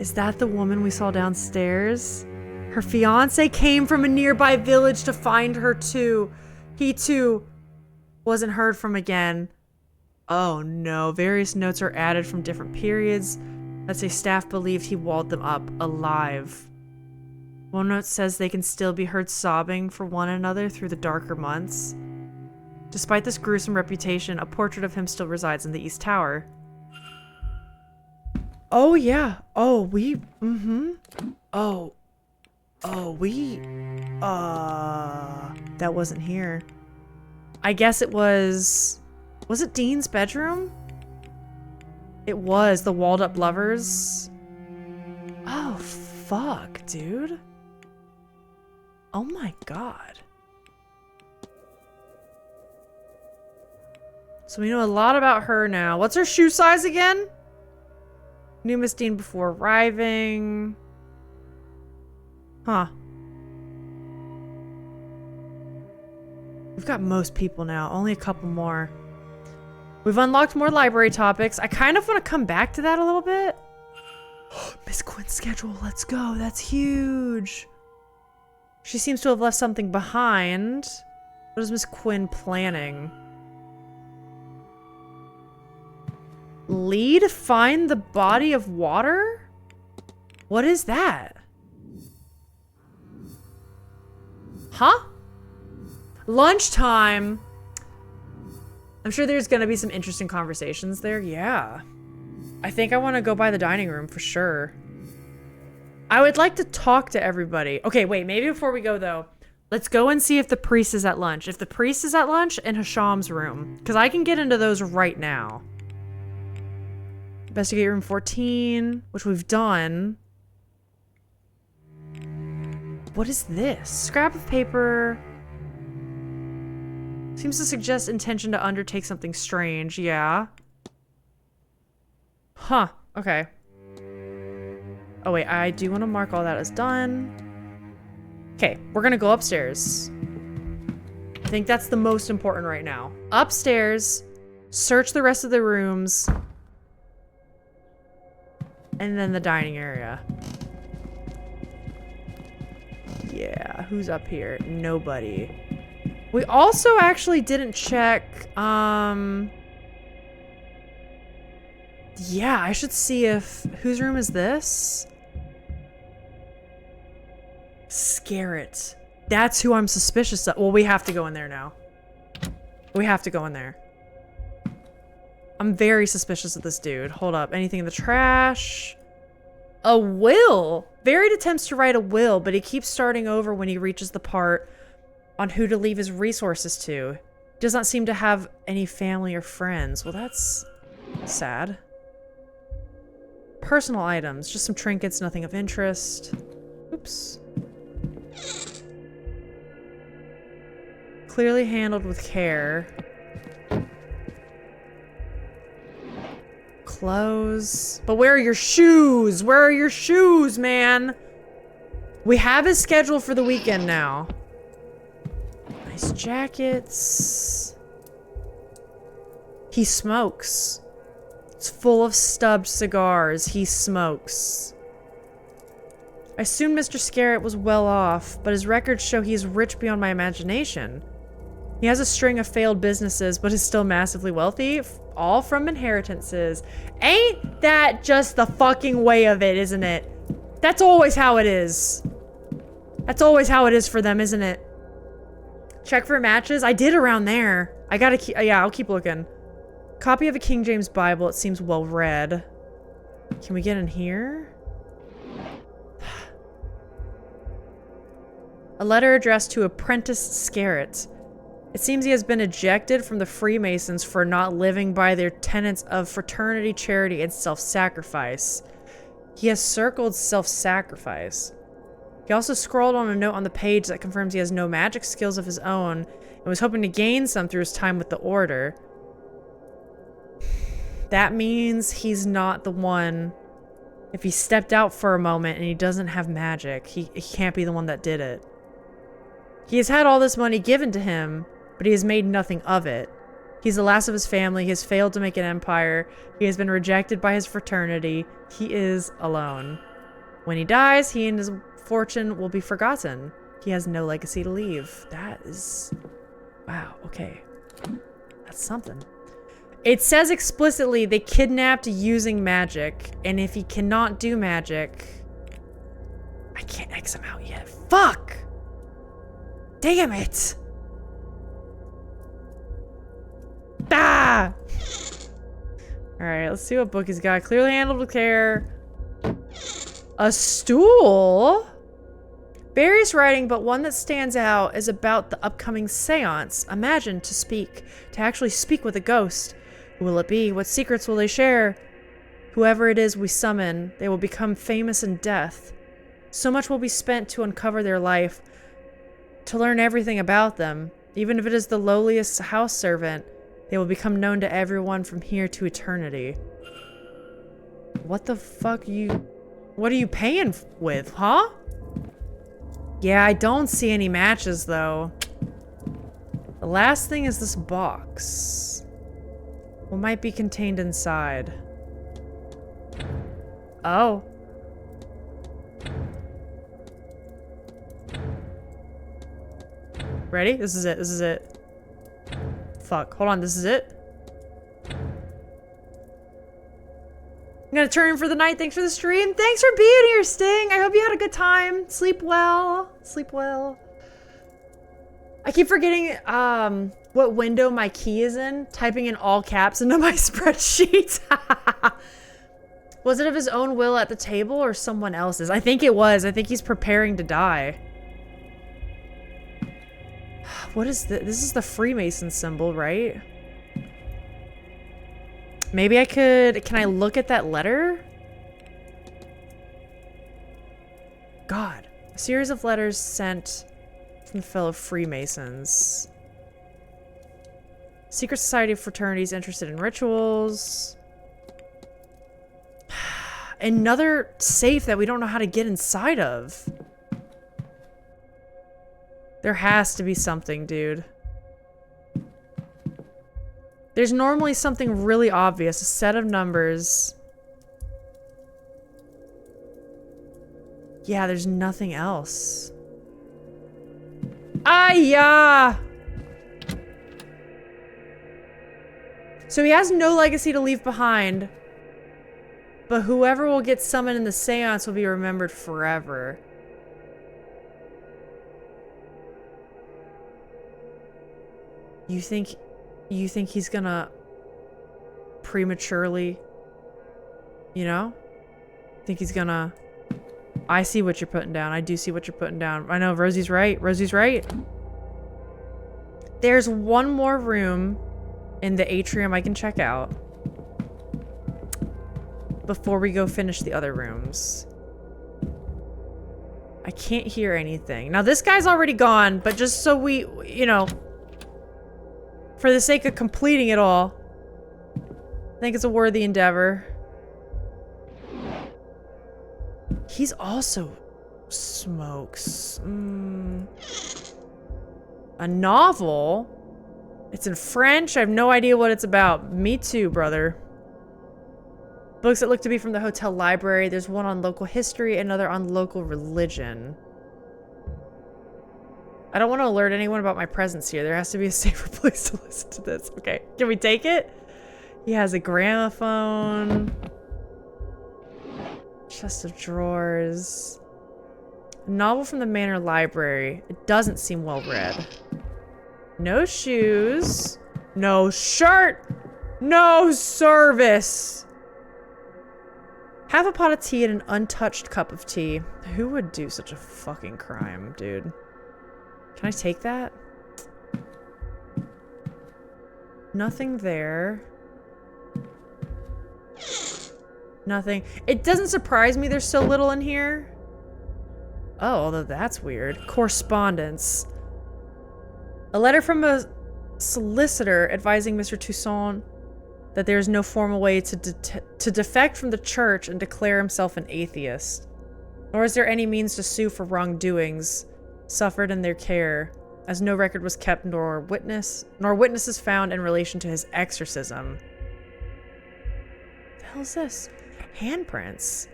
[SPEAKER 1] Is that the woman we saw downstairs? Her fiancé came from a nearby village to find her too. He too wasn't heard from again. Oh no, various notes are added from different periods that say staff believed he walled them up alive. One note says they can still be heard sobbing for one another through the darker months. Despite this gruesome reputation, a portrait of him still resides in the East Tower. Oh yeah. Oh, we... Oh, we... That wasn't here. I guess it was... Was it Dean's bedroom? It was. The walled up lovers. Oh, fuck, dude. Oh my god. So we know a lot about her now. What's her shoe size again? Knew Miss Dean before arriving. Huh. We've got most people now. Only a couple more. We've unlocked more library topics. I kind of want to come back to that a little bit. Miss Quinn's schedule. Let's go. That's huge. She seems to have left something behind. What is Miss Quinn planning? Lead? Find the body of water? What is that? Huh? Lunchtime. I'm sure there's gonna be some interesting conversations there. Yeah. I think I want to go by the dining room for sure. I would like to talk to everybody. Okay, wait, maybe before we go though, let's go and see if the priest is at lunch. If the priest is at lunch, in Hisham's room. Because I can get into those right now. Investigate room 14, which we've done. What is this? Scrap of paper. Seems to suggest intention to undertake something strange. Yeah. Huh. Okay. Oh wait, I do want to mark all that as done. Okay, we're gonna go upstairs. I think that's the most important right now. Upstairs, search the rest of the rooms, and then the dining area. Yeah, who's up here? Nobody. We also actually didn't check, yeah, I should see if... Whose room is this? Scarret. That's who I'm suspicious of. Well, we have to go in there now. We have to go in there. I'm very suspicious of this dude. Hold up. Anything in the trash? A will! Varied attempts to write a will, but he keeps starting over when he reaches the part on who to leave his resources to. He does not seem to have any family or friends. Well, that's sad. Personal items. Just some trinkets, nothing of interest. Oops. Clearly handled with care. Clothes. But where are your shoes? Where are your shoes, man? We have his schedule for the weekend now. Nice jackets. He smokes. It's full of stubbed cigars. He smokes. I assumed Mr. Scarret was well off, but his records show he is rich beyond my imagination. He has a string of failed businesses, but is still massively wealthy, all from inheritances. Ain't that just the fucking way of it, isn't it? That's always how it is. That's always how it is for them, isn't it? Check for matches? I did around there. I gotta keep, yeah, I'll keep looking. Copy of a King James Bible. It seems well read. Can we get in here? A letter addressed to Apprentice Scarret. It seems he has been ejected from the Freemasons for not living by their tenets of fraternity, charity, and self-sacrifice. He has circled self-sacrifice. He also scrawled on a note on the page that confirms he has no magic skills of his own and was hoping to gain some through his time with the Order. That means he's not the one. If he stepped out for a moment and he doesn't have magic, he can't be the one that did it. He has had all this money given to him, but he has made nothing of it. He's the last of his family. He has failed to make an empire. He has been rejected by his fraternity. He is alone. When he dies, he and his fortune will be forgotten. He has no legacy to leave. That is... wow, okay. That's something. It says explicitly they kidnapped using magic, and if he cannot do magic... I can't X him out yet. Fuck! Damn it! Ah! Alright, let's see what book he's got. Clearly handled with care. A stool? Various writing, but one that stands out is about the upcoming seance. Imagine to actually speak with a ghost. Who will it be? What secrets will they share? Whoever it is we summon, they will become famous in death. So much will be spent to uncover their life, to learn everything about them. Even if it is the lowliest house servant, they will become known to everyone from here to eternity. What the fuck what are you paying with, huh? Yeah, I don't see any matches though. The last thing is this box. What might be contained inside? Oh. Ready? This is it. This is it. Fuck. Hold on. This is it. I'm gonna turn in for the night. Thanks for the stream. Thanks for being here, Sting. I hope you had a good time. Sleep well. Sleep well. I keep forgetting what window my key is in. Typing in all caps into my spreadsheet. Was it of his own will at the table or someone else's? I think it was. I think he's preparing to die. What is this? This is the Freemason symbol, right? Maybe I could... Can I look at that letter? God. A series of letters sent from fellow Freemasons. Secret Society of Fraternities interested in rituals. another safe that we don't know how to get inside of. There has to be something, dude. There's normally something really obvious. A set of numbers. Yeah, there's nothing else. Ah-ya! So he has no legacy to leave behind. But whoever will get summoned in the seance will be remembered forever. You think he's gonna prematurely, you know? Think he's gonna... I see what you're putting down. I do see what you're putting down. I know, Rosie's right. Rosie's right. There's one more room in the atrium I can check out before we go finish the other rooms. I can't hear anything. Now, this guy's already gone, but just so we, you know, for the sake of completing it all, I think it's a worthy endeavor. He's also smokes. A novel? It's in French. I have no idea what it's about. Me too, brother. Books that look to be from the hotel library. There's one on local history, another on local religion. I don't want to alert anyone about my presence here. There has to be a safer place to listen to this. Okay, can we take it? He has a gramophone. Chest of drawers. A novel from the Manor library. It doesn't seem well read. No shoes. No shirt. No service. Have a pot of tea and an untouched cup of tea. Who would do such a fucking crime, dude? Can I take that? Nothing there. Nothing. It doesn't surprise me there's so little in here. Oh, although that's weird. Correspondence. A letter from a solicitor advising Mr. Toussaint that there is no formal way to defect from the church and declare himself an atheist. Nor is there any means to sue for wrongdoings suffered in their care, as no record was kept nor witnesses found in relation to his exorcism. What the hell is this? Handprints.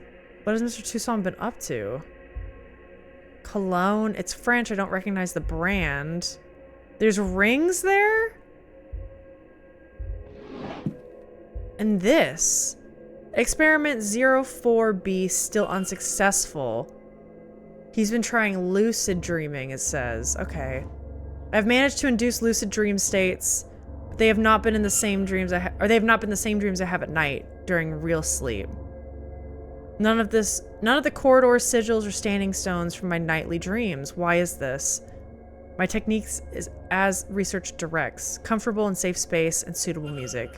[SPEAKER 1] What has Mr. Toussaint been up to? Cologne. It's French. I don't recognize the brand. There's rings there? And this. Experiment 04B still unsuccessful. He's been trying lucid dreaming, it says. Okay. I've managed to induce lucid dream states, but they have not been in the same dreams I have at night during real sleep. None of the corridor sigils or standing stones from my nightly dreams. Why is this? My techniques is as research directs. Comfortable and safe space and suitable music.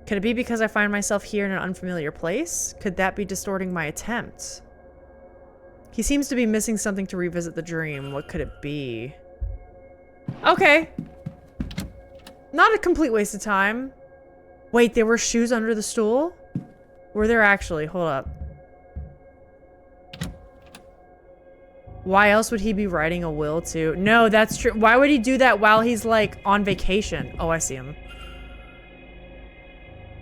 [SPEAKER 1] Could it be because I find myself here in an unfamiliar place? Could that be distorting my attempt? He seems to be missing something to revisit the dream. What could it be? Okay. Not a complete waste of time. Wait, there were shoes under the stool? Were there actually? Hold up. Why else would he be writing a will too? No, that's true. Why would he do that while he's like on vacation? Oh, I see him.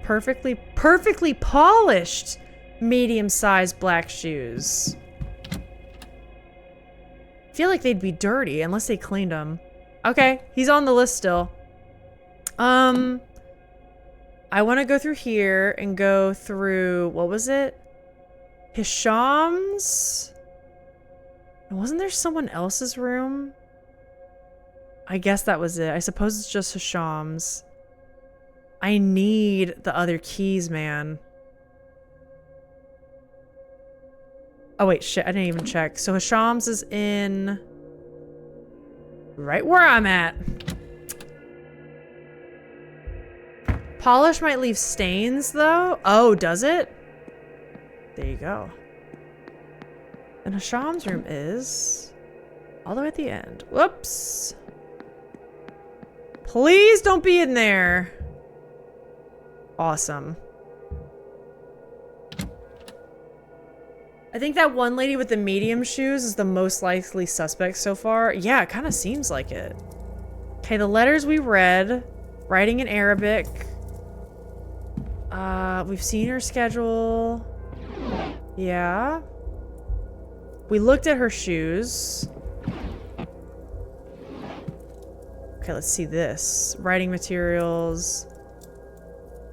[SPEAKER 1] Perfectly polished medium-sized black shoes. I feel like they'd be dirty unless they cleaned them. Okay, he's on the list still. I want to go through here and go through, what was it? Hisham's? Wasn't there someone else's room? I guess that was it. I suppose it's just Hisham's. I need the other keys, man. Oh wait, shit, I didn't even check. So Hisham's is in... right where I'm at. Polish might leave stains, though. Oh, does it? There you go. And Hisham's room is... all the way at the end. Whoops. Please don't be in there. Awesome. I think that one lady with the medium shoes is the most likely suspect so far. Yeah, it kind of seems like it. Okay, the letters we read. Writing in Arabic. We've seen her schedule. Yeah. We looked at her shoes. Okay, let's see this. Writing materials.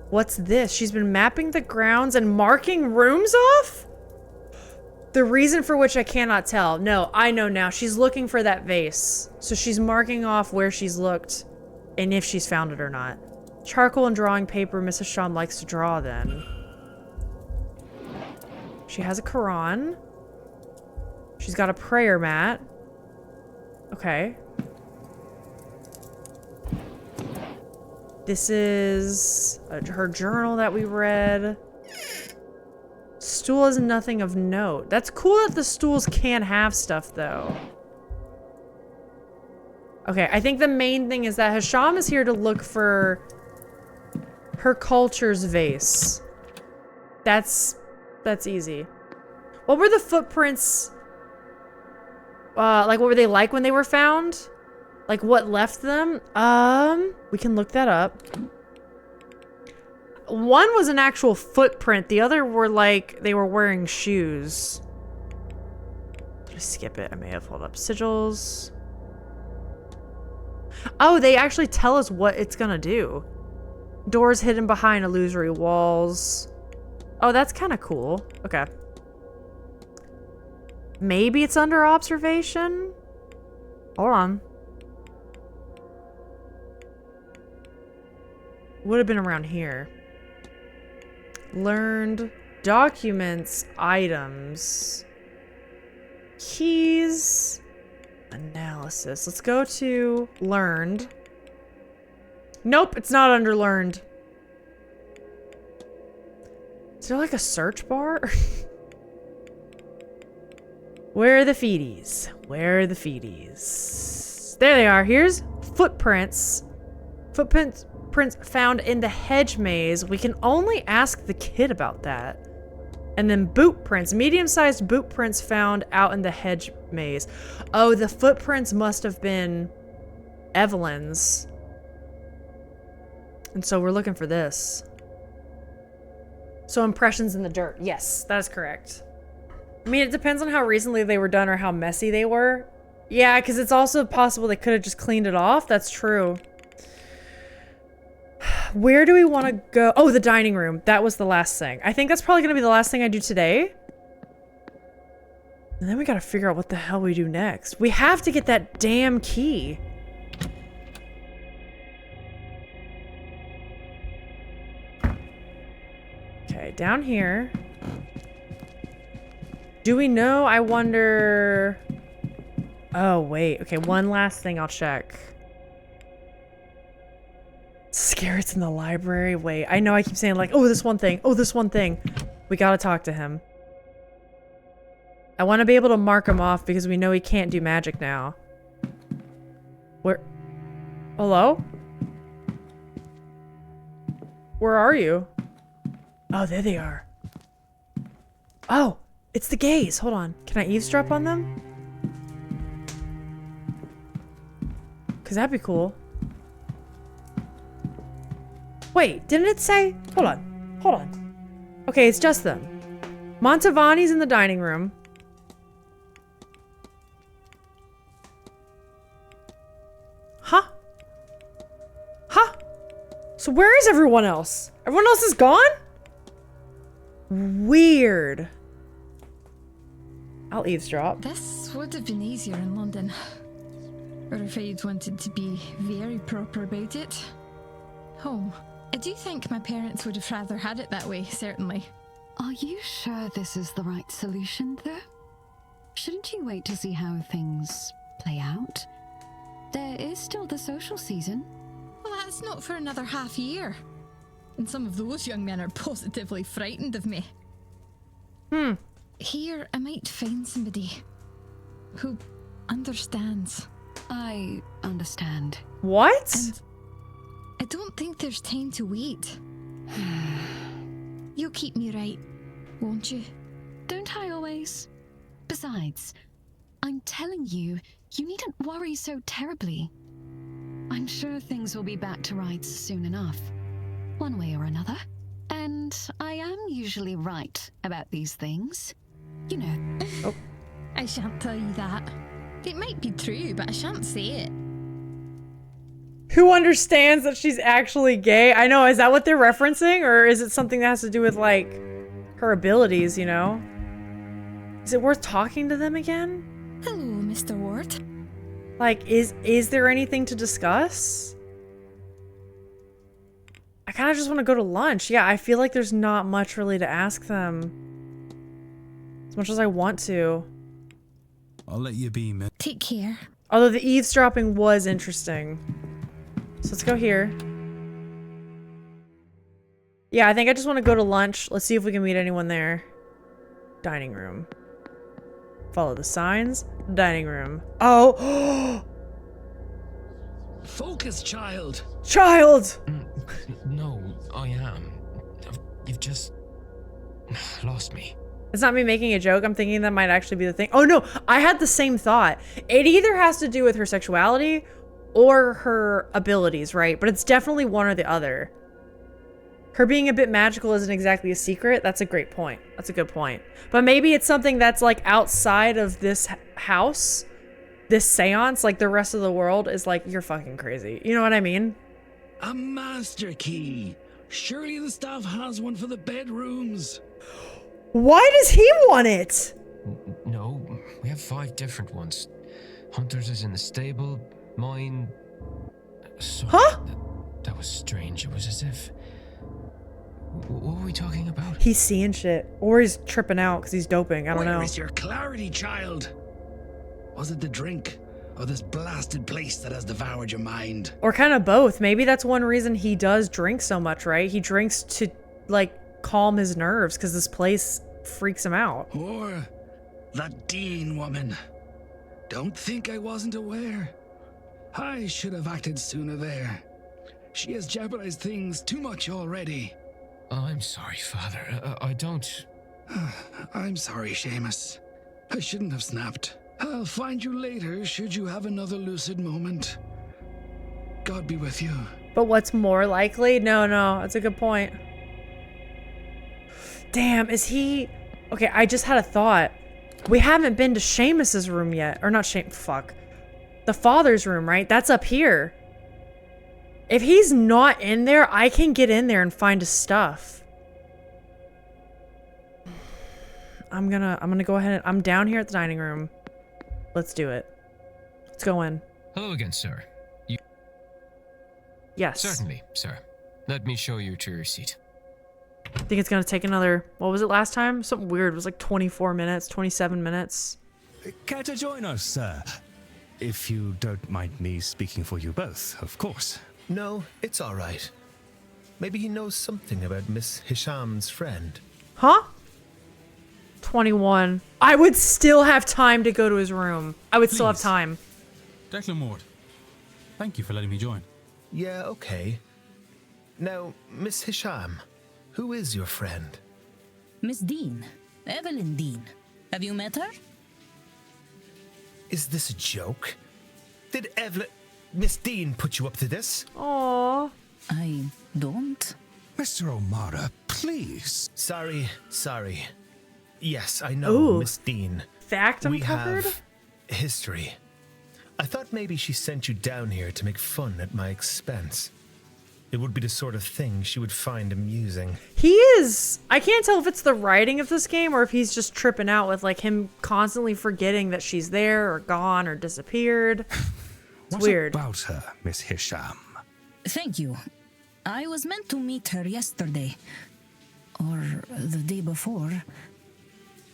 [SPEAKER 1] What's this? She's been mapping the grounds and marking rooms off? The reason for which I cannot tell. No, I know now. She's looking for that vase. So she's marking off where she's looked and if she's found it or not. Charcoal and drawing paper. Mrs. Shawn likes to draw then. She has a Quran. She's got a prayer mat. Okay. This is her journal that we read. Stool is nothing of note. That's cool that the stools can have stuff, though. Okay, I think the main thing is that Hisham is here to look for her culture's vase. That's easy. What were the footprints? Like, what were they like when they were found? Like, what left them? We can look that up. One was an actual footprint. The other were like, they were wearing shoes. Just skip it. I may have pulled up sigils. Oh, they actually tell us what it's gonna do. Doors hidden behind illusory walls. Oh, that's kind of cool. Okay. Maybe it's under observation? Hold on. Would have been around here. Learned. Documents. Items. Keys. Analysis. Let's go to learned. Nope, it's not under learned. Is there like a search bar? Where are the feeties? Where are the feeties? There they are. Here's footprints. Footprints found in the hedge maze. We can only ask the kid about that. And then boot prints. Medium-sized boot prints found out in the hedge maze. Oh, the footprints must have been Evelyn's. And so we're looking for this. So impressions in the dirt. Yes, that is correct. I mean, it depends on how recently they were done or how messy they were. Yeah, because it's also possible they could have just cleaned it off. That's true. Where do we want to go? Oh, the dining room. That was the last thing. I think that's probably going to be the last thing I do today. And then we got to figure out what the hell we do next. We have to get that damn key. Okay, down here. Do we know? I wonder... Oh, wait. Okay, one last thing I'll check. Scarrett's in the library. Wait, I know I keep saying like, oh, this one thing. Oh, this one thing. We gotta talk to him. I want to be able to mark him off because we know he can't do magic now. Where? Hello? Where are you? Oh, there they are. Oh, it's the gays. Hold on. Can I eavesdrop on them? Because that'd be cool. Wait, didn't it say? Hold on. Hold on. Okay, it's just them. Montavani's in the dining room. Huh? Huh? So where is everyone else? Everyone else is gone? Weird. I'll eavesdrop.
[SPEAKER 10] This would have been easier in London. Or if I'd wanted to be very proper about it. Home. I do think my parents would have rather had it that way, certainly.
[SPEAKER 15] Are you sure this is the right solution, though? Shouldn't you wait to see how things play out? There is still the social season.
[SPEAKER 10] Well, that's not for another half year. And some of those young men are positively frightened of me. Here, I might find somebody who understands.
[SPEAKER 15] I understand.
[SPEAKER 1] What?
[SPEAKER 10] And I don't think there's time to wait. You'll keep me right, won't you?
[SPEAKER 15] Don't I always? Besides, I'm telling you, you needn't worry so terribly. I'm sure things will be back to rights soon enough, one way or another. And I am usually right about these things. You know.
[SPEAKER 1] Oh.
[SPEAKER 10] I shan't tell you that. It might be true, but I shan't say it.
[SPEAKER 1] Who understands that she's actually gay? I know, is that what they're referencing? Or is it something that has to do with, like, her abilities, you know? Is it worth talking to them again?
[SPEAKER 10] Hello, Mr. Ward.
[SPEAKER 1] Like, is there anything to discuss? I kind of just want to go to lunch. Yeah, I feel like there's not much really to ask them. As much as I want to.
[SPEAKER 8] I'll let you be, man.
[SPEAKER 10] Take care.
[SPEAKER 1] Although the eavesdropping was interesting. So let's go here. Yeah, I think I just want to go to lunch. Let's see if we can meet anyone there. Dining room. Follow the signs. Dining room. Oh!
[SPEAKER 18] Focus, child!
[SPEAKER 1] Child!
[SPEAKER 18] No, I am. You've just lost me.
[SPEAKER 1] It's not me making a joke. I'm thinking that might actually be the thing. Oh no, I had the same thought. It either has to do with her sexuality or her abilities, right? But it's definitely one or the other. Her being a bit magical isn't exactly a secret. That's a great point. That's a good point. But maybe it's something that's like outside of this house, this seance, like the rest of the world is like, you're fucking crazy. You know what I mean?
[SPEAKER 18] A master key. Surely the staff has one for the bedrooms.
[SPEAKER 1] Why does he want it?
[SPEAKER 18] No, we have 5 different ones. Hunter's is in the stable, mine... Sorry,
[SPEAKER 1] huh?
[SPEAKER 18] That was strange. It was as if... What were we talking about?
[SPEAKER 1] He's seeing shit. Or he's tripping out because he's doping. I don't know.
[SPEAKER 18] Where is your clarity, child? Was it the drink? Or this blasted place that has devoured your mind?
[SPEAKER 1] Or kind of both. Maybe that's one reason he does drink so much, right? He drinks to, like, calm his nerves because this place freaks him out.
[SPEAKER 18] Or that Dean woman. Don't think I wasn't aware. I should have acted sooner there. She has jeopardized things too much already. I'm sorry, Father. I don't... I'm sorry, Seamus. I shouldn't have snapped. I'll find you later should you have another lucid moment. God be with you.
[SPEAKER 1] But what's more likely? No, that's a good point. Damn, is he... Okay, I just had a thought. We haven't been to Seamus's room yet. Or not fuck. The father's room, right? That's up here. If he's not in there, I can get in there and find his stuff. I'm gonna go ahead and... I'm down here at the dining room. Let's do it. Let's go in.
[SPEAKER 18] Hello again, sir.
[SPEAKER 1] Yes.
[SPEAKER 18] Certainly, sir. Let me show you to your seat.
[SPEAKER 1] I think it's gonna take another... What was it last time? Something weird. It was like 24 minutes, 27 minutes.
[SPEAKER 5] Care to join us, sir? If you don't mind me speaking for you both, of course.
[SPEAKER 7] No, it's all right. Maybe he knows something about Miss Hisham's friend.
[SPEAKER 1] Huh? 21. I would still have time to go to his room. I would still have time.
[SPEAKER 6] Declan Ward, thank you for letting me join.
[SPEAKER 7] Yeah, okay. Now, Miss Hisham, who is your friend?
[SPEAKER 16] Miss Dean. Evelyn Dean. Have you met her?
[SPEAKER 7] Is this a joke? Did Miss Dean put you up to this?
[SPEAKER 1] Aww.
[SPEAKER 16] I don't.
[SPEAKER 5] Mr. O'Mara, please.
[SPEAKER 7] Sorry. Yes, I know,
[SPEAKER 1] Ooh.
[SPEAKER 7] Miss Dean.
[SPEAKER 1] Fact
[SPEAKER 7] We
[SPEAKER 1] uncovered?
[SPEAKER 7] have history. I thought maybe she sent you down here to make fun at my expense. It would be the sort of thing she would find amusing.
[SPEAKER 1] He is... I can't tell if it's the writing of this game or if he's just tripping out with like him constantly forgetting that she's there or gone or disappeared. It's
[SPEAKER 5] what
[SPEAKER 1] weird.
[SPEAKER 5] About her, Miss Hisham?
[SPEAKER 16] Thank you. I was meant to meet her yesterday. Or the day before.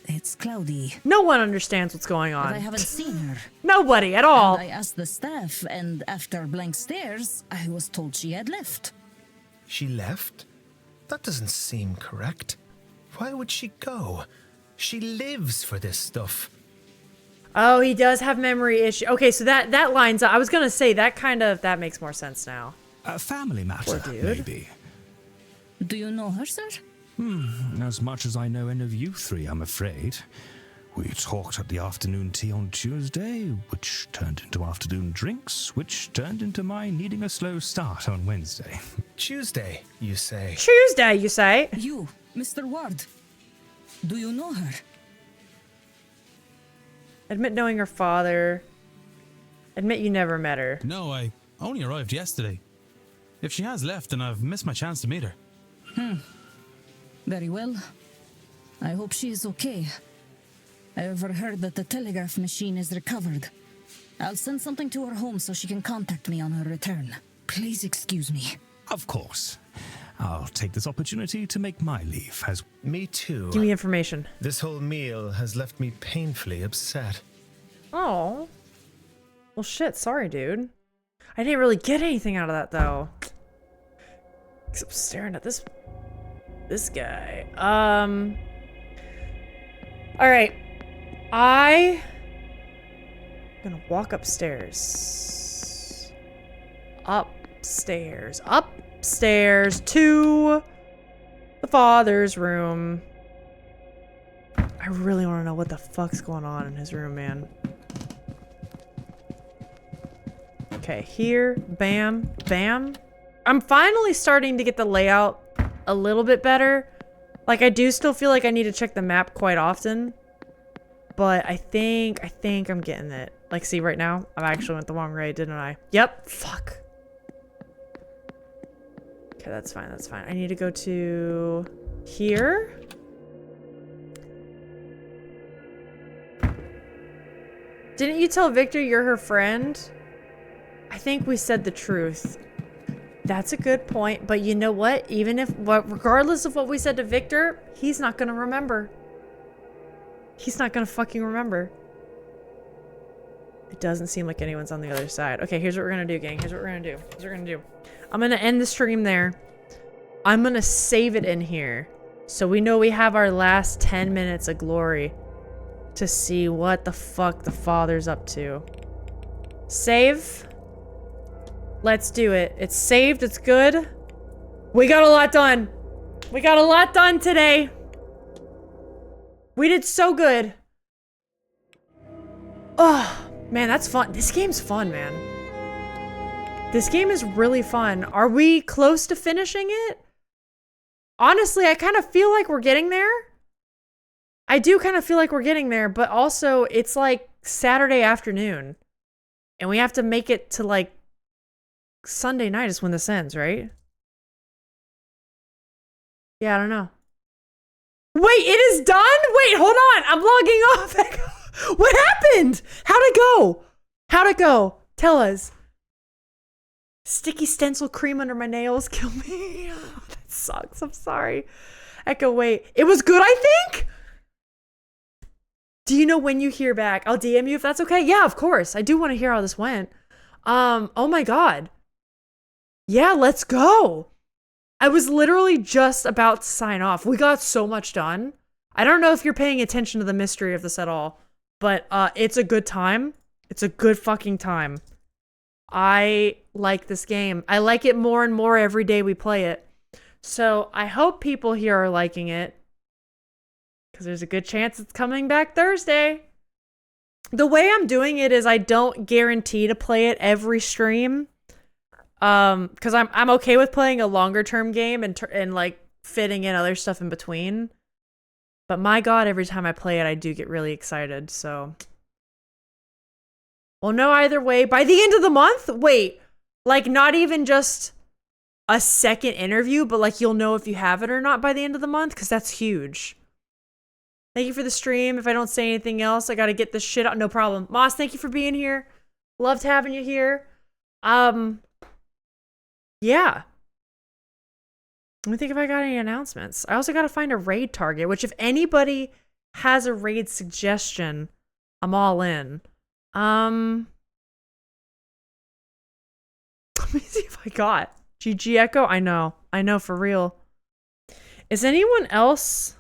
[SPEAKER 16] It's cloudy.
[SPEAKER 1] No one understands what's going on.
[SPEAKER 16] But I haven't seen her.
[SPEAKER 1] Nobody at all.
[SPEAKER 16] And I asked the staff, and after blank stares, I was told she had left.
[SPEAKER 7] She left? That doesn't seem correct. Why would she go? She lives for this stuff.
[SPEAKER 1] Oh, he does have memory issues. Okay, so that lines up. I was gonna say that makes more sense now.
[SPEAKER 5] A family matter,
[SPEAKER 1] Poor dude.
[SPEAKER 5] maybe.
[SPEAKER 16] Do you know her, sir?
[SPEAKER 5] As much as I know any of you three, I'm afraid. We talked at the afternoon tea on Tuesday, which turned into afternoon drinks, which turned into my needing a slow start on Wednesday.
[SPEAKER 7] Tuesday, you say?
[SPEAKER 1] Tuesday, you say?
[SPEAKER 16] You, Mr. Ward. Do you know her?
[SPEAKER 1] Admit knowing her father. Admit you never met her.
[SPEAKER 8] No, I only arrived yesterday. If she has left, then I've missed my chance to meet her.
[SPEAKER 16] Very well. I hope she is okay. I overheard that the telegraph machine is recovered. I'll send something to her home so she can contact me on her return. Please excuse me.
[SPEAKER 5] Of course. I'll take this opportunity to make my leave as...
[SPEAKER 7] Me too.
[SPEAKER 1] Give me information.
[SPEAKER 7] This whole meal has left me painfully upset.
[SPEAKER 1] Oh. Well, shit. Sorry, dude. I didn't really get anything out of that, though. Except staring at this guy. All right. I'm gonna walk upstairs. Upstairs to the father's room. I really want to know what the fuck's going on in his room, man. Okay, here, bam, bam. I'm finally starting to get the layout a little bit better. Like, I do still feel like I need to check the map quite often. But I think I'm getting it. Like, see, right now, I actually went the wrong way, didn't I? Yep. Fuck. Okay, that's fine. That's fine. I need to go to here. Didn't you tell Victor you're her friend? I think we said the truth. That's a good point. But you know what? Even if, regardless of what we said to Victor, he's not gonna remember. He's not gonna fucking remember. It doesn't seem like anyone's on the other side. Okay, here's what we're gonna do, gang. Here's what we're gonna do. I'm gonna end the stream there. I'm gonna save it in here. So we know we have our last 10 minutes of glory to see what the fuck the father's up to. Save. Let's do it. It's saved. It's good. We got a lot done. We got a lot done today. We did so good. Oh, man, that's fun. This game's fun, man. This game is really fun. Are we close to finishing it? Honestly, I kind of feel like we're getting there. I do kind of feel like we're getting there, but also it's like Saturday afternoon. And we have to make it to like Sunday night is when this ends, right? Yeah, I don't know. Wait, it is done? Wait, hold on. I'm logging off. What happened? How'd it go? How'd it go? Tell us. Sticky stencil cream under my nails. Kill me. Oh, that sucks. I'm sorry. Echo, wait. It was good, I think? Do you know when you hear back? I'll DM you if that's okay. Yeah, of course. I do want to hear how this went. Oh my God. Yeah, let's go. I was literally just about to sign off. We got so much done. I don't know if you're paying attention to the mystery of this at all, but it's a good time. It's a good fucking time. I like this game. I like it more and more every day we play it. So I hope people here are liking it, because there's a good chance it's coming back Thursday. The way I'm doing it is I don't guarantee to play it every stream. Because I'm okay with playing a longer term game and like fitting in other stuff in between. But my God, every time I play it, I do get really excited. So, well, no, either way, by the end of the month, wait, like not even just a second interview, but like you'll know if you have it or not by the end of the month, because that's huge. Thank you for the stream. If I don't say anything else, I got to get this shit out. No problem. Moss, thank you for being here. Loved having you here. Yeah. Let me think if I got any announcements. I also got to find a raid target, which if anybody has a raid suggestion, I'm all in. Let me see if I got GG Echo. I know for real. Is anyone else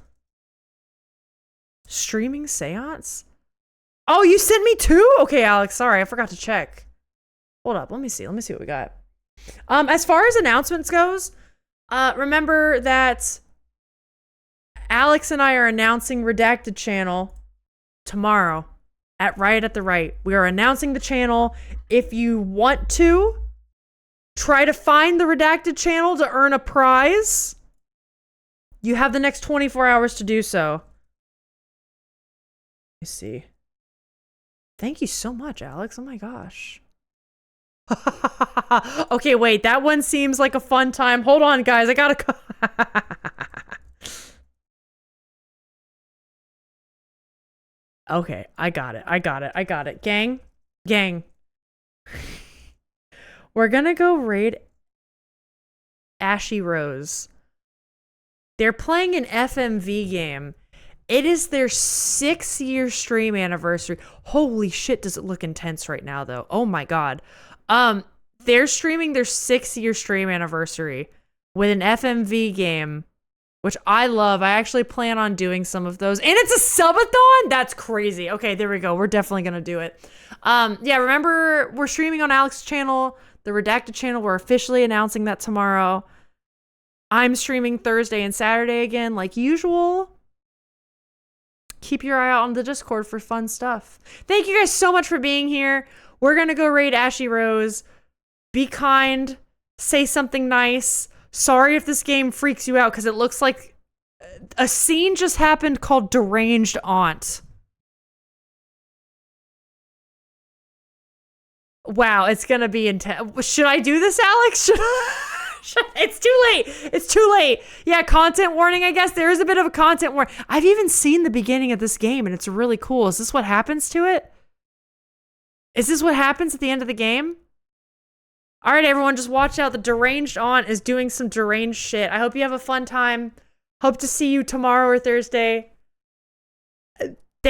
[SPEAKER 1] streaming Seance? Oh, you sent me two? Okay, Alex, sorry, I forgot to check. Hold up, let me see what we got. As far as announcements goes, remember that Alex and I are announcing Redacted Channel tomorrow right at the right. We are announcing the channel. If you want to try to find the Redacted Channel to earn a prize, you have the next 24 hours to do so. Let me see. Thank you so much, Alex. Oh my gosh. Okay, wait. That one seems like a fun time. Hold on, guys. I gotta... Okay, I got it. Gang. We're gonna go raid Ashy Rose. They're playing an FMV game. It is their 6-year stream anniversary. Holy shit, does it look intense right now, though. Oh my god. They're streaming their 6-year stream anniversary with an FMV game, which I love. I actually plan on doing some of those. And it's a subathon? That's crazy. Okay, there we go. We're definitely going to do it. Yeah, remember, we're streaming on Alex's channel, the Redacted channel. We're officially announcing that tomorrow. I'm streaming Thursday and Saturday again, like usual. Keep your eye out on the Discord for fun stuff. Thank you guys so much for being here. We're going to go raid Ashy Rose. Be kind. Say something nice. Sorry if this game freaks you out, because it looks like a scene just happened called Deranged Aunt. Wow, it's going to be intense. Should I do this, Alex? It's too late. It's too late. Yeah, content warning, I guess. There is a bit of a content warning. I've even seen the beginning of this game, and it's really cool. Is this what happens to it? Is this what happens at the end of the game? All right, everyone, just watch out. The Deranged Aunt is doing some deranged shit. I hope you have a fun time. Hope to see you tomorrow or Thursday.